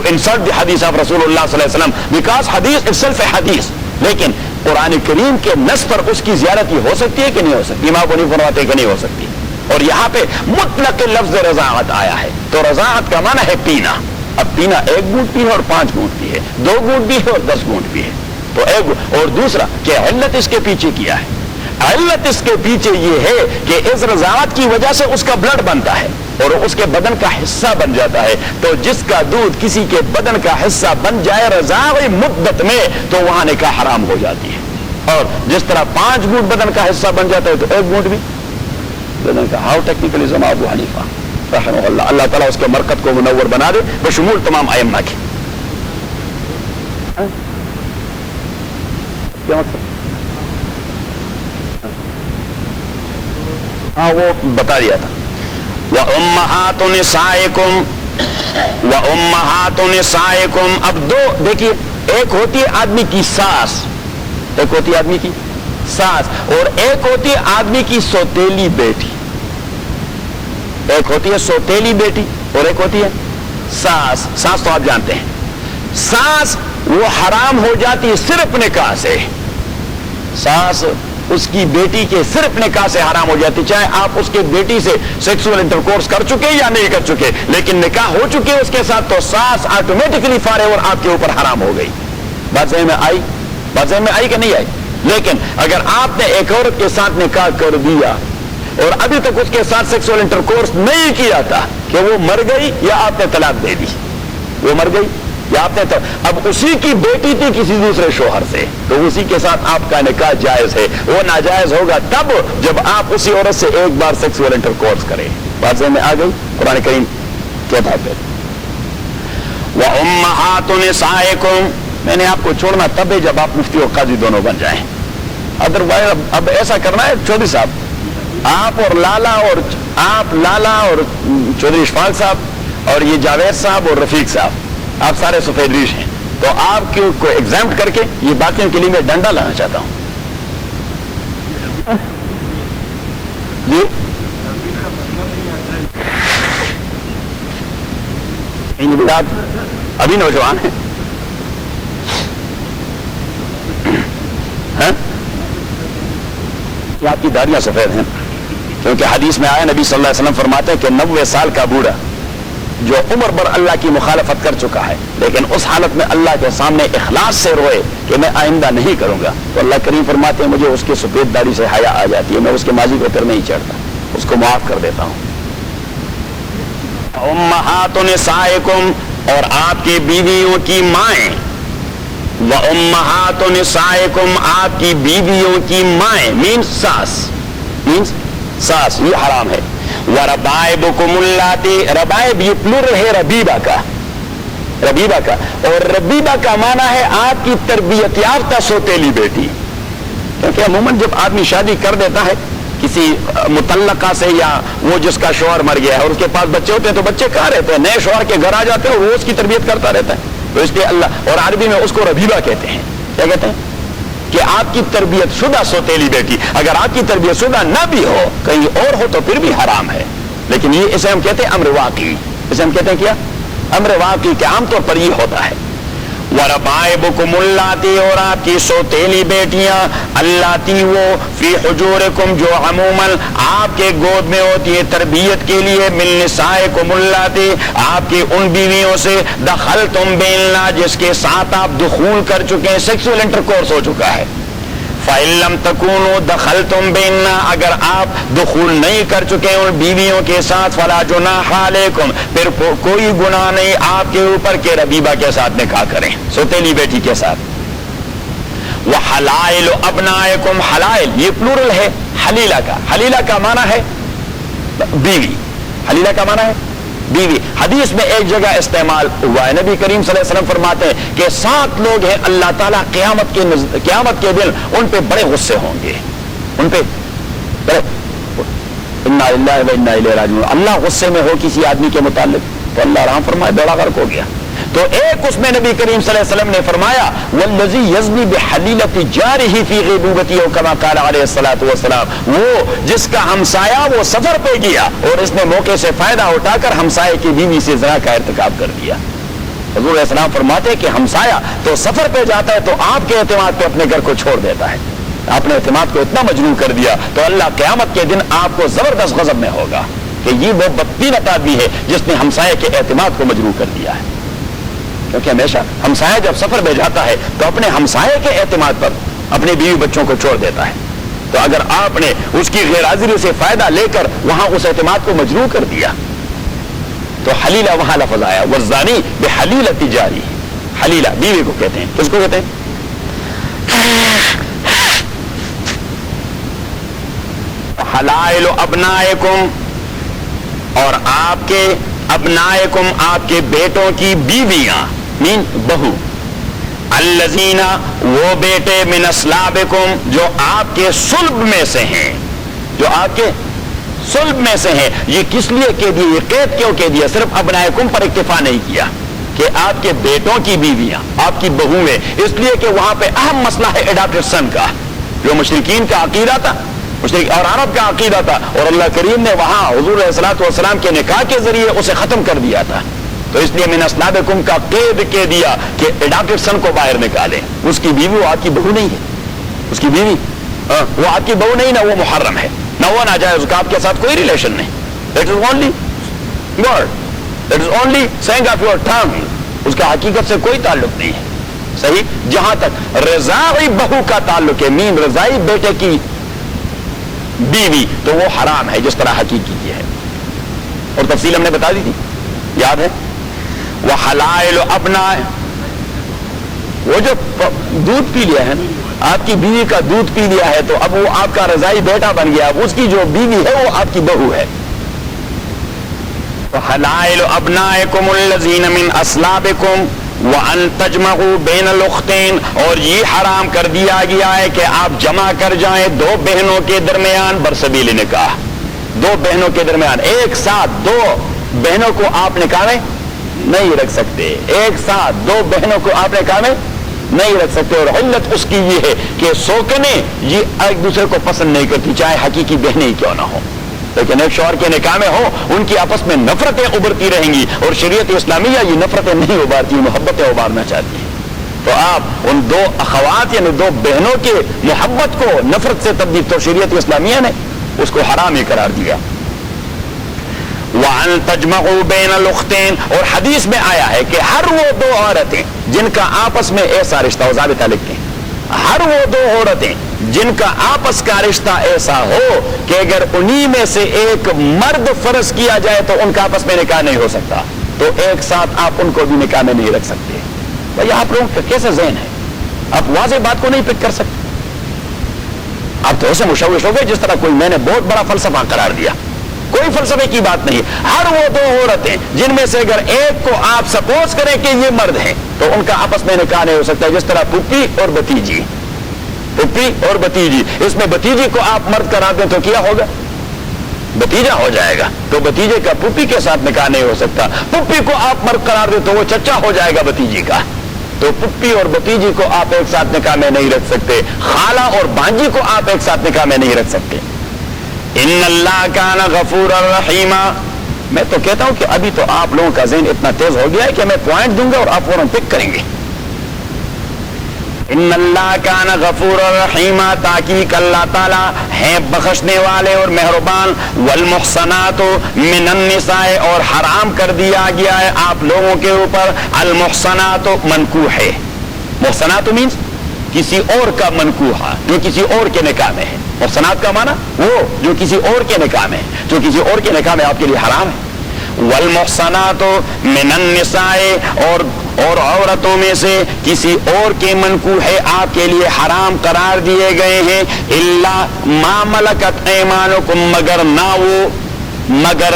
insult the hadith of Rasulullah sallallahu alaihi wasallam because hadith itself a hadith. لیکن قرآن کریم کے نص پر اس کی زیارت ہو سکتی ہے کہ نہیں ہو سکتی؟ امام حنیفہ فرماتے ہیں کہ نہیں ہو سکتی. اور یہاں پہ مطلق لفظ رضاعت آیا ہے. تو رضاعت کا معنی ہے پینا. اب پینا 1 گھونٹ بھی ہے اور 5 گھونٹ بھی ہے، 2 گھونٹ بھی ہے اور 10 گھونٹ بھی ہے. تو اور دوسرا کہ علت اس کے پیچھے کیا ہے؟ علت اس کے پیچھے یہ ہے کہ اس رضاعت کی وجہ سے اس کا بلڈ بنتا ہے اور اس کے بدن کا حصہ بن جاتا ہے. تو جس کا دودھ کسی کے بدن کا حصہ بن جائے رضاعی مدت میں تو وہاں نکاح حرام ہو جاتی ہے. اور جس طرح 5 گھونٹ بدن کا حصہ بن جاتا ہے تو 1 گھونٹ بھی بدن کا. ہاؤ ٹیکنیکلزم ابو حنیفہ رحمہ اللہ، اللہ تعالیٰ اس کے مرکز کو منور بنا دے بشمول تمام ائمہ کے. کیا مطلب؟ ہاں وہ بتا دیا تھا. وَأُمَّهَاتُ نِسَائِكُمْ. اب 2 دیکھیے، ایک ہوتی ہے آدمی کی ساس، ایک ہوتی ہے آدمی کی ساس، اور ایک ہوتی ہے آدمی کی سوتیلی بیٹی. ایک ہوتی ہے سوتیلی بیٹی اور ایک ہوتی ہے ساس. ساس تو آپ جانتے ہیں، ساس وہ حرام ہو جاتی ہے صرف نکاح سے. ساس اس کی بیٹی کے صرف نکاح سے حرام ہو جاتی، چاہے آپ اس کے بیٹی سے سیکسول انٹرکورس کر چکے یا نہیں کر چکے، لیکن نکاح ہو چکے اس کے ساتھ تو ساس آٹومیٹکلی فار ایور آپ کے اوپر حرام ہو گئی. بات سمجھ میں آئی کہ نہیں آئی؟ لیکن اگر آپ نے ایک عورت کے ساتھ نکاح کر دیا اور ابھی تک اس کے ساتھ سیکسول انٹرکورس نہیں کیا تھا کہ وہ مر گئی یا آپ نے طلاق دے دی، وہ مر گئی یا آپ نے اب اسی کی بیٹی تھی کسی دوسرے شوہر سے، تو اسی کے ساتھ آپ کا نکاح جائز ہے. وہ ناجائز ہوگا تب جب آپ اسی عورت سے ایک بار سیکسول انٹرکورس کریں. بات میں آ گئی؟ قرآن کریم کہتا ہے وَأُمَّهَاتُ نِسَائِكُمْ. میں نے آپ کو چھوڑنا تب ہے جب آپ مفتی اور قاضی دونوں بن جائیں. ادروائز اب ایسا کرنا ہے چودھری صاحب، آپ اور لالا اور چودھری اشفاق صاحب اور یہ جاوید صاحب اور رفیق صاحب، آپ سارے سفید ریش ہیں، تو آپ کو ایگزامٹ کر کے یہ باقیوں کے لیے میں ڈنڈا لانا چاہتا ہوں. جی ابھی نوجوان ہیں، آپ کی داڑیاں سفید ہیں، کیونکہ حدیث میں آیا نبی صلی اللہ علیہ وسلم فرماتے ہیں کہ 90 سال کا بوڑھا جو عمر بھر اللہ کی مخالفت کر چکا ہے لیکن اس حالت میں اللہ کے سامنے اخلاص سے روئے کہ میں آئندہ نہیں کروں گا، تو اللہ کریم فرماتے ہیں مجھے اس کے سفید داڑھی سے حیا آ جاتی ہے، میں اس کے ماضی کو پھر نہیں چڑھتا، اس کو معاف کر دیتا ہوں. امہات نسائکم اور آپ کی بیویوں کی مائیں، و امہات نسائکم آپ کی بیویوں کی مائیں مینس ساس یہ حرام ہے، وربائبکم اللاتی، ربائب یہ پلورل ہے ربیبہ کا، اور ربیبہ کا معنی ہے آپ کی تربیت یافتہ سوتیلی بیٹی، کیونکہ عموماً جب آدمی شادی کر دیتا ہے کسی مطلقہ سے یا وہ جس کا شوہر مر گیا ہے اور اس کے پاس بچے ہوتے ہیں تو بچے کہاں رہتے ہیں، نئے شوہر کے گھر آ جاتے ہیں اور وہ اس کی تربیت کرتا رہتا ہے، تو اس لیے اللہ، اور عربی میں اس کو ربیبہ کہتے ہیں، کیا کہتے ہیں کہ آپ کی تربیت شدہ سوتیلی بیٹی، اگر آپ کی تربیت شدہ نہ بھی ہو کہیں اور ہو تو پھر بھی حرام ہے، لیکن یہ اسے ہم کہتے ہیں امر واقعی، اسے ہم کہتے ہیں کیا امر واقعی کہ عام طور پر یہ ہوتا ہے۔ وَرَبَائِبُكُمُ اللَّاتِي، اور آپ کی سوتیلی بیٹیاں، اللَّاتِي وہ فی حجورکم جو عموماً آپ کے گود میں ہوتی ہے تربیت کے لیے، من نسائکم اللَّاتِي آپ کی ان بیویوں سے، دخلتم بیننا جس کے ساتھ آپ دخول کر چکے ہیں، سیکسول انٹرکورس ہو چکا ہے، فَإِن لَمْ تَكُونُوا دَخَلْتُمْ بِهِنَّ اگر آپ دخول نہیں کر چکے ان بیویوں کے ساتھ، فَلَا جُنَاحَ عَلَيْكُمْ پھر کوئی گناہ نہیں آپ کے اوپر کہ ربیبہ کے ساتھ نکاح کریں، سوتیلی بیٹی کے ساتھ۔ وَحَلَائِلُ أَبْنَائِكُمْ حلائل یہ پلورل ہے حلیلہ کا، حلیلہ کا معنی ہے بیوی، حلیلہ کا معنی ہے بیوی، حدیث میں ایک جگہ استعمال ہوا ہے، نبی کریم صلی اللہ علیہ وسلم فرماتے ہیں کہ 7 لوگ ہیں اللہ تعالیٰ قیامت کے دن ان پہ بڑے غصے ہوں گے، ان پہ بڑے انا للہ و انا الیہ راجعون، اللہ غصے میں ہو کسی آدمی کے متعلق تو اللہ رحم فرمائے بیڑا غرق ہو گیا، تو ایک اس میں نبی کریم صلی اللہ علیہ وسلم نے فرمایا والذی یزنی بحلیلۃ جارہ فی غیبوبتہ او کما قال علیہ الصلوۃ والسلام، وہ جس کا ہمسایہ وہ سفر پہ گیا اور اس نے موقع سے فائدہ اٹھا کر ہمسائے کی بیوی سے زنا کا ارتکاب کر دیا۔ حضور علیہ السلام فرماتے کہ ہمسایہ تو سفر پہ جاتا ہے تو آپ کے اعتماد پہ اپنے گھر کو چھوڑ دیتا ہے، آپ نے اعتماد کو اتنا مجروح کر دیا تو اللہ قیامت کے دن آپ کو زبردست غضب میں ہوگا کہ یہ وہ بدترین آدمی ہے جس نے ہمسائے کے اعتماد کو مجروح کر دیا ہے، کیونکہ ہمیشہ ہمسایہ جب سفر میں جاتا ہے تو اپنے ہمسایے کے اعتماد پر اپنے بیوی بچوں کو چھوڑ دیتا ہے، تو اگر آپ نے اس کی غیر حاضری سے فائدہ لے کر وہاں اس اعتماد کو مجروح کر دیا تو حلیلہ وہاں لفظ آیا، والزانی بحلیلۃ جارہ، حلیلہ بیوی کو کہتے ہیں، کس کو کہتے ہیں؟ حلائل ابنائکم اور آپ کے ابنائکم آپ کے بیٹوں کی بیویاں مین بہو، الذین وہ بیٹے من اصلابکم جو آپ کے صلب میں سے ہیں، جو آپ کے صلب میں سے ہیں، یہ کس لیے کہہ دیا، یہ قید کیوں کہہ دیا، صرف ابنائکم پر اکتفا نہیں کیا کہ آپ کے بیٹوں کی بیویاں آپ کی بہویں، اس لیے کہ وہاں پہ اہم مسئلہ ہے ایڈاپٹڈ سن کا، جو مشرکین کا عقیدہ تھا اور عرب کا عقیدہ تھا، اور اللہ کریم نے وہاں حضور علیہ الصلوۃ والسلام کے نکاح کے ذریعے اسے ختم کر دیا تھا، تو اس لیے من اصلابکم کا قید کہہ دیا کہ ایڈاپٹڈ سن کو باہر نکالیں، اس کی بیوی وہ آپ کی بہو نہیں ہے، اس کی بیوی وہ آپ کی بہو نہیں، نہ وہ محرم ہے، نہ وہ ناجائز، اس کا آپ کے ساتھ کوئی ریلیشن نہیں، that is only word, that is only saying of your tongue, اس کا حقیقت سے کوئی تعلق نہیں ہے، صحیح۔ جہاں تک رضاعی بہو کا تعلق ہے، مین رضائی بیٹے کی بیوی، تو وہ حرام ہے جس طرح حقیقی کی ہے، اور تفصیل ہم نے بتا دی تھی، یاد ہے؟ وہ حلائل ابناء، وہ جو دودھ پی لیا ہے نا، آپ کی بیوی کا دودھ پی لیا ہے تو اب وہ آپ کا رضائی بیٹا بن گیا، اب اس کی جو بیوی ہے وہ آپ کی بہو ہے۔ حلائل ابنائکم الذین من اصلابکم وَأَن تَجْمَعُوا بَيْنَ الْأُخْتَيْنِ، اور یہ حرام کر دیا گیا ہے کہ آپ جمع کر جائیں دو بہنوں کے درمیان برسبیل نکاح، دو بہنوں کے درمیان ایک ساتھ دو بہنوں کو آپ نکاح میں نہیں رکھ سکتے، ایک ساتھ دو بہنوں کو آپ نکاح میں نہیں رکھ سکتے، اور علت اس کی یہ ہے کہ سوکنے یہ ایک دوسرے کو پسند نہیں کرتی، چاہے حقیقی بہنیں ہی کیوں نہ ہو، لیکن ایک شوہر کے نکاح میں ہو ان کی آپس میں نفرتیں ابھرتی رہیں گی، اور شریعت اسلامیہ یہ نفرتیں نہیں ابھارتی، محبتیں ابھارنا چاہتی ہے، تو آپ ان دو اخوات یعنی دو بہنوں کے محبت کو نفرت سے تبدیل، تو شریعت اسلامیہ نے اس کو حرام ہی قرار دیا۔ وَأَن تَجْمَعُوا بَيْنَ الْأُخْتَيْنِ، اور حدیث میں آیا ہے کہ ہر وہ دو عورتیں جن کا آپس میں ایسا رشتہ و ضابطہ لکھتے ہیں، ہر وہ دو عورتیں جن کا آپس کا رشتہ ایسا ہو کہ اگر انہی میں سے ایک مرد فرض کیا جائے تو ان کا آپس میں نکاح نہیں ہو سکتا، تو ایک ساتھ آپ ان کو بھی نکاح میں نہیں رکھ سکتے۔ بھائی آپ لوگوں کا کیسا ذہن ہے؟ آپ واضح بات کو نہیں پک کر سکتے۔ آپ تو ایسے مشوش ہو گئے جس طرح کوئی میں نے بہت بڑا فلسفہ قرار دیا۔ کوئی فلسفے کی بات نہیں۔ ہر وہ دو عورتیں جن میں سے اگر ایک کو آپ سپوز کریں کہ یہ مرد ہیں تو ان کا آپس میں نکاح نہیں ہو سکتا، جس طرح پھپھی اور بھتیجی، پھپھی اور بھتیجی، اس میں بھتیجی کو آپ مرد قرار دیں تو کیا ہوگا؟ بھتیجا ہو جائے گا، تو بھتیجے کا پھپھی کے ساتھ نکاح نہیں ہو سکتا۔ پھپھی کو آپ مرد قرار دیں تو وہ چچا ہو جائے گا بھتیجی کا، تو پھپھی اور بھتیجی کو آپ ایک ساتھ نکاح میں نہیں رکھ سکتے۔ خالہ اور بانجی کو آپ ایک ساتھ نکاح میں نہیں رکھ سکتے۔ ان اللہ کان غفور الرحیم، میں تو کہتا ہوں کہ ابھی تو آپ لوگوں کا ذہن اتنا تیز ہو گیا ہے کہ میں پوائنٹ دوں گا اور آپ فوراً پک کریں گے۔ ان اللہ کان غفور الرحیم، تحقیق اللہ تعالی ہیں بخشنے والے اور مہربان۔ والمحصنات من النساء، اور حرام کر دیا گیا ہے آپ لوگوں کے اوپر المحصنات منکوح ہے۔ محصنات مینس کسی اور کا منکوحہ، جو کسی اور کے نکاح میں ہے۔ محصنات کا معنی وہ جو کسی اور کے نکاح میں ہے، جو کسی اور کے نکاح میں آپ کے لیے حرام ہے۔ والمحصنات من النساء، اور عورتوں میں سے کسی اور کے منکوح آپ کے لیے حرام قرار دیے گئے ہیں۔ الا ما ملکت ایمانکم، مگر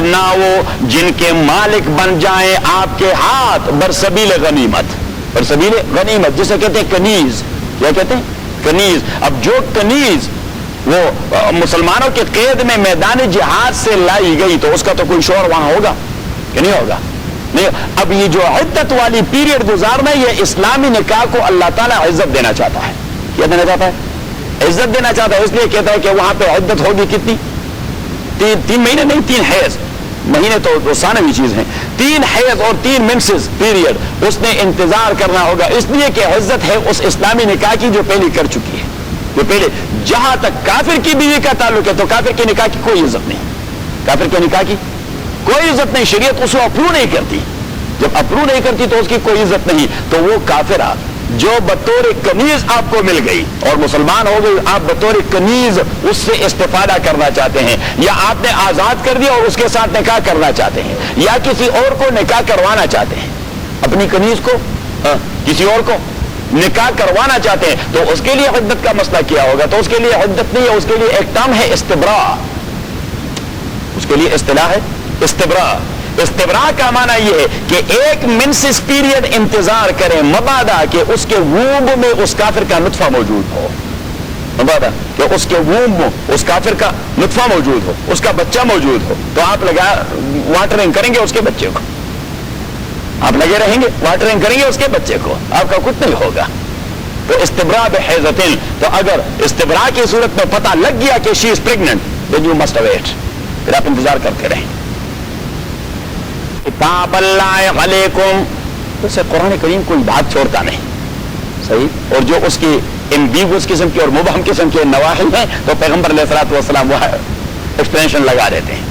نہ وہ جن کے مالک بن جائیں آپ کے ہاتھ برسبیل غنیمت، برسبیل غنیمت جسے کہتے ہیں کنیز۔ کیا کہتے ہیں؟ کنیز۔ اب جو کنیز وہ مسلمانوں کے قید میں میدان جہاد سے لائی گئی تو اس کا تو کوئی شور وہاں ہوگا کہ نہیں ہوگا؟ نہیں۔ اب یہ جو عدت والی پیریڈ گزارنا، یہ اسلامی نکاح کو اللہ تعالیٰ عزت دینا چاہتا ہے۔ کیا دینا چاہتا ہے؟ عزت دینا چاہتا ہے۔ اس لیے کہتا ہے کہ وہاں پہ عدت ہوگی کتنی؟ تین مہینے نہیں، 3 حیض۔ مہینے تو ثانوی چیز ہیں۔ 3 حیض اور 3 منسز پیریڈ اس نے انتظار کرنا ہوگا، اس لیے کہ عزت ہے اس اسلامی نکاح کی جو پہلی کر چکی ہے۔ جو پہلے، جہاں تک کافر کی بیوی کا تعلق ہے تو کافر کے نکاح کی کوئی عزت نہیں، کافر کے نکاح کی کوئی عزت نہیں۔ شریعت اس کو اپروو نہیں کرتی۔ جب اپروو نہیں کرتی تو اس کی کوئی عزت نہیں۔ تو وہ کافرہ جو بطور کنیز آپ کو مل گئی اور مسلمان ہو گئی، آپ بطور کنیز اس سے استفادہ کرنا چاہتے ہیں، یا آپ نے آزاد کر دیا اور اس کے ساتھ نکاح کرنا چاہتے ہیں، یا کسی اور کو نکاح کروانا چاہتے ہیں، اپنی کنیز کو کسی اور کو نکاح کروانا چاہتے ہیں، تو اس کے لیے عدت کا مسئلہ کیا ہوگا؟ تو اس کے لیے عدت نہیں ہے، اس کے لیے ایک ٹرم ہے استبراء، اس کے لیے اصطلاح ہے استبراء۔ استبراء کا معنی یہ ہے کہ ایک منسس پیریڈ انتظار کریں، مبادا کہ اس کے وومب میں اس کافر کا نطفہ موجود ہو، مبادا کہ اس کے وومب میں اس کافر کا نطفہ موجود ہو، اس کا بچہ موجود ہو، تو آپ واٹرنگ کریں گے اس کے بچے کو، آپ لگے رہیں گے واٹرنگ کریں گے اس کے بچے کو، آپ کا کچھ نہیں ہوگا۔ تو استبراء بحیضتن، تو اگر استبراء کی صورت میں پتہ لگ گیا کہ شی از pregnant, then you must await، پھر آپ انتظار کرتے رہیں۔ کتاب اللہ علیکم، اسے قرآن کریم کوئی بات چھوڑتا نہیں، صحیح؟ اور جو اس کی ایمبیگوس قسم کی اور مبہم قسم کے نواحی ہیں تو پیغمبر علیہ الصلوۃ والسلام وہاں ایکسپلینیشن لگا دیتے ہیں،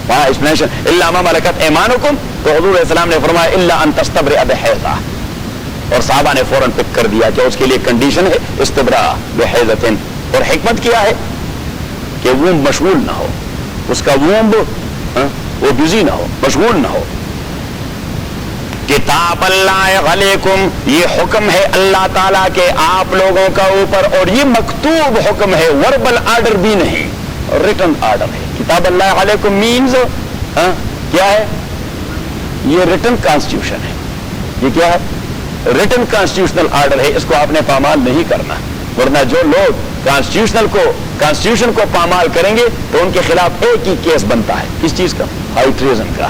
وہاں ایکسپلینیشن الا ما ملکت ایمانکم، تو حضور علیہ السلام نے فرمایا الا ان تستبرئ بحیضہ، اور صحابہ نے فوراً پک کر دیا کہ اس کے لیے کنڈیشن ہے استبراء بحیضۃ، اور حکمت کیا ہے کہ وہ مشغول نہ ہو، اس کا وومب وہ بزی نہ ہو، مشغول نہ ہو۔ کتاب اللہ علیکم، یہ حکم ہے اللہ تعالیٰ کے آپ لوگوں کا اوپر، اور یہ مکتوب حکم ہے، وربل آرڈر بھی نہیں، ریٹن آرڈر ہے۔ کتاب اللہ علیکم مینز کیا ہے؟ یہ ریٹن کانسٹیٹیوشن ہے، یہ کیا ہے؟ ریٹن کانسٹیٹیوشنل آرڈر ہے، اس کو آپ نے پامال نہیں کرنا، ورنہ جو لوگ کانسٹیٹیوشن کو پامال کریں گے تو ان کے خلاف ایک ہی کیس بنتا ہے، کس چیز کا؟ ہائی ٹریزن کا۔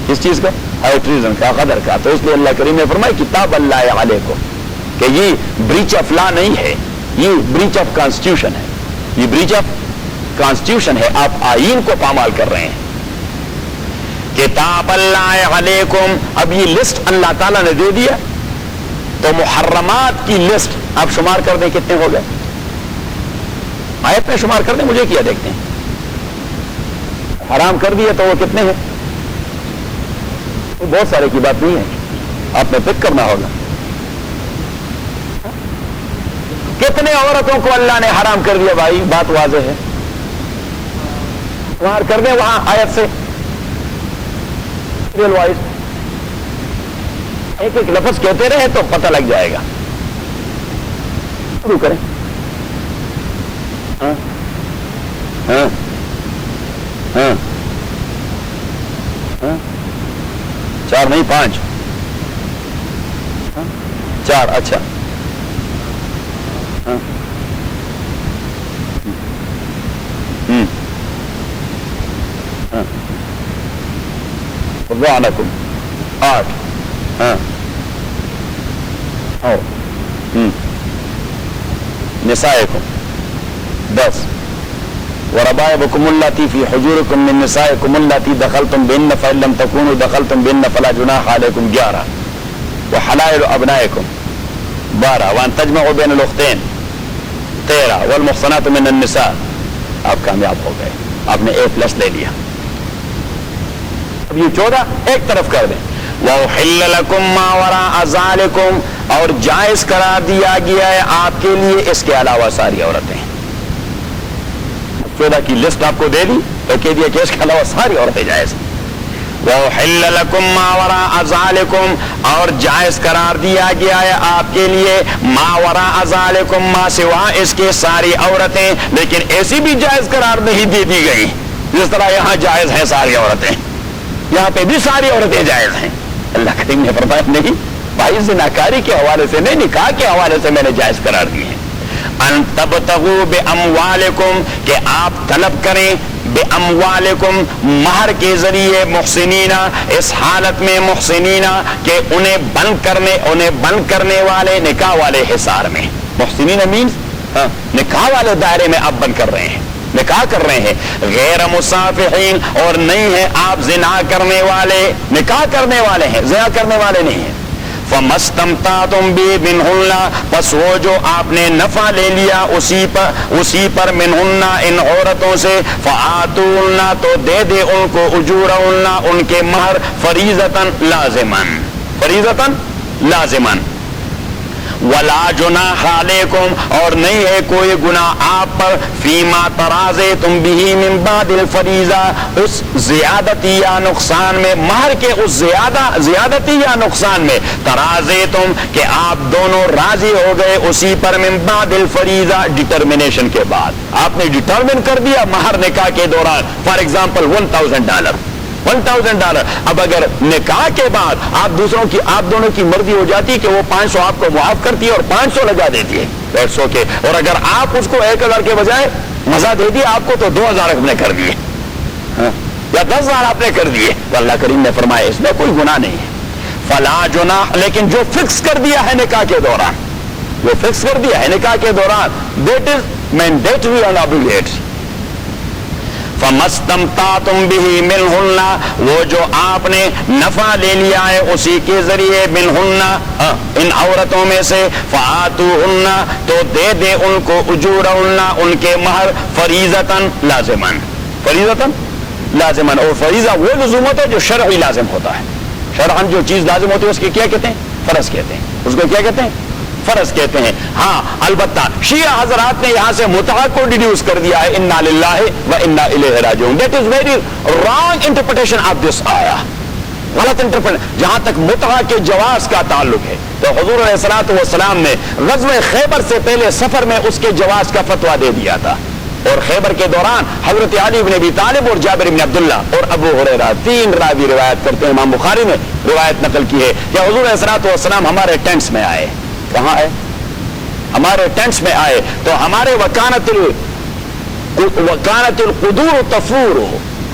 کس چیز کا؟ ہائی ٹریزن کا، غدر کا۔ تو اس لیے اللہ کریم نے فرمایا کتاب اللہ علیکم، کہ یہ بریچ آف لا نہیں ہے، یہ بریچ آف کانسٹیٹیوشن ہے، یہ بریچ آف کانسٹیٹیوشن ہے، آپ آئین کو پامال کر رہے ہیں۔ کتاب اللہ علیکم، اب یہ لسٹ اللہ تعالیٰ نے دے دیا، تو محرمات کی لسٹ آپ شمار کر دیں کتنے ہو گئے؟ آیت میں شمار کر دیں، مجھے کیا دیکھتے ہیں؟ حرام کر دیا تو وہ کتنے ہیں؟ بہت سارے کی بات نہیں ہے، آپ نے پک کرنا ہوگا۔ کتنے عورتوں کو اللہ نے حرام کر دیا بھائی؟ بات واضح ہے، وہاں کر دیں وہاں آیت سے ریل وائز ایک ایک لفظ کہتے رہے تو پتہ لگ جائے گا. شروع کریں. ہاں ہاں ہاں ہاں 4 نہیں 5 4 اچھا ہاں وعلیکم 8 ہاں نسائکم 10 وربائبکم اللاتی فی حجورکم من نسائکم اللاتی دخلتم بهن فإن لم تكونوا دخلتم بهن فلا جناح علیکم 11 وحلائل ابنائکم 12 وان تجمعوا بین الاختین 13 والمحصنات من النساء. آپ کامیاب ہو گئے، آپ نے A+ لے لیا. اب یہ 14 ایک طرف کر دیں. وَأُحِلَّ لَكُمْ مَا وَرَاءَ ذَلِكُمْ اور جائز قرار دیا گیا ہے آپ کے لیے اس کے علاوہ ساری عورتیں. 14 کی لسٹ آپ کو دے دی تو کہہ دیا کہ اس کے علاوہ ساری عورتیں جائز. وَأُحِلَّ لَكُمْ مَا وَرَاءَ ذَلِكُمْ اور جائز قرار دیا گیا ہے آپ کے لیے مَا وَرَاءَ ذَلِكُمْ ما سوا اس کے ساری عورتیں. لیکن ایسی بھی جائز قرار نہیں دے دی گئی جس طرح یہاں جائز ہیں ساری عورتیں، یہاں پہ بھی ساری عورتیں جائز ہیں. اللہ کریم نے فرمایا نہیں بھائی، زناکاری کے حوالے سے نہیں، نکاح کے حوالے سے میں نے جائز قرار دی ہے. ان تبتغوا باموالکم کہ آپ طلب کریں باموالکم مہر کے ذریعے محسنینا اس حالت میں محسنینا کہ انہیں بند کرنے والے نکاح والے حصار میں. محسنینا مینز نکاح والے دائرے میں آپ بند کر رہے ہیں، نکاح کر رہے ہیں. غیر مصافحین اور نہیں ہے آپ زنا کرنے والے، نکاح کرنے والے ہیں، زنا کرنے والے نہیں ہیں. فَمَسْتَمْتَعْتُمْ بِهِ مِنْهُنَّ پس وہ جو آپ نے نفع لے لیا اسی پر منہن ان عورتوں سے فَآتُوهُنَّ تو دے دے ان کو اجورهن ان کے مہر فریضتاً لازماً ولا جناح علیکم اور نہیں ہے کوئی گناہ آپ پر فیما ترازیتم به من بعد الفریضہ اس زیادتی یا نقصان میں، مہر کے اس زیادتی یا نقصان میں ترازیتم کہ آپ دونوں راضی ہو گئے اسی پر من بعد الفریضہ ڈٹرمنیشن کے بعد. آپ نے ڈٹرمن کر دیا مہر نکاح کے دوران فار ایگزامپل $1,000. اب اگر نکاح کے بعد آپ دونوں کی مرضی ہو جاتی کہ وہ 500 آپ کو معاف کرتی ہے اور 500 لگا دیتی ہے پیسوں کے، اور اگر آپ اس کو 1,000 کے بجائے مزہ دے دی آپ کو تو 2,000 آپ نے کر دیے یا 10,000 آپ نے کر دیے تو اللہ کریم نے فرمایا اس میں کوئی گناہ نہیں ہے. فلا جناح لیکن جو فکس کر دیا ہے نکاح کے دوران that is mandatory and obligatory. فَمَسْتَمْتَعْتُمْ بِهِ مِنْهُنَّ وہ جو آپ نے نفع لے لیا ہے اسی کے ذریعے مِنْهُنَّ ان عورتوں میں سے فَآتُوهُنَّ تو دے دے ان کو اجورهن ان کے مہر فریضتاً لازماً اور فریضہ وہ لزومت ہے جو شرعی لازم ہوتا ہے. شرعاً جو چیز لازم ہوتی ہے اس کے کیا کہتے ہیں؟ فرض کہتے ہیں. اس کو کیا کہتے ہیں؟ فرض کہتے ہیں. ہاں البتہ شیعہ حضرات نے یہاں سے متعہ کو ڈیڈیوس کر دیا ہے انا للہ و انا الیہ راجعون. That is very wrong interpretation of this آیا، غلط انٹرپریٹیشن جہاں تک متعہ کے جواز کا تعلق ہے. تو حضور علیہ الصلوۃ والسلام نے غزوہ خیبر سے پہلے سفر میں اس کے جواز کا فتویٰ دے دیا تھا، اور خیبر کے دوران حضرت علی بن ابی طالب اور جابر بن عبداللہ اور ابو ہریرہ 3 راوی روایت کرتے ہیں. امام بخاری نے روایت نقل کی ہے کہ حضور علیہ الصلوۃ والسلام ہمارے ٹینٹس میں آئے. کہاں آئے؟ ہمارے ٹینٹس میں آئے تو ہمارے وکانت القدور تفور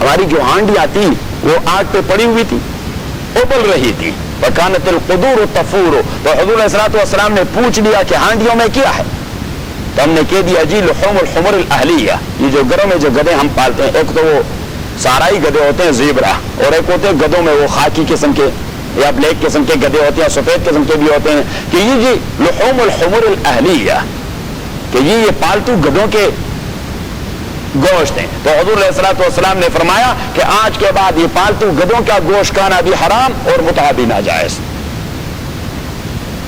ہماری جو ہانڈیاں تھی وہ آگ پہ پڑی ہوئی تھی، ابل رہی تھی. وکانت القدور تفور تو حضور علیہ الصلوۃ والسلام نے پوچھ لیا کہ ہانڈیوں میں کیا ہے؟ تو ہم نے کہہ دیا جی لحوم الحمر الاہلیہ، یہ جو گھروں میں جو گدے ہم پالتے ہیں، ایک تو وہ سارائی گدے ہوتے ہیں زیبرا، اور ایک ہوتے ہیں گدوں میں وہ خاکی قسم کے یا بلیک قسم کے گدے ہوتے ہیں، سفید قسم کے بھی ہوتے ہیں. کہ یہ جی لحوم الحمر الاہلیہ کہ یہ پالتو گدوں کے گوشت ہیں. تو حضور علیہ الصلوۃ والسلام نے فرمایا کہ آج کے بعد یہ پالتو گدوں کا گوشت کھانا بھی حرام اور متعہ بھی ناجائز.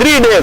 3 days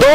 2